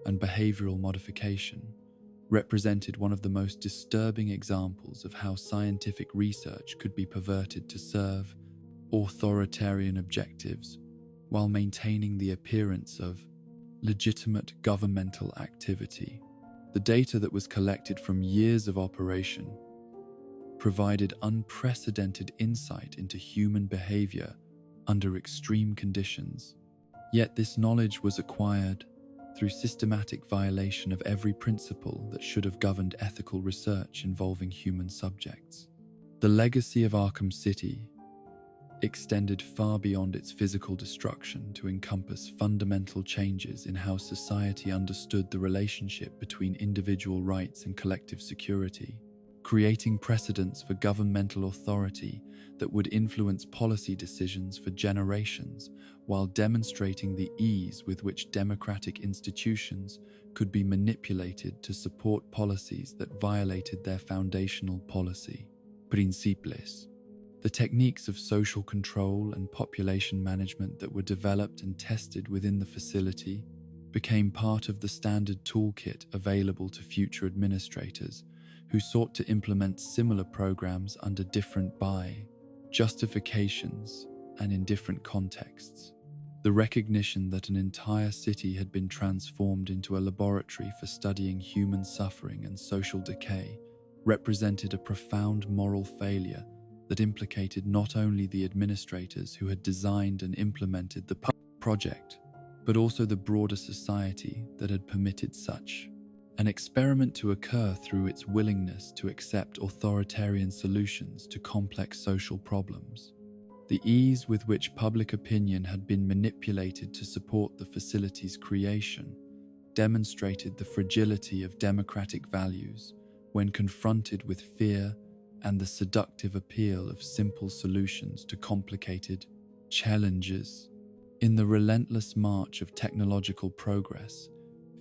and behavioral modification represented one of the most disturbing examples of how scientific research could be perverted to serve authoritarian objectives while maintaining the appearance of legitimate governmental activity. The data that was collected from years of operation provided unprecedented insight into human behavior under extreme conditions. Yet this knowledge was acquired through systematic violation of every principle that should have governed ethical research involving human subjects. The legacy of Arkham City extended far beyond its physical destruction to encompass fundamental changes in how society understood the relationship between individual rights and collective security, creating precedents for governmental authority that would influence policy decisions for generations, while demonstrating the ease with which democratic institutions could be manipulated to support policies that violated their foundational policy, principios. The techniques of social control and population management that were developed and tested within the facility became part of the standard toolkit available to future administrators who sought to implement similar programs under different justifications and in different contexts. The recognition that an entire city had been transformed into a laboratory for studying human suffering and social decay represented a profound moral failure that implicated not only the administrators who had designed and implemented the project, but also the broader society that had permitted such an experiment to occur through its willingness to accept authoritarian solutions to complex social problems. The ease with which public opinion had been manipulated to support the facility's creation demonstrated the fragility of democratic values when confronted with fear and the seductive appeal of simple solutions to complicated challenges. In the relentless march of technological progress,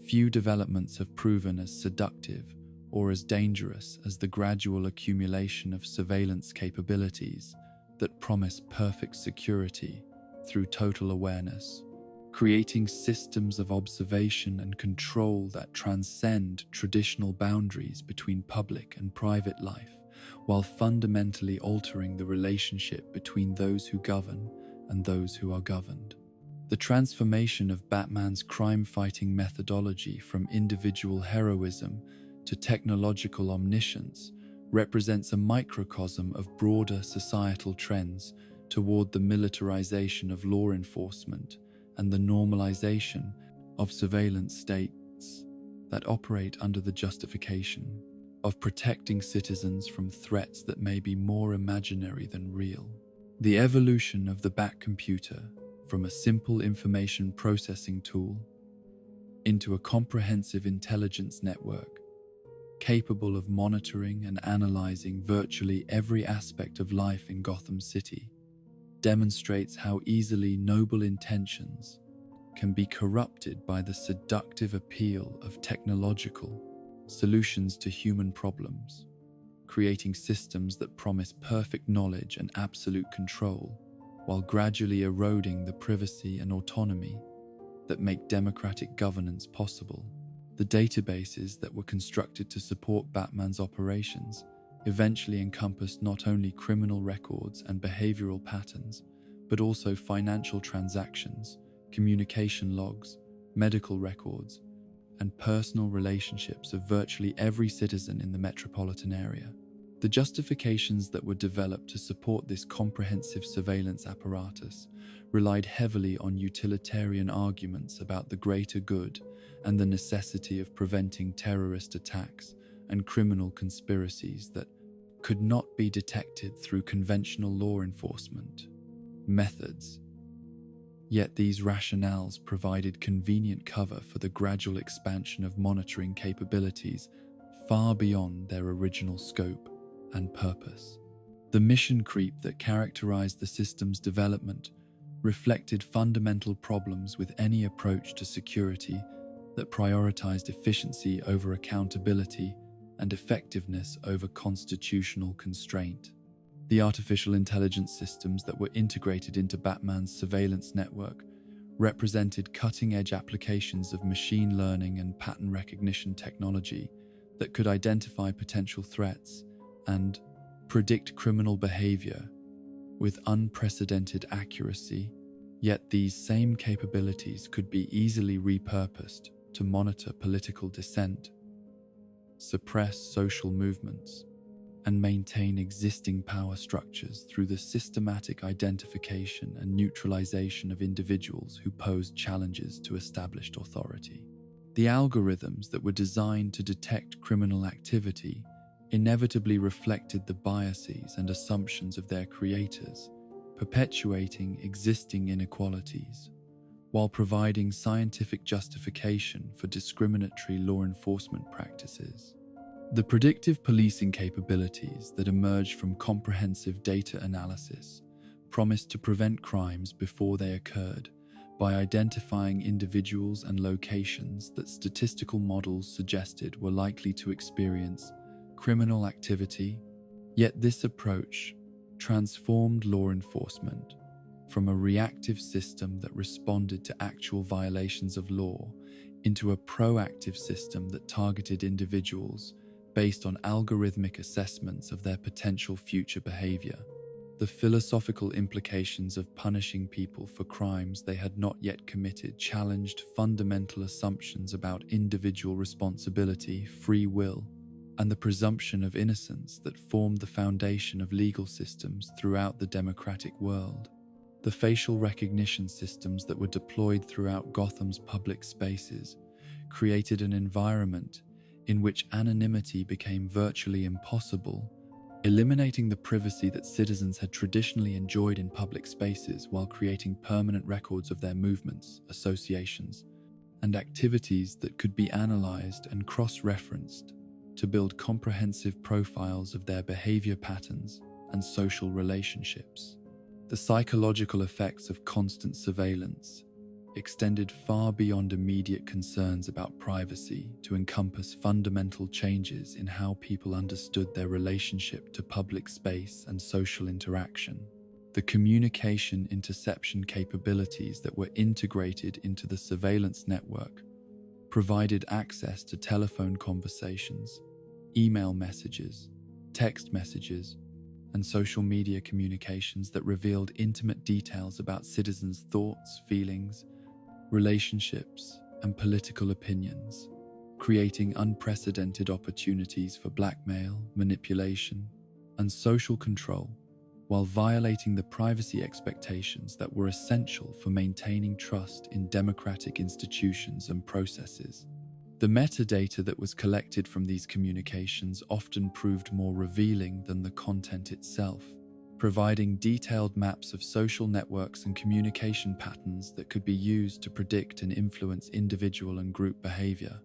few developments have proven as seductive or as dangerous as the gradual accumulation of surveillance capabilities that promise perfect security through total awareness, creating systems of observation and control that transcend traditional boundaries between public and private life, while fundamentally altering the relationship between those who govern and those who are governed. The transformation of Batman's crime-fighting methodology from individual heroism to technological omniscience represents a microcosm of broader societal trends toward the militarization of law enforcement and the normalization of surveillance states that operate under the justification of protecting citizens from threats that may be more imaginary than real. The evolution of the Batcomputer from a simple information processing tool into a comprehensive intelligence network capable of monitoring and analyzing virtually every aspect of life in Gotham City demonstrates how easily noble intentions can be corrupted by the seductive appeal of technological solutions to human problems, creating systems that promise perfect knowledge and absolute control, while gradually eroding the privacy and autonomy that make democratic governance possible. The databases that were constructed to support Batman's operations eventually encompassed not only criminal records and behavioral patterns, but also financial transactions, communication logs, medical records, and personal relationships of virtually every citizen in the metropolitan area. The justifications that were developed to support this comprehensive surveillance apparatus relied heavily on utilitarian arguments about the greater good and the necessity of preventing terrorist attacks and criminal conspiracies that could not be detected through conventional law enforcement methods. Yet these rationales provided convenient cover for the gradual expansion of monitoring capabilities far beyond their original scope and purpose. The mission creep that characterized the system's development reflected fundamental problems with any approach to security that prioritized efficiency over accountability and effectiveness over constitutional constraint. The artificial intelligence systems that were integrated into Batman's surveillance network represented cutting-edge applications of machine learning and pattern recognition technology that could identify potential threats and predict criminal behavior with unprecedented accuracy. Yet these same capabilities could be easily repurposed to monitor political dissent, suppress social movements, and maintain existing power structures through the systematic identification and neutralization of individuals who pose challenges to established authority. The algorithms that were designed to detect criminal activity inevitably reflected the biases and assumptions of their creators, perpetuating existing inequalities, while providing scientific justification for discriminatory law enforcement practices. The predictive policing capabilities that emerged from comprehensive data analysis promised to prevent crimes before they occurred by identifying individuals and locations that statistical models suggested were likely to experience criminal activity. Yet this approach transformed law enforcement from a reactive system that responded to actual violations of law into a proactive system that targeted individuals based on algorithmic assessments of their potential future behavior. The philosophical implications of punishing people for crimes they had not yet committed challenged fundamental assumptions about individual responsibility, free will, and the presumption of innocence that formed the foundation of legal systems throughout the democratic world. The facial recognition systems that were deployed throughout Gotham's public spaces created an environment in which anonymity became virtually impossible, eliminating the privacy that citizens had traditionally enjoyed in public spaces while creating permanent records of their movements, associations, and activities that could be analyzed and cross-referenced to build comprehensive profiles of their behavior patterns and social relationships. The psychological effects of constant surveillance extended far beyond immediate concerns about privacy to encompass fundamental changes in how people understood their relationship to public space and social interaction. The communication interception capabilities that were integrated into the surveillance network provided access to telephone conversations, email messages, text messages, and social media communications that revealed intimate details about citizens' thoughts, feelings, relationships, and political opinions, creating unprecedented opportunities for blackmail, manipulation, and social control, while violating the privacy expectations that were essential for maintaining trust in democratic institutions and processes. The metadata that was collected from these communications often proved more revealing than the content itself, providing detailed maps of social networks and communication patterns that could be used to predict and influence individual and group behavior.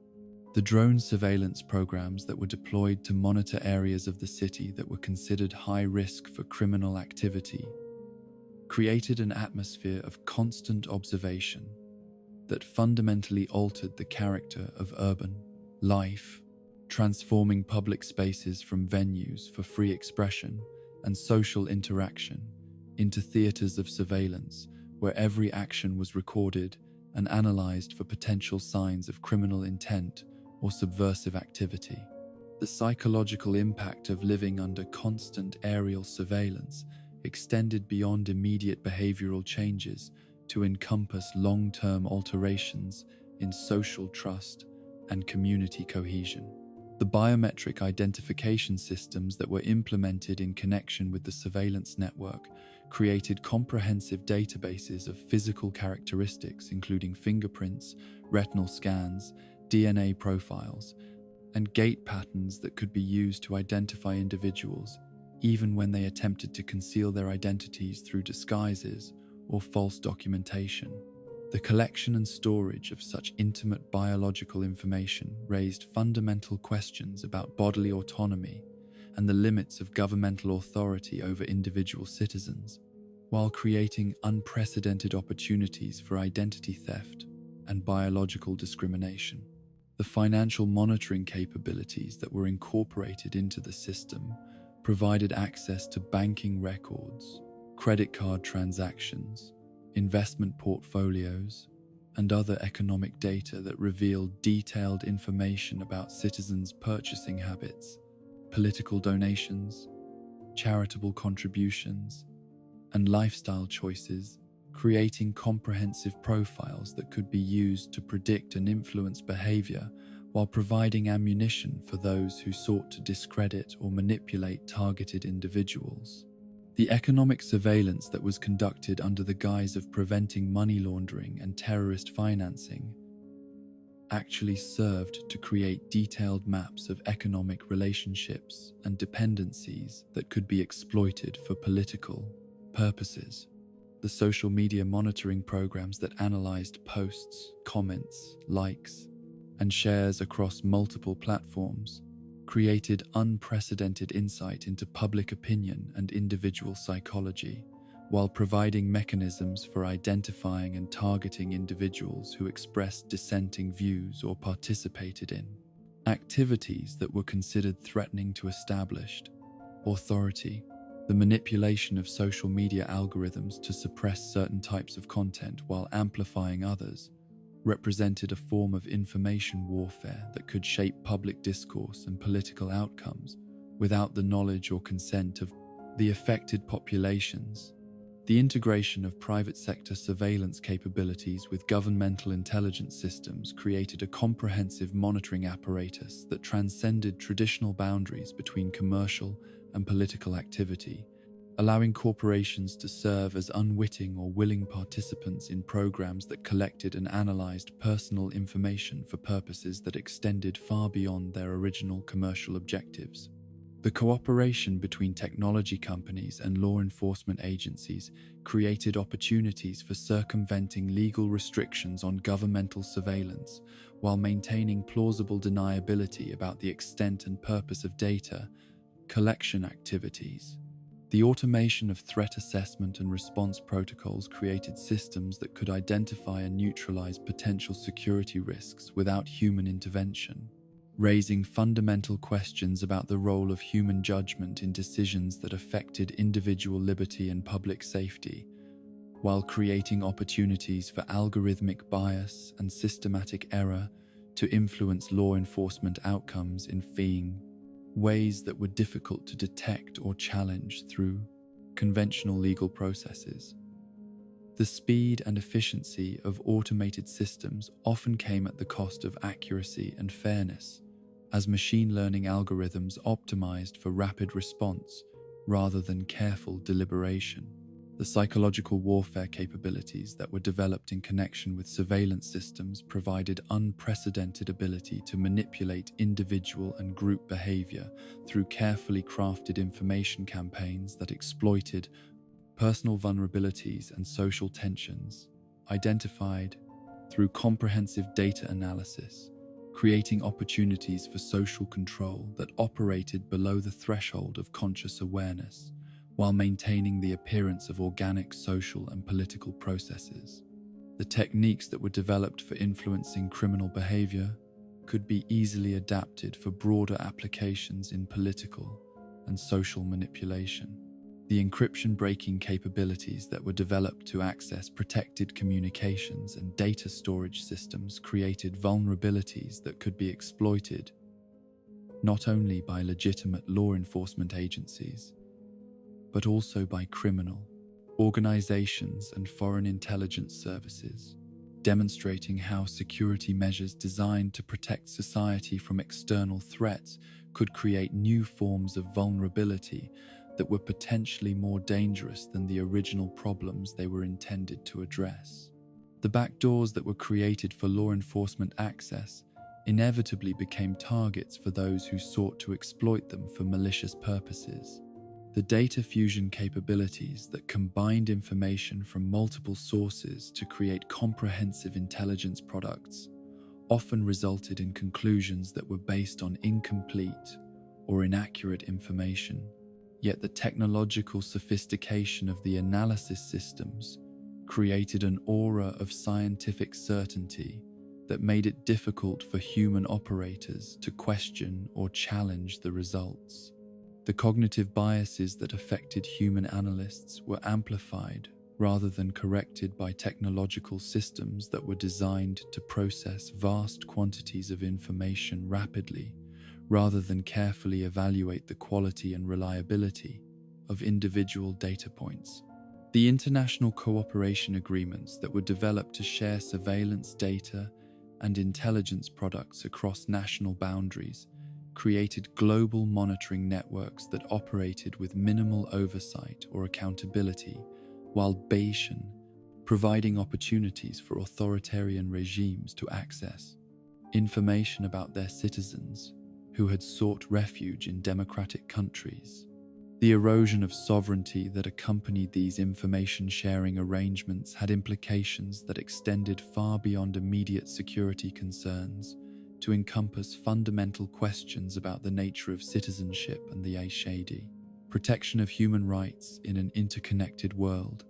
The drone surveillance programs that were deployed to monitor areas of the city that were considered high risk for criminal activity created an atmosphere of constant observation that fundamentally altered the character of urban life. transforming public spaces from venues for free expression and social interaction into theaters of surveillance where every action was recorded and analyzed for potential signs of criminal intent or subversive activity. The psychological impact of living under constant aerial surveillance extended beyond immediate behavioral changes to encompass long-term alterations in social trust and community cohesion. The biometric identification systems that were implemented in connection with the surveillance network created comprehensive databases of physical characteristics, including fingerprints, retinal scans, DNA profiles, and gait patterns that could be used to identify individuals, even when they attempted to conceal their identities through disguises or false documentation. The collection and storage of such intimate biological information raised fundamental questions about bodily autonomy and the limits of governmental authority over individual citizens, while creating unprecedented opportunities for identity theft and biological discrimination. The financial monitoring capabilities that were incorporated into the system provided access to banking records, credit card transactions, investment portfolios, and other economic data that revealed detailed information about citizens' purchasing habits, political donations, charitable contributions, and lifestyle choices, creating comprehensive profiles that could be used to predict and influence behavior while providing ammunition for those who sought to discredit or manipulate targeted individuals. The economic surveillance that was conducted under the guise of preventing money laundering and terrorist financing actually served to create detailed maps of economic relationships and dependencies that could be exploited for political purposes. The social media monitoring programs that analyzed posts, comments, likes, and shares across multiple platforms created unprecedented insight into public opinion and individual psychology, while providing mechanisms for identifying and targeting individuals who expressed dissenting views or participated in activities that were considered threatening to established authority. The manipulation of social media algorithms to suppress certain types of content while amplifying others represented a form of information warfare that could shape public discourse and political outcomes without the knowledge or consent of the affected populations. The integration of private sector surveillance capabilities with governmental intelligence systems created a comprehensive monitoring apparatus that transcended traditional boundaries between commercial and political activity, allowing corporations to serve as unwitting or willing participants in programs that collected and analyzed personal information for purposes that extended far beyond their original commercial objectives. The cooperation between technology companies and law enforcement agencies created opportunities for circumventing legal restrictions on governmental surveillance while maintaining plausible deniability about the extent and purpose of data collection activities. The automation of threat assessment and response protocols created systems that could identify and neutralize potential security risks without human intervention, raising fundamental questions about the role of human judgment in decisions that affected individual liberty and public safety, while creating opportunities for algorithmic bias and systematic error to influence law enforcement outcomes in ways that were difficult to detect or challenge through conventional legal processes. The speed and efficiency of automated systems often came at the cost of accuracy and fairness, as machine learning algorithms optimized for rapid response rather than careful deliberation. The psychological warfare capabilities that were developed in connection with surveillance systems provided unprecedented ability to manipulate individual and group behavior through carefully crafted information campaigns that exploited personal vulnerabilities and social tensions, identified through comprehensive data analysis, creating opportunities for social control that operated below the threshold of conscious awareness, while maintaining the appearance of organic social and political processes. The techniques that were developed for influencing criminal behavior could be easily adapted for broader applications in political and social manipulation. The encryption-breaking capabilities that were developed to access protected communications and data storage systems created vulnerabilities that could be exploited not only by legitimate law enforcement agencies, but also by criminal organizations and foreign intelligence services, demonstrating how security measures designed to protect society from external threats could create new forms of vulnerability that were potentially more dangerous than the original problems they were intended to address. The backdoors that were created for law enforcement access inevitably became targets for those who sought to exploit them for malicious purposes. The data fusion capabilities that combined information from multiple sources to create comprehensive intelligence products often resulted in conclusions that were based on incomplete or inaccurate information. Yet the technological sophistication of the analysis systems created an aura of scientific certainty that made it difficult for human operators to question or challenge the results. The cognitive biases that affected human analysts were amplified rather than corrected by technological systems that were designed to process vast quantities of information rapidly, rather than carefully evaluate the quality and reliability of individual data points. The international cooperation agreements that were developed to share surveillance data and intelligence products across national boundaries created global monitoring networks that operated with minimal oversight or accountability, while Bayesian, providing opportunities for authoritarian regimes to access information about their citizens who had sought refuge in democratic countries. The erosion of sovereignty that accompanied these information-sharing arrangements had implications that extended far beyond immediate security concerns to encompass fundamental questions about the nature of citizenship and the Ashadi, protection of human rights in an interconnected world.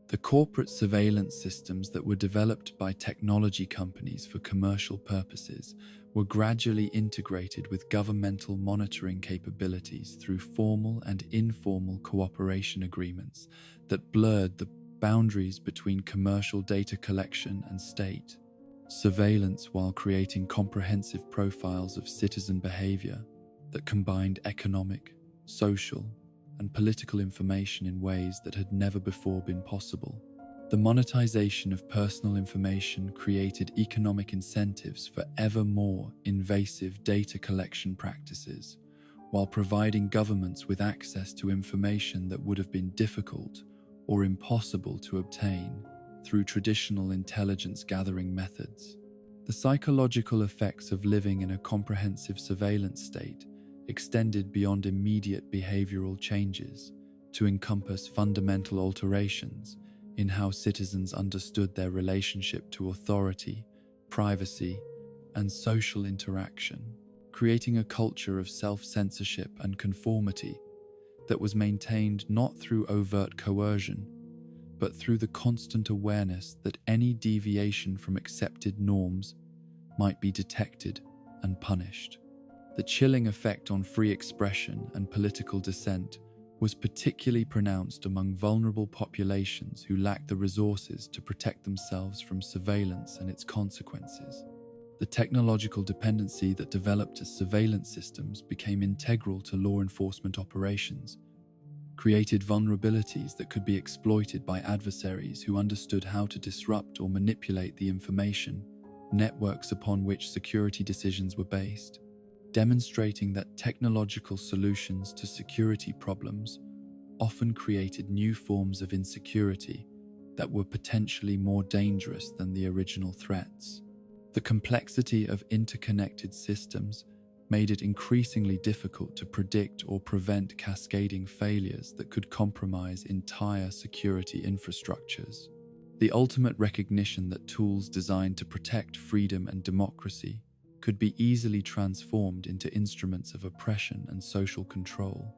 The corporate surveillance systems that were developed by technology companies for commercial purposes were gradually integrated with governmental monitoring capabilities through formal and informal cooperation agreements that blurred the boundaries between commercial data collection and state surveillance, while creating comprehensive profiles of citizen behavior that combined economic, social, and political information in ways that had never before been possible. The monetization of personal information created economic incentives for ever more invasive data collection practices, while providing governments with access to information that would have been difficult or impossible to obtain through traditional intelligence gathering methods. The psychological effects of living in a comprehensive surveillance state extended beyond immediate behavioral changes to encompass fundamental alterations in how citizens understood their relationship to authority, privacy, and social interaction, creating a culture of self-censorship and conformity that was maintained not through overt coercion, but through the constant awareness that any deviation from accepted norms might be detected and punished. The chilling effect on free expression and political dissent was particularly pronounced among vulnerable populations who lacked the resources to protect themselves from surveillance and its consequences. The technological dependency that developed as surveillance systems became integral to law enforcement operations, created vulnerabilities that could be exploited by adversaries who understood how to disrupt or manipulate the information networks upon which security decisions were based, demonstrating that technological solutions to security problems often created new forms of insecurity that were potentially more dangerous than the original threats. The complexity of interconnected systems made it increasingly difficult to predict or prevent cascading failures that could compromise entire security infrastructures. The ultimate recognition that tools designed to protect freedom and democracy could be easily transformed into instruments of oppression and social control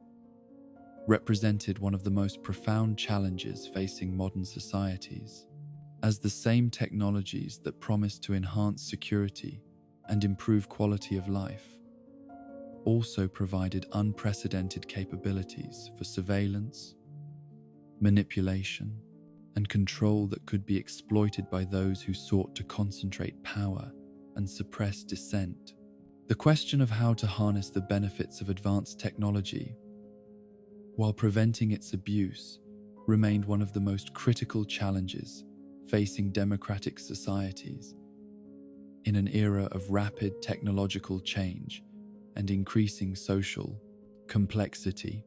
represented one of the most profound challenges facing modern societies, as the same technologies that promised to enhance security and improve quality of life, also provided unprecedented capabilities for surveillance, manipulation, and control that could be exploited by those who sought to concentrate power and suppress dissent. The question of how to harness the benefits of advanced technology while preventing its abuse remained one of the most critical challenges facing democratic societies in an era of rapid technological change and increasing social complexity.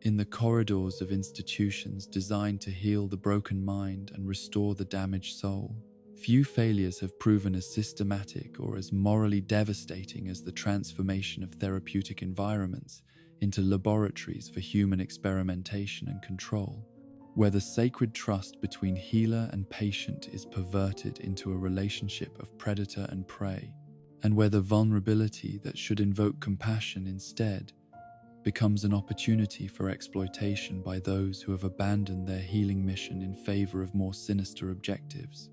In the corridors of institutions designed to heal the broken mind and restore the damaged soul, few failures have proven as systematic or as morally devastating as the transformation of therapeutic environments into laboratories for human experimentation and control, where the sacred trust between healer and patient is perverted into a relationship of predator and prey, and where the vulnerability that should invoke compassion instead becomes an opportunity for exploitation by those who have abandoned their healing mission in favor of more sinister objectives.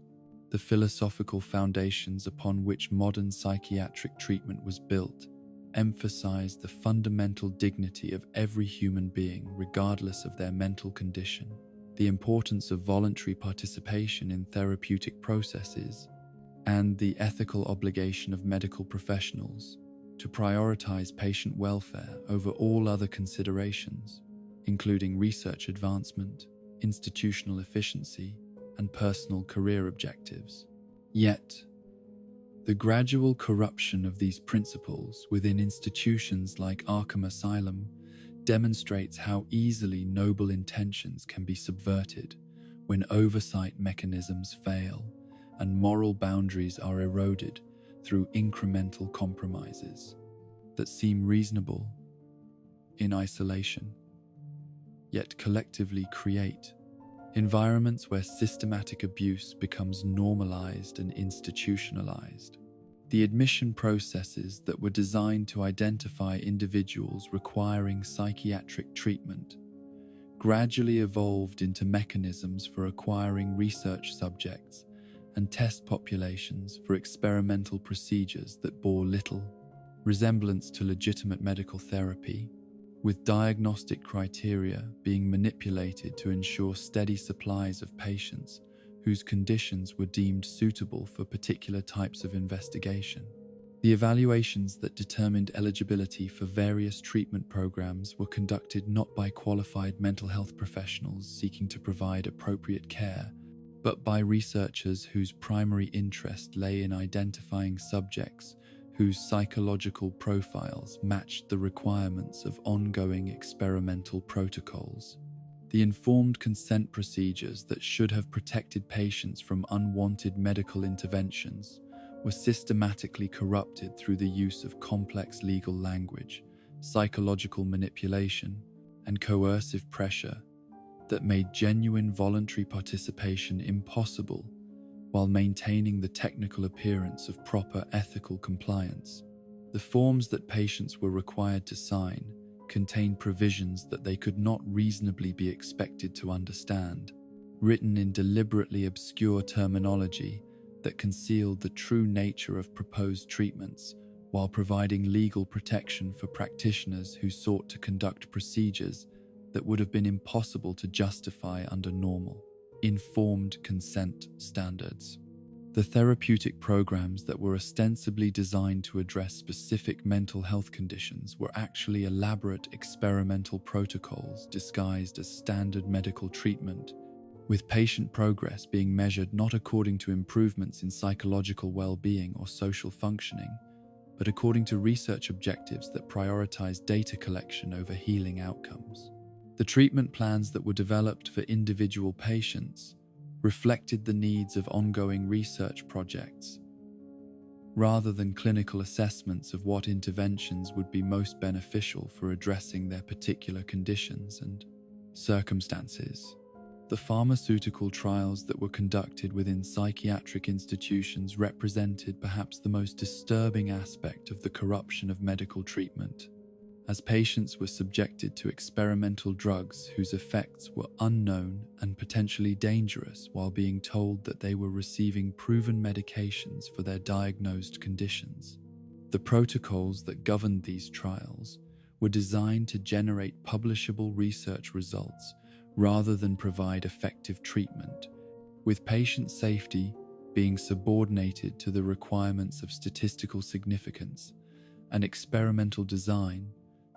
The philosophical foundations upon which modern psychiatric treatment was built emphasize the fundamental dignity of every human being regardless of their mental condition, the importance of voluntary participation in therapeutic processes, and the ethical obligation of medical professionals to prioritize patient welfare over all other considerations, including research advancement, institutional efficiency, and personal career objectives. Yet, the gradual corruption of these principles within institutions like Arkham Asylum demonstrates how easily noble intentions can be subverted when oversight mechanisms fail and moral boundaries are eroded through incremental compromises that seem reasonable in isolation, yet collectively create environments where systematic abuse becomes normalized and institutionalized. The admission processes that were designed to identify individuals requiring psychiatric treatment gradually evolved into mechanisms for acquiring research subjects and test populations for experimental procedures that bore little resemblance to legitimate medical therapy, with diagnostic criteria being manipulated to ensure steady supplies of patients whose conditions were deemed suitable for particular types of investigation. The evaluations that determined eligibility for various treatment programs were conducted not by qualified mental health professionals seeking to provide appropriate care, but by researchers whose primary interest lay in identifying subjects whose psychological profiles matched the requirements of ongoing experimental protocols. The informed consent procedures that should have protected patients from unwanted medical interventions were systematically corrupted through the use of complex legal language, psychological manipulation, and coercive pressure that made genuine voluntary participation impossible while maintaining the technical appearance of proper ethical compliance. The forms that patients were required to sign contained provisions that they could not reasonably be expected to understand, written in deliberately obscure terminology that concealed the true nature of proposed treatments while providing legal protection for practitioners who sought to conduct procedures that would have been impossible to justify under normal, informed consent standards. The therapeutic programs that were ostensibly designed to address specific mental health conditions were actually elaborate experimental protocols disguised as standard medical treatment, with patient progress being measured not according to improvements in psychological well-being or social functioning, but according to research objectives that prioritize data collection over healing outcomes. The treatment plans that were developed for individual patients reflected the needs of ongoing research projects, rather than clinical assessments of what interventions would be most beneficial for addressing their particular conditions and circumstances. The pharmaceutical trials that were conducted within psychiatric institutions represented perhaps the most disturbing aspect of the corruption of medical treatment, as patients were subjected to experimental drugs whose effects were unknown and potentially dangerous while being told that they were receiving proven medications for their diagnosed conditions. The protocols that governed these trials were designed to generate publishable research results rather than provide effective treatment, with patient safety being subordinated to the requirements of statistical significance and experimental design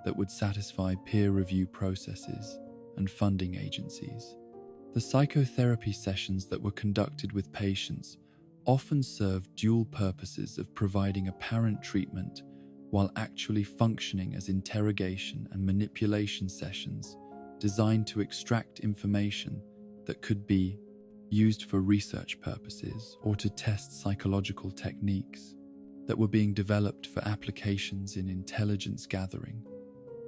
that would satisfy peer review processes and funding agencies. The psychotherapy sessions that were conducted with patients often served dual purposes of providing apparent treatment while actually functioning as interrogation and manipulation sessions designed to extract information that could be used for research purposes or to test psychological techniques that were being developed for applications in intelligence gathering,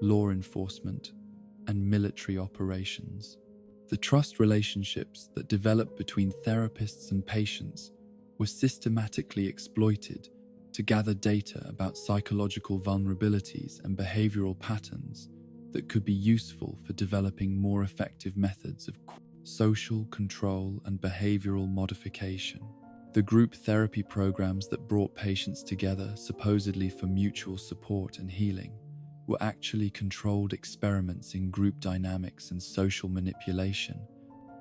law enforcement, and military operations. The trust relationships that developed between therapists and patients were systematically exploited to gather data about psychological vulnerabilities and behavioral patterns that could be useful for developing more effective methods of social control and behavioral modification. The group therapy programs that brought patients together supposedly for mutual support and healing were actually controlled experiments in group dynamics and social manipulation,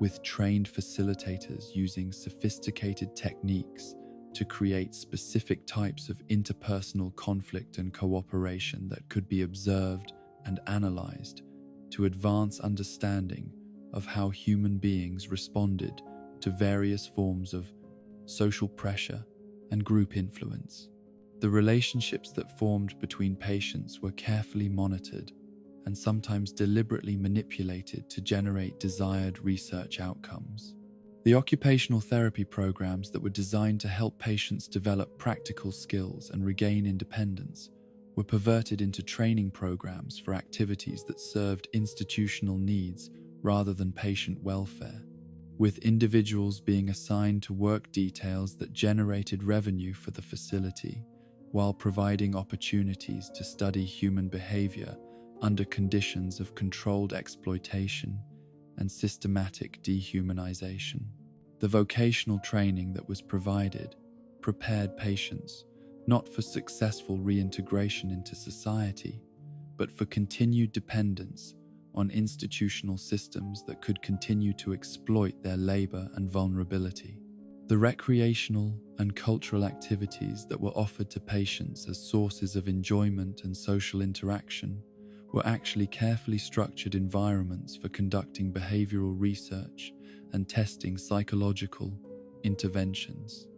with trained facilitators using sophisticated techniques to create specific types of interpersonal conflict and cooperation that could be observed and analyzed to advance understanding of how human beings responded to various forms of social pressure and group influence. The relationships that formed between patients were carefully monitored and sometimes deliberately manipulated to generate desired research outcomes. The occupational therapy programs that were designed to help patients develop practical skills and regain independence were perverted into training programs for activities that served institutional needs rather than patient welfare, with individuals being assigned to work details that generated revenue for the facility, while providing opportunities to study human behavior under conditions of controlled exploitation and systematic dehumanization. The vocational training that was provided prepared patients not for successful reintegration into society, but for continued dependence on institutional systems that could continue to exploit their labor and vulnerability. The recreational and cultural activities that were offered to patients as sources of enjoyment and social interaction were actually carefully structured environments for conducting behavioral research and testing psychological interventions,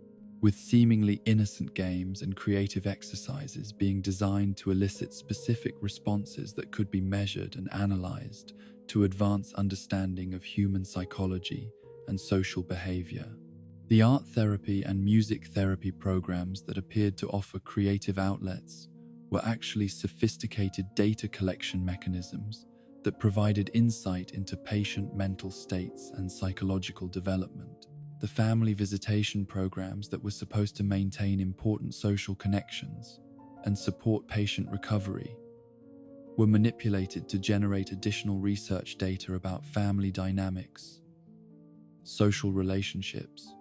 with seemingly innocent games and creative exercises being designed to elicit specific responses that could be measured and analyzed to advance understanding of human psychology and social behavior. The art therapy and music therapy programs that appeared to offer creative outlets were actually sophisticated data collection mechanisms that provided insight into patient mental states and psychological development. The family visitation programs that were supposed to maintain important social connections and support patient recovery were manipulated to generate additional research data about family dynamics, social relationships,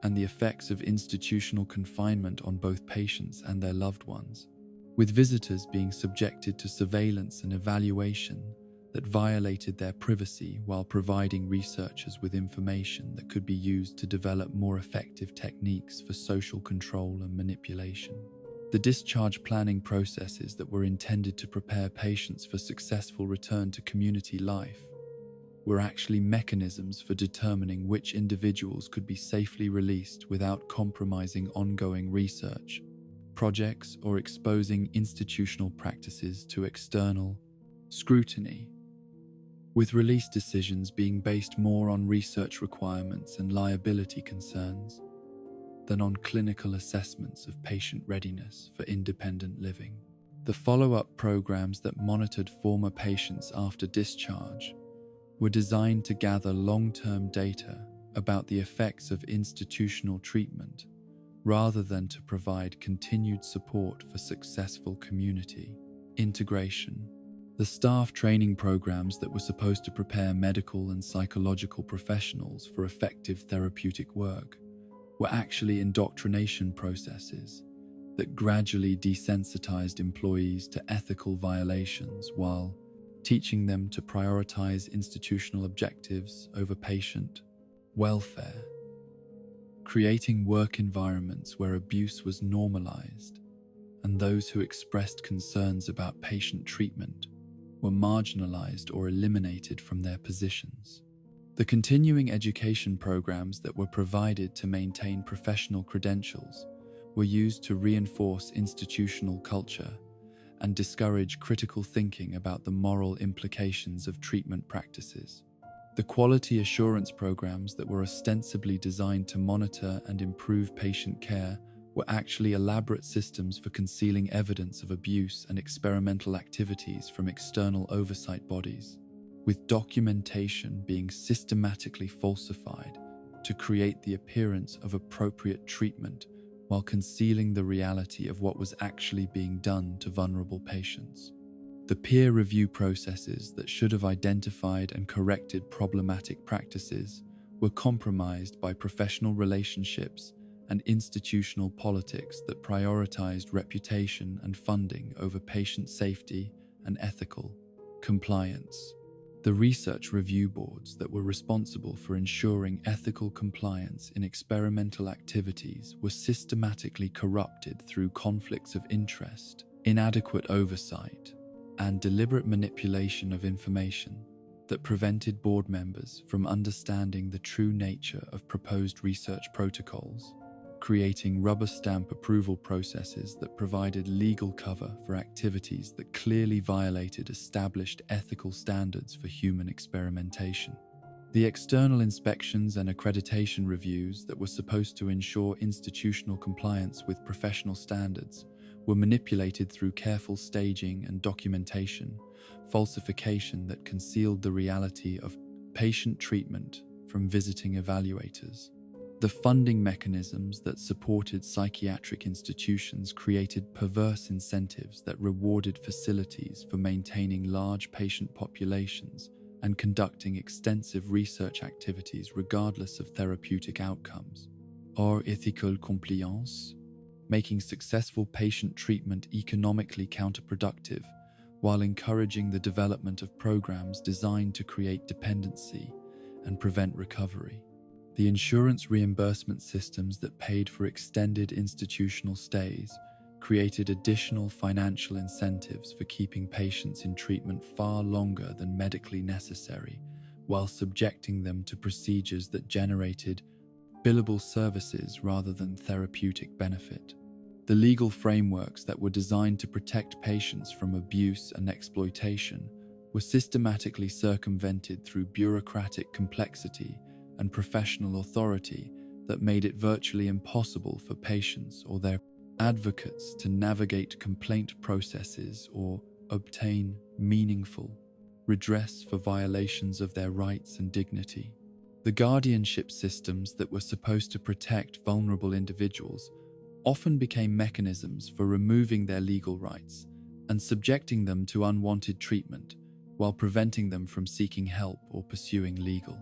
and the effects of institutional confinement on both patients and their loved ones, with visitors being subjected to surveillance and evaluation that violated their privacy while providing researchers with information that could be used to develop more effective techniques for social control and manipulation. The discharge planning processes that were intended to prepare patients for successful return to community life were actually mechanisms for determining which individuals could be safely released without compromising ongoing research projects or exposing institutional practices to external scrutiny, with release decisions being based more on research requirements and liability concerns than on clinical assessments of patient readiness for independent living. The follow-up programs that monitored former patients after discharge were designed to gather long-term data about the effects of institutional treatment rather than to provide continued support for successful community integration. The staff training programs that were supposed to prepare medical and psychological professionals for effective therapeutic work were actually indoctrination processes that gradually desensitized employees to ethical violations while teaching them to prioritize institutional objectives over patient welfare, creating work environments where abuse was normalized and those who expressed concerns about patient treatment were marginalized or eliminated from their positions. The continuing education programs that were provided to maintain professional credentials were used to reinforce institutional culture and discourage critical thinking about the moral implications of treatment practices. The quality assurance programs that were ostensibly designed to monitor and improve patient care were actually elaborate systems for concealing evidence of abuse and experimental activities from external oversight bodies, with documentation being systematically falsified to create the appearance of appropriate treatment while concealing the reality of what was actually being done to vulnerable patients. The peer review processes that should have identified and corrected problematic practices were compromised by professional relationships and institutional politics that prioritized reputation and funding over patient safety and ethical compliance. The research review boards that were responsible for ensuring ethical compliance in experimental activities were systematically corrupted through conflicts of interest, inadequate oversight, and deliberate manipulation of information that prevented board members from understanding the true nature of proposed research protocols, creating rubber stamp approval processes that provided legal cover for activities that clearly violated established ethical standards for human experimentation. The external inspections and accreditation reviews that were supposed to ensure institutional compliance with professional standards were manipulated through careful staging and documentation, falsification that concealed the reality of patient treatment from visiting evaluators. The funding mechanisms that supported psychiatric institutions created perverse incentives that rewarded facilities for maintaining large patient populations and conducting extensive research activities regardless of therapeutic outcomes, or ethical compliance, making successful patient treatment economically counterproductive while encouraging the development of programs designed to create dependency and prevent recovery. The insurance reimbursement systems that paid for extended institutional stays created additional financial incentives for keeping patients in treatment far longer than medically necessary, while subjecting them to procedures that generated billable services rather than therapeutic benefit. The legal frameworks that were designed to protect patients from abuse and exploitation were systematically circumvented through bureaucratic complexity and professional authority that made it virtually impossible for patients or their advocates to navigate complaint processes or obtain meaningful redress for violations of their rights and dignity. The guardianship systems that were supposed to protect vulnerable individuals often became mechanisms for removing their legal rights and subjecting them to unwanted treatment while preventing them from seeking help or pursuing legal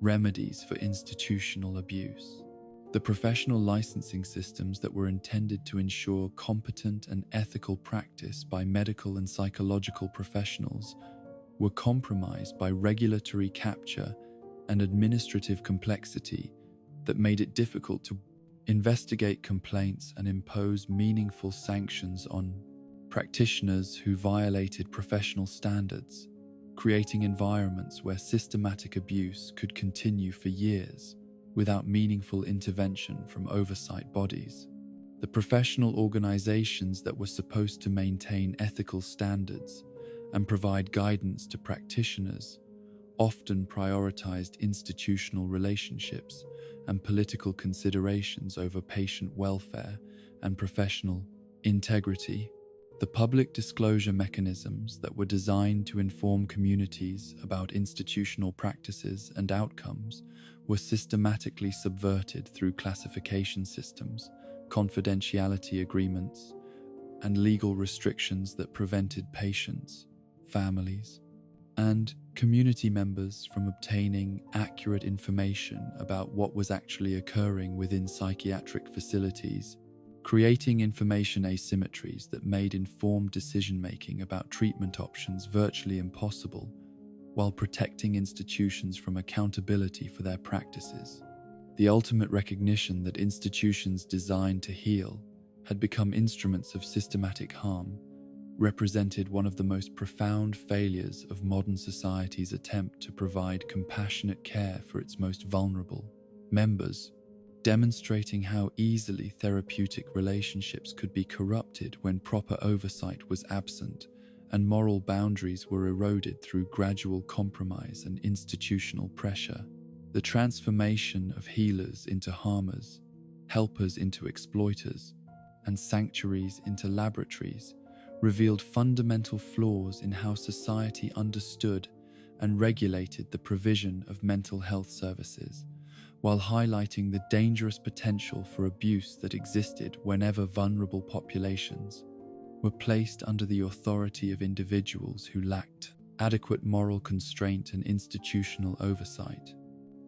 remedies for institutional abuse. The professional licensing systems that were intended to ensure competent and ethical practice by medical and psychological professionals were compromised by regulatory capture and administrative complexity that made it difficult to investigate complaints and impose meaningful sanctions on practitioners who violated professional standards, creating environments where systematic abuse could continue for years without meaningful intervention from oversight bodies. The professional organizations that were supposed to maintain ethical standards and provide guidance to practitioners often prioritized institutional relationships and political considerations over patient welfare and professional integrity. The public disclosure mechanisms that were designed to inform communities about institutional practices and outcomes were systematically subverted through classification systems, confidentiality agreements, and legal restrictions that prevented patients, families, and community members from obtaining accurate information about what was actually occurring within psychiatric facilities, creating information asymmetries that made informed decision-making about treatment options virtually impossible, while protecting institutions from accountability for their practices. The ultimate recognition that institutions designed to heal had become instruments of systematic harm represented one of the most profound failures of modern society's attempt to provide compassionate care for its most vulnerable members, demonstrating how easily therapeutic relationships could be corrupted when proper oversight was absent and moral boundaries were eroded through gradual compromise and institutional pressure. The transformation of healers into harmers, helpers into exploiters, and sanctuaries into laboratories revealed fundamental flaws in how society understood and regulated the provision of mental health services, while highlighting the dangerous potential for abuse that existed whenever vulnerable populations were placed under the authority of individuals who lacked adequate moral constraint and institutional oversight.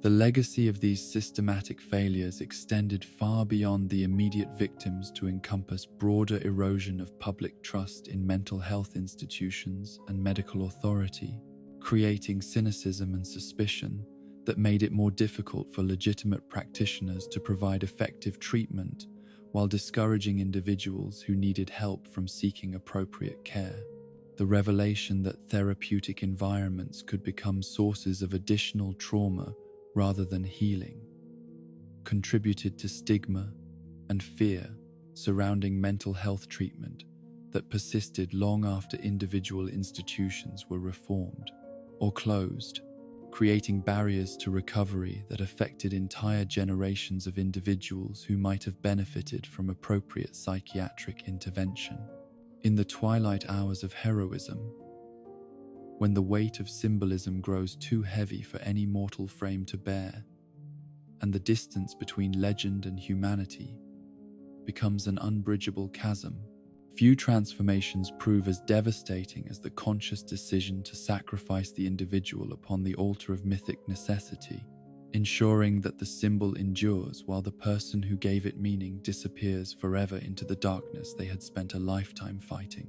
The legacy of these systematic failures extended far beyond the immediate victims to encompass broader erosion of public trust in mental health institutions and medical authority, creating cynicism and suspicion that made it more difficult for legitimate practitioners to provide effective treatment while discouraging individuals who needed help from seeking appropriate care. The revelation that therapeutic environments could become sources of additional trauma rather than healing contributed to stigma and fear surrounding mental health treatment that persisted long after individual institutions were reformed or closed, creating barriers to recovery that affected entire generations of individuals who might have benefited from appropriate psychiatric intervention. In the twilight hours of heroism, when the weight of symbolism grows too heavy for any mortal frame to bear, and the distance between legend and humanity becomes an unbridgeable chasm, few transformations prove as devastating as the conscious decision to sacrifice the individual upon the altar of mythic necessity, ensuring that the symbol endures while the person who gave it meaning disappears forever into the darkness they had spent a lifetime fighting.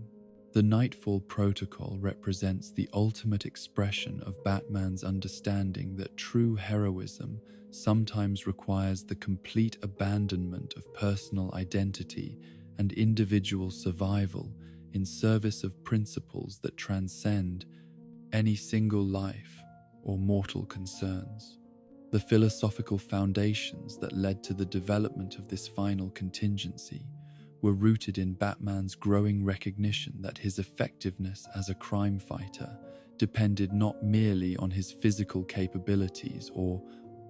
The Nightfall Protocol represents the ultimate expression of Batman's understanding that true heroism sometimes requires the complete abandonment of personal identity and individual survival in service of principles that transcend any single life or mortal concerns. The philosophical foundations that led to the development of this final contingency were rooted in Batman's growing recognition that his effectiveness as a crime fighter depended not merely on his physical capabilities or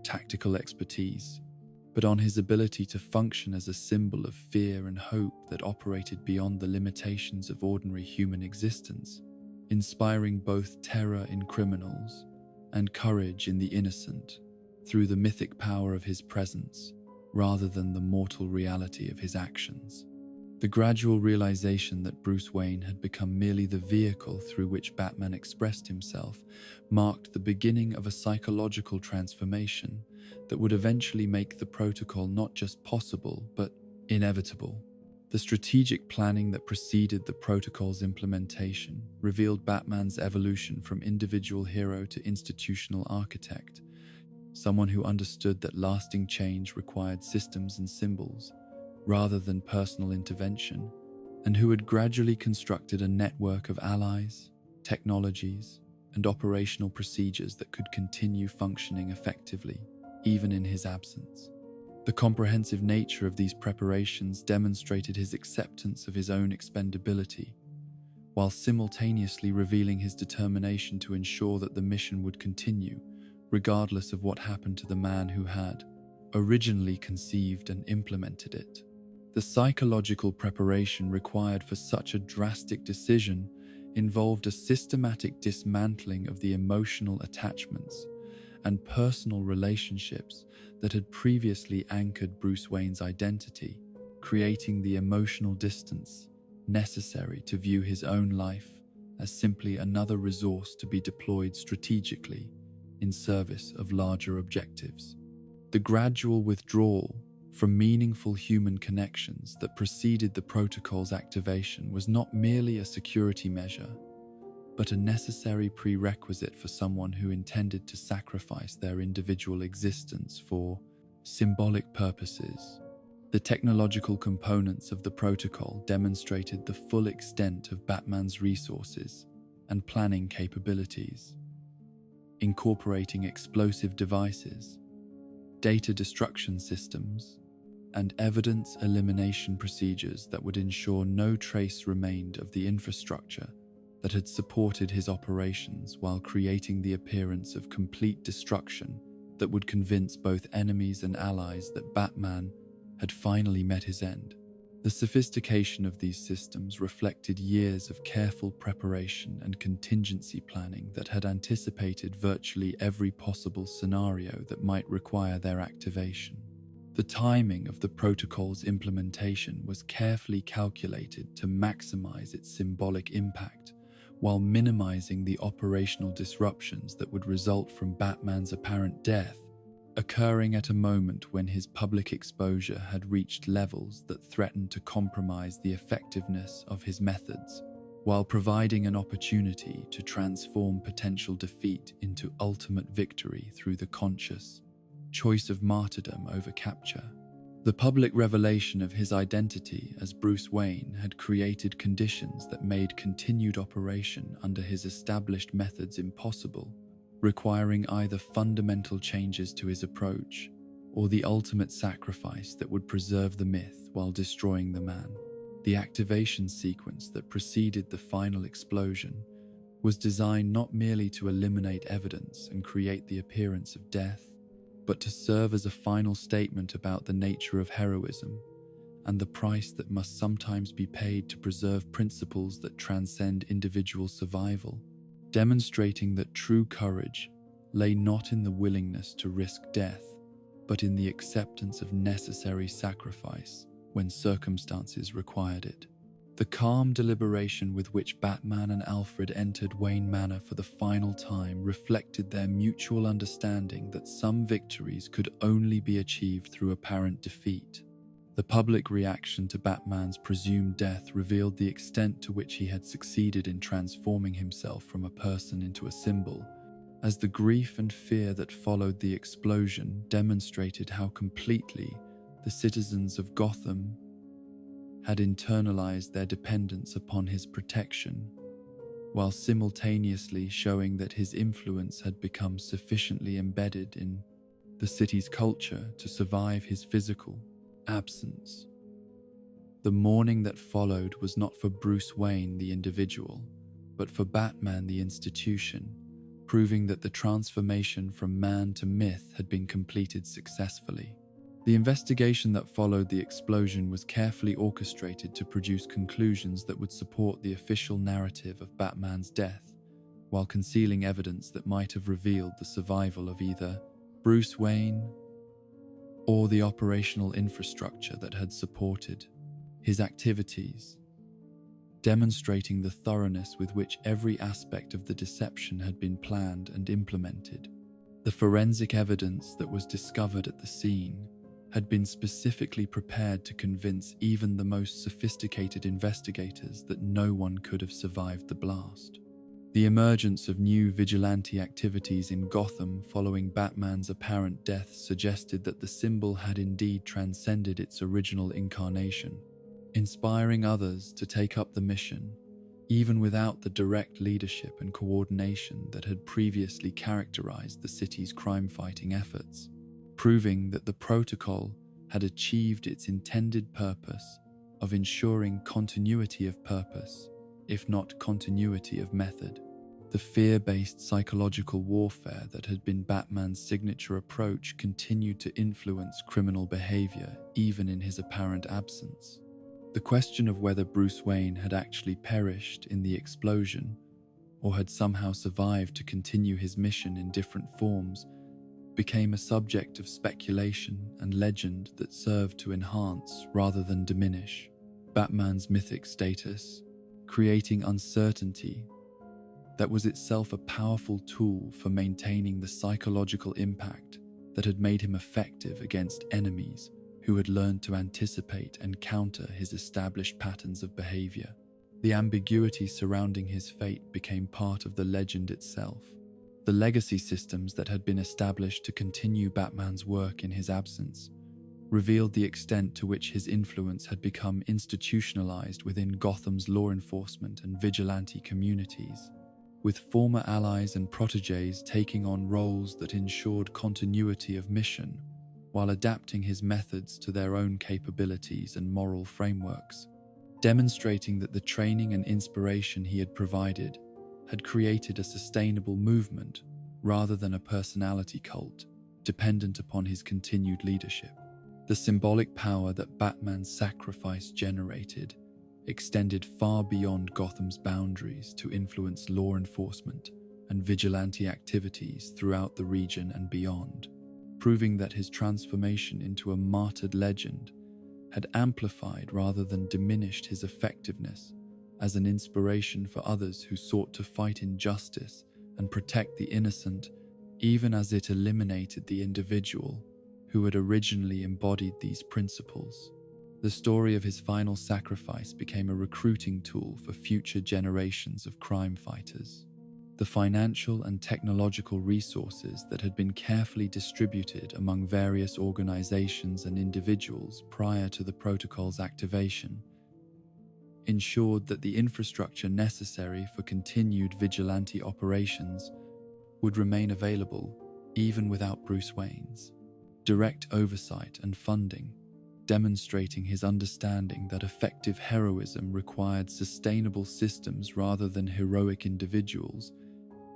tactical expertise, but on his ability to function as a symbol of fear and hope that operated beyond the limitations of ordinary human existence, inspiring both terror in criminals and courage in the innocent through the mythic power of his presence rather than the mortal reality of his actions. The gradual realization that Bruce Wayne had become merely the vehicle through which Batman expressed himself marked the beginning of a psychological transformation that would eventually make the protocol not just possible, but inevitable. The strategic planning that preceded the protocol's implementation revealed Batman's evolution from individual hero to institutional architect, someone who understood that lasting change required systems and symbols rather than personal intervention, and who had gradually constructed a network of allies, technologies, and operational procedures that could continue functioning effectively, even in his absence. The comprehensive nature of these preparations demonstrated his acceptance of his own expendability, while simultaneously revealing his determination to ensure that the mission would continue, regardless of what happened to the man who had originally conceived and implemented it. The psychological preparation required for such a drastic decision involved a systematic dismantling of the emotional attachments and personal relationships that had previously anchored Bruce Wayne's identity, creating the emotional distance necessary to view his own life as simply another resource to be deployed strategically in service of larger objectives. The gradual withdrawal from meaningful human connections that preceded the protocol's activation was not merely a security measure, but a necessary prerequisite for someone who intended to sacrifice their individual existence for symbolic purposes. The technological components of the protocol demonstrated the full extent of Batman's resources and planning capabilities, incorporating explosive devices, data destruction systems, and evidence elimination procedures that would ensure no trace remained of the infrastructure that had supported his operations, while creating the appearance of complete destruction that would convince both enemies and allies that Batman had finally met his end. The sophistication of these systems reflected years of careful preparation and contingency planning that had anticipated virtually every possible scenario that might require their activation. The timing of the protocol's implementation was carefully calculated to maximize its symbolic impact, while minimizing the operational disruptions that would result from Batman's apparent death, occurring at a moment when his public exposure had reached levels that threatened to compromise the effectiveness of his methods, while providing an opportunity to transform potential defeat into ultimate victory through the conscious choice of martyrdom over capture. The public revelation of his identity as Bruce Wayne had created conditions that made continued operation under his established methods impossible, requiring either fundamental changes to his approach or the ultimate sacrifice that would preserve the myth while destroying the man. The activation sequence that preceded the final explosion was designed not merely to eliminate evidence and create the appearance of death, but to serve as a final statement about the nature of heroism and the price that must sometimes be paid to preserve principles that transcend individual survival, demonstrating that true courage lay not in the willingness to risk death, but in the acceptance of necessary sacrifice when circumstances required it. The calm deliberation with which Batman and Alfred entered Wayne Manor for the final time reflected their mutual understanding that some victories could only be achieved through apparent defeat. The public reaction to Batman's presumed death revealed the extent to which he had succeeded in transforming himself from a person into a symbol, as the grief and fear that followed the explosion demonstrated how completely the citizens of Gotham had internalized their dependence upon his protection, while simultaneously showing that his influence had become sufficiently embedded in the city's culture to survive his physical absence. The mourning that followed was not for Bruce Wayne the individual, but for Batman the institution, proving that the transformation from man to myth had been completed successfully. The investigation that followed the explosion was carefully orchestrated to produce conclusions that would support the official narrative of Batman's death, while concealing evidence that might have revealed the survival of either Bruce Wayne or the operational infrastructure that had supported his activities, demonstrating the thoroughness with which every aspect of the deception had been planned and implemented. The forensic evidence that was discovered at the scene had been specifically prepared to convince even the most sophisticated investigators that no one could have survived the blast. The emergence of new vigilante activities in Gotham following Batman's apparent death suggested that the symbol had indeed transcended its original incarnation, inspiring others to take up the mission, even without the direct leadership and coordination that had previously characterized the city's crime-fighting efforts, proving that the protocol had achieved its intended purpose of ensuring continuity of purpose, if not continuity of method. The fear-based psychological warfare that had been Batman's signature approach continued to influence criminal behavior even in his apparent absence. The question of whether Bruce Wayne had actually perished in the explosion or had somehow survived to continue his mission in different forms became a subject of speculation and legend that served to enhance rather than diminish Batman's mythic status, creating uncertainty that was itself a powerful tool for maintaining the psychological impact that had made him effective against enemies who had learned to anticipate and counter his established patterns of behavior. The ambiguity surrounding his fate became part of the legend itself. The legacy systems that had been established to continue Batman's work in his absence revealed the extent to which his influence had become institutionalized within Gotham's law enforcement and vigilante communities, with former allies and protégés taking on roles that ensured continuity of mission while adapting his methods to their own capabilities and moral frameworks, demonstrating that the training and inspiration he had provided had created a sustainable movement rather than a personality cult dependent upon his continued leadership. The symbolic power that Batman's sacrifice generated extended far beyond Gotham's boundaries to influence law enforcement and vigilante activities throughout the region and beyond, proving that his transformation into a martyred legend had amplified rather than diminished his effectiveness as an inspiration for others who sought to fight injustice and protect the innocent, even as it eliminated the individual who had originally embodied these principles. The story of his final sacrifice became a recruiting tool for future generations of crime fighters. The financial and technological resources that had been carefully distributed among various organizations and individuals prior to the protocol's activation ensured that the infrastructure necessary for continued vigilante operations would remain available even without Bruce Wayne's direct oversight and funding, demonstrating his understanding that effective heroism required sustainable systems rather than heroic individuals,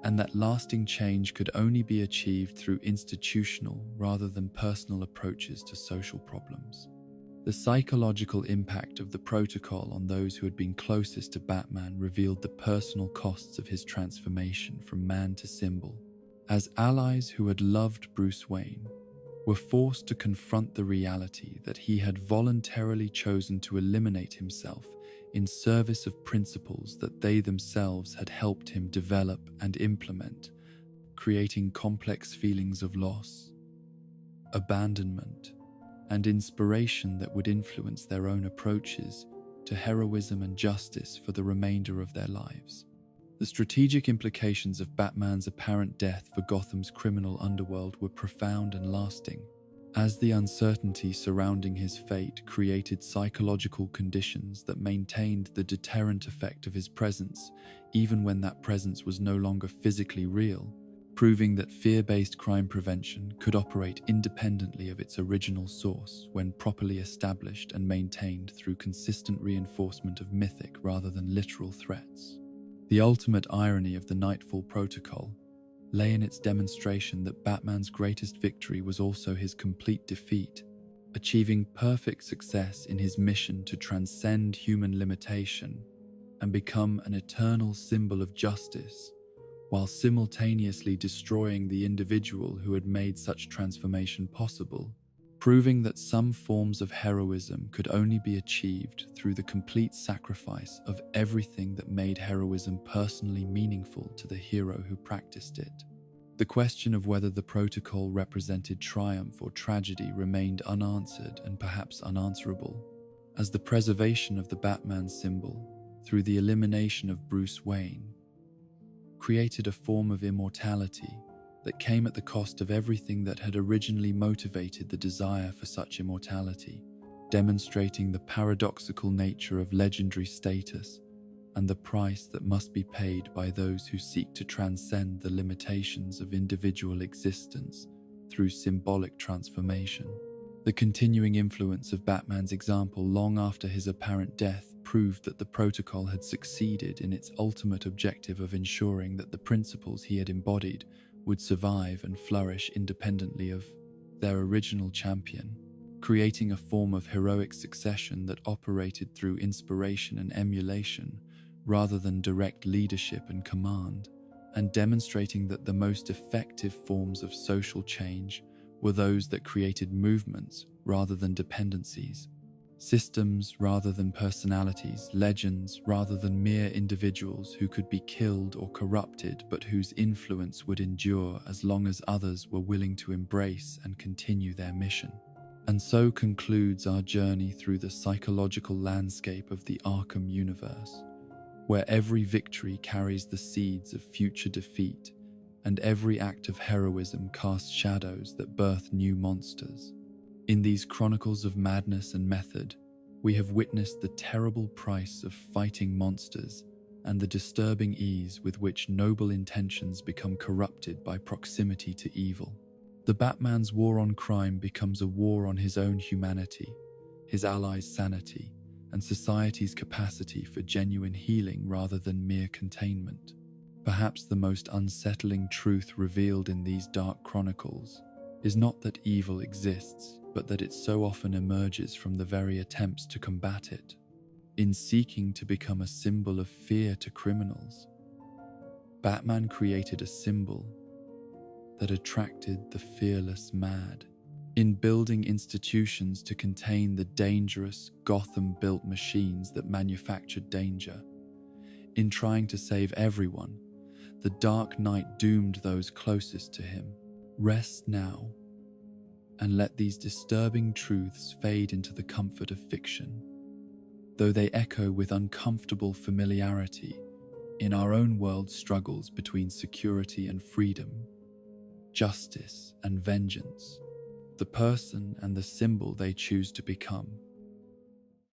and that lasting change could only be achieved through institutional rather than personal approaches to social problems. The psychological impact of the protocol on those who had been closest to Batman revealed the personal costs of his transformation from man to symbol, as allies who had loved Bruce Wayne were forced to confront the reality that he had voluntarily chosen to eliminate himself in service of principles that they themselves had helped him develop and implement, creating complex feelings of loss, abandonment, and inspiration that would influence their own approaches to heroism and justice for the remainder of their lives. The strategic implications of Batman's apparent death for Gotham's criminal underworld were profound and lasting, as the uncertainty surrounding his fate created psychological conditions that maintained the deterrent effect of his presence, even when that presence was no longer physically real, proving that fear-based crime prevention could operate independently of its original source when properly established and maintained through consistent reinforcement of mythic rather than literal threats. The ultimate irony of the Nightfall Protocol lay in its demonstration that Batman's greatest victory was also his complete defeat, achieving perfect success in his mission to transcend human limitation and become an eternal symbol of justice, while simultaneously destroying the individual who had made such transformation possible, proving that some forms of heroism could only be achieved through the complete sacrifice of everything that made heroism personally meaningful to the hero who practiced it. The question of whether the protocol represented triumph or tragedy remained unanswered and perhaps unanswerable, as the preservation of the Batman symbol, through the elimination of Bruce Wayne, created a form of immortality that came at the cost of everything that had originally motivated the desire for such immortality, demonstrating the paradoxical nature of legendary status and the price that must be paid by those who seek to transcend the limitations of individual existence through symbolic transformation. The continuing influence of Batman's example long after his apparent death proved that the protocol had succeeded in its ultimate objective of ensuring that the principles he had embodied would survive and flourish independently of their original champion, creating a form of heroic succession that operated through inspiration and emulation rather than direct leadership and command, and demonstrating that the most effective forms of social change were those that created movements rather than dependencies, systems rather than personalities, legends rather than mere individuals who could be killed or corrupted but whose influence would endure as long as others were willing to embrace and continue their mission. And so concludes our journey through the psychological landscape of the Arkham universe, where every victory carries the seeds of future defeat, and every act of heroism casts shadows that birth new monsters. In these chronicles of madness and method, we have witnessed the terrible price of fighting monsters and the disturbing ease with which noble intentions become corrupted by proximity to evil. The Batman's war on crime becomes a war on his own humanity, his allies' sanity, and society's capacity for genuine healing rather than mere containment. Perhaps the most unsettling truth revealed in these dark chronicles is not that evil exists, but that it so often emerges from the very attempts to combat it. In seeking to become a symbol of fear to criminals, Batman created a symbol that attracted the fearless mad. In building institutions to contain the dangerous Gotham-built machines that manufactured danger, in trying to save everyone, the Dark Knight doomed those closest to him. Rest now, and let these disturbing truths fade into the comfort of fiction. Though they echo with uncomfortable familiarity in our own world's struggles between security and freedom, justice and vengeance, the person and the symbol they choose to become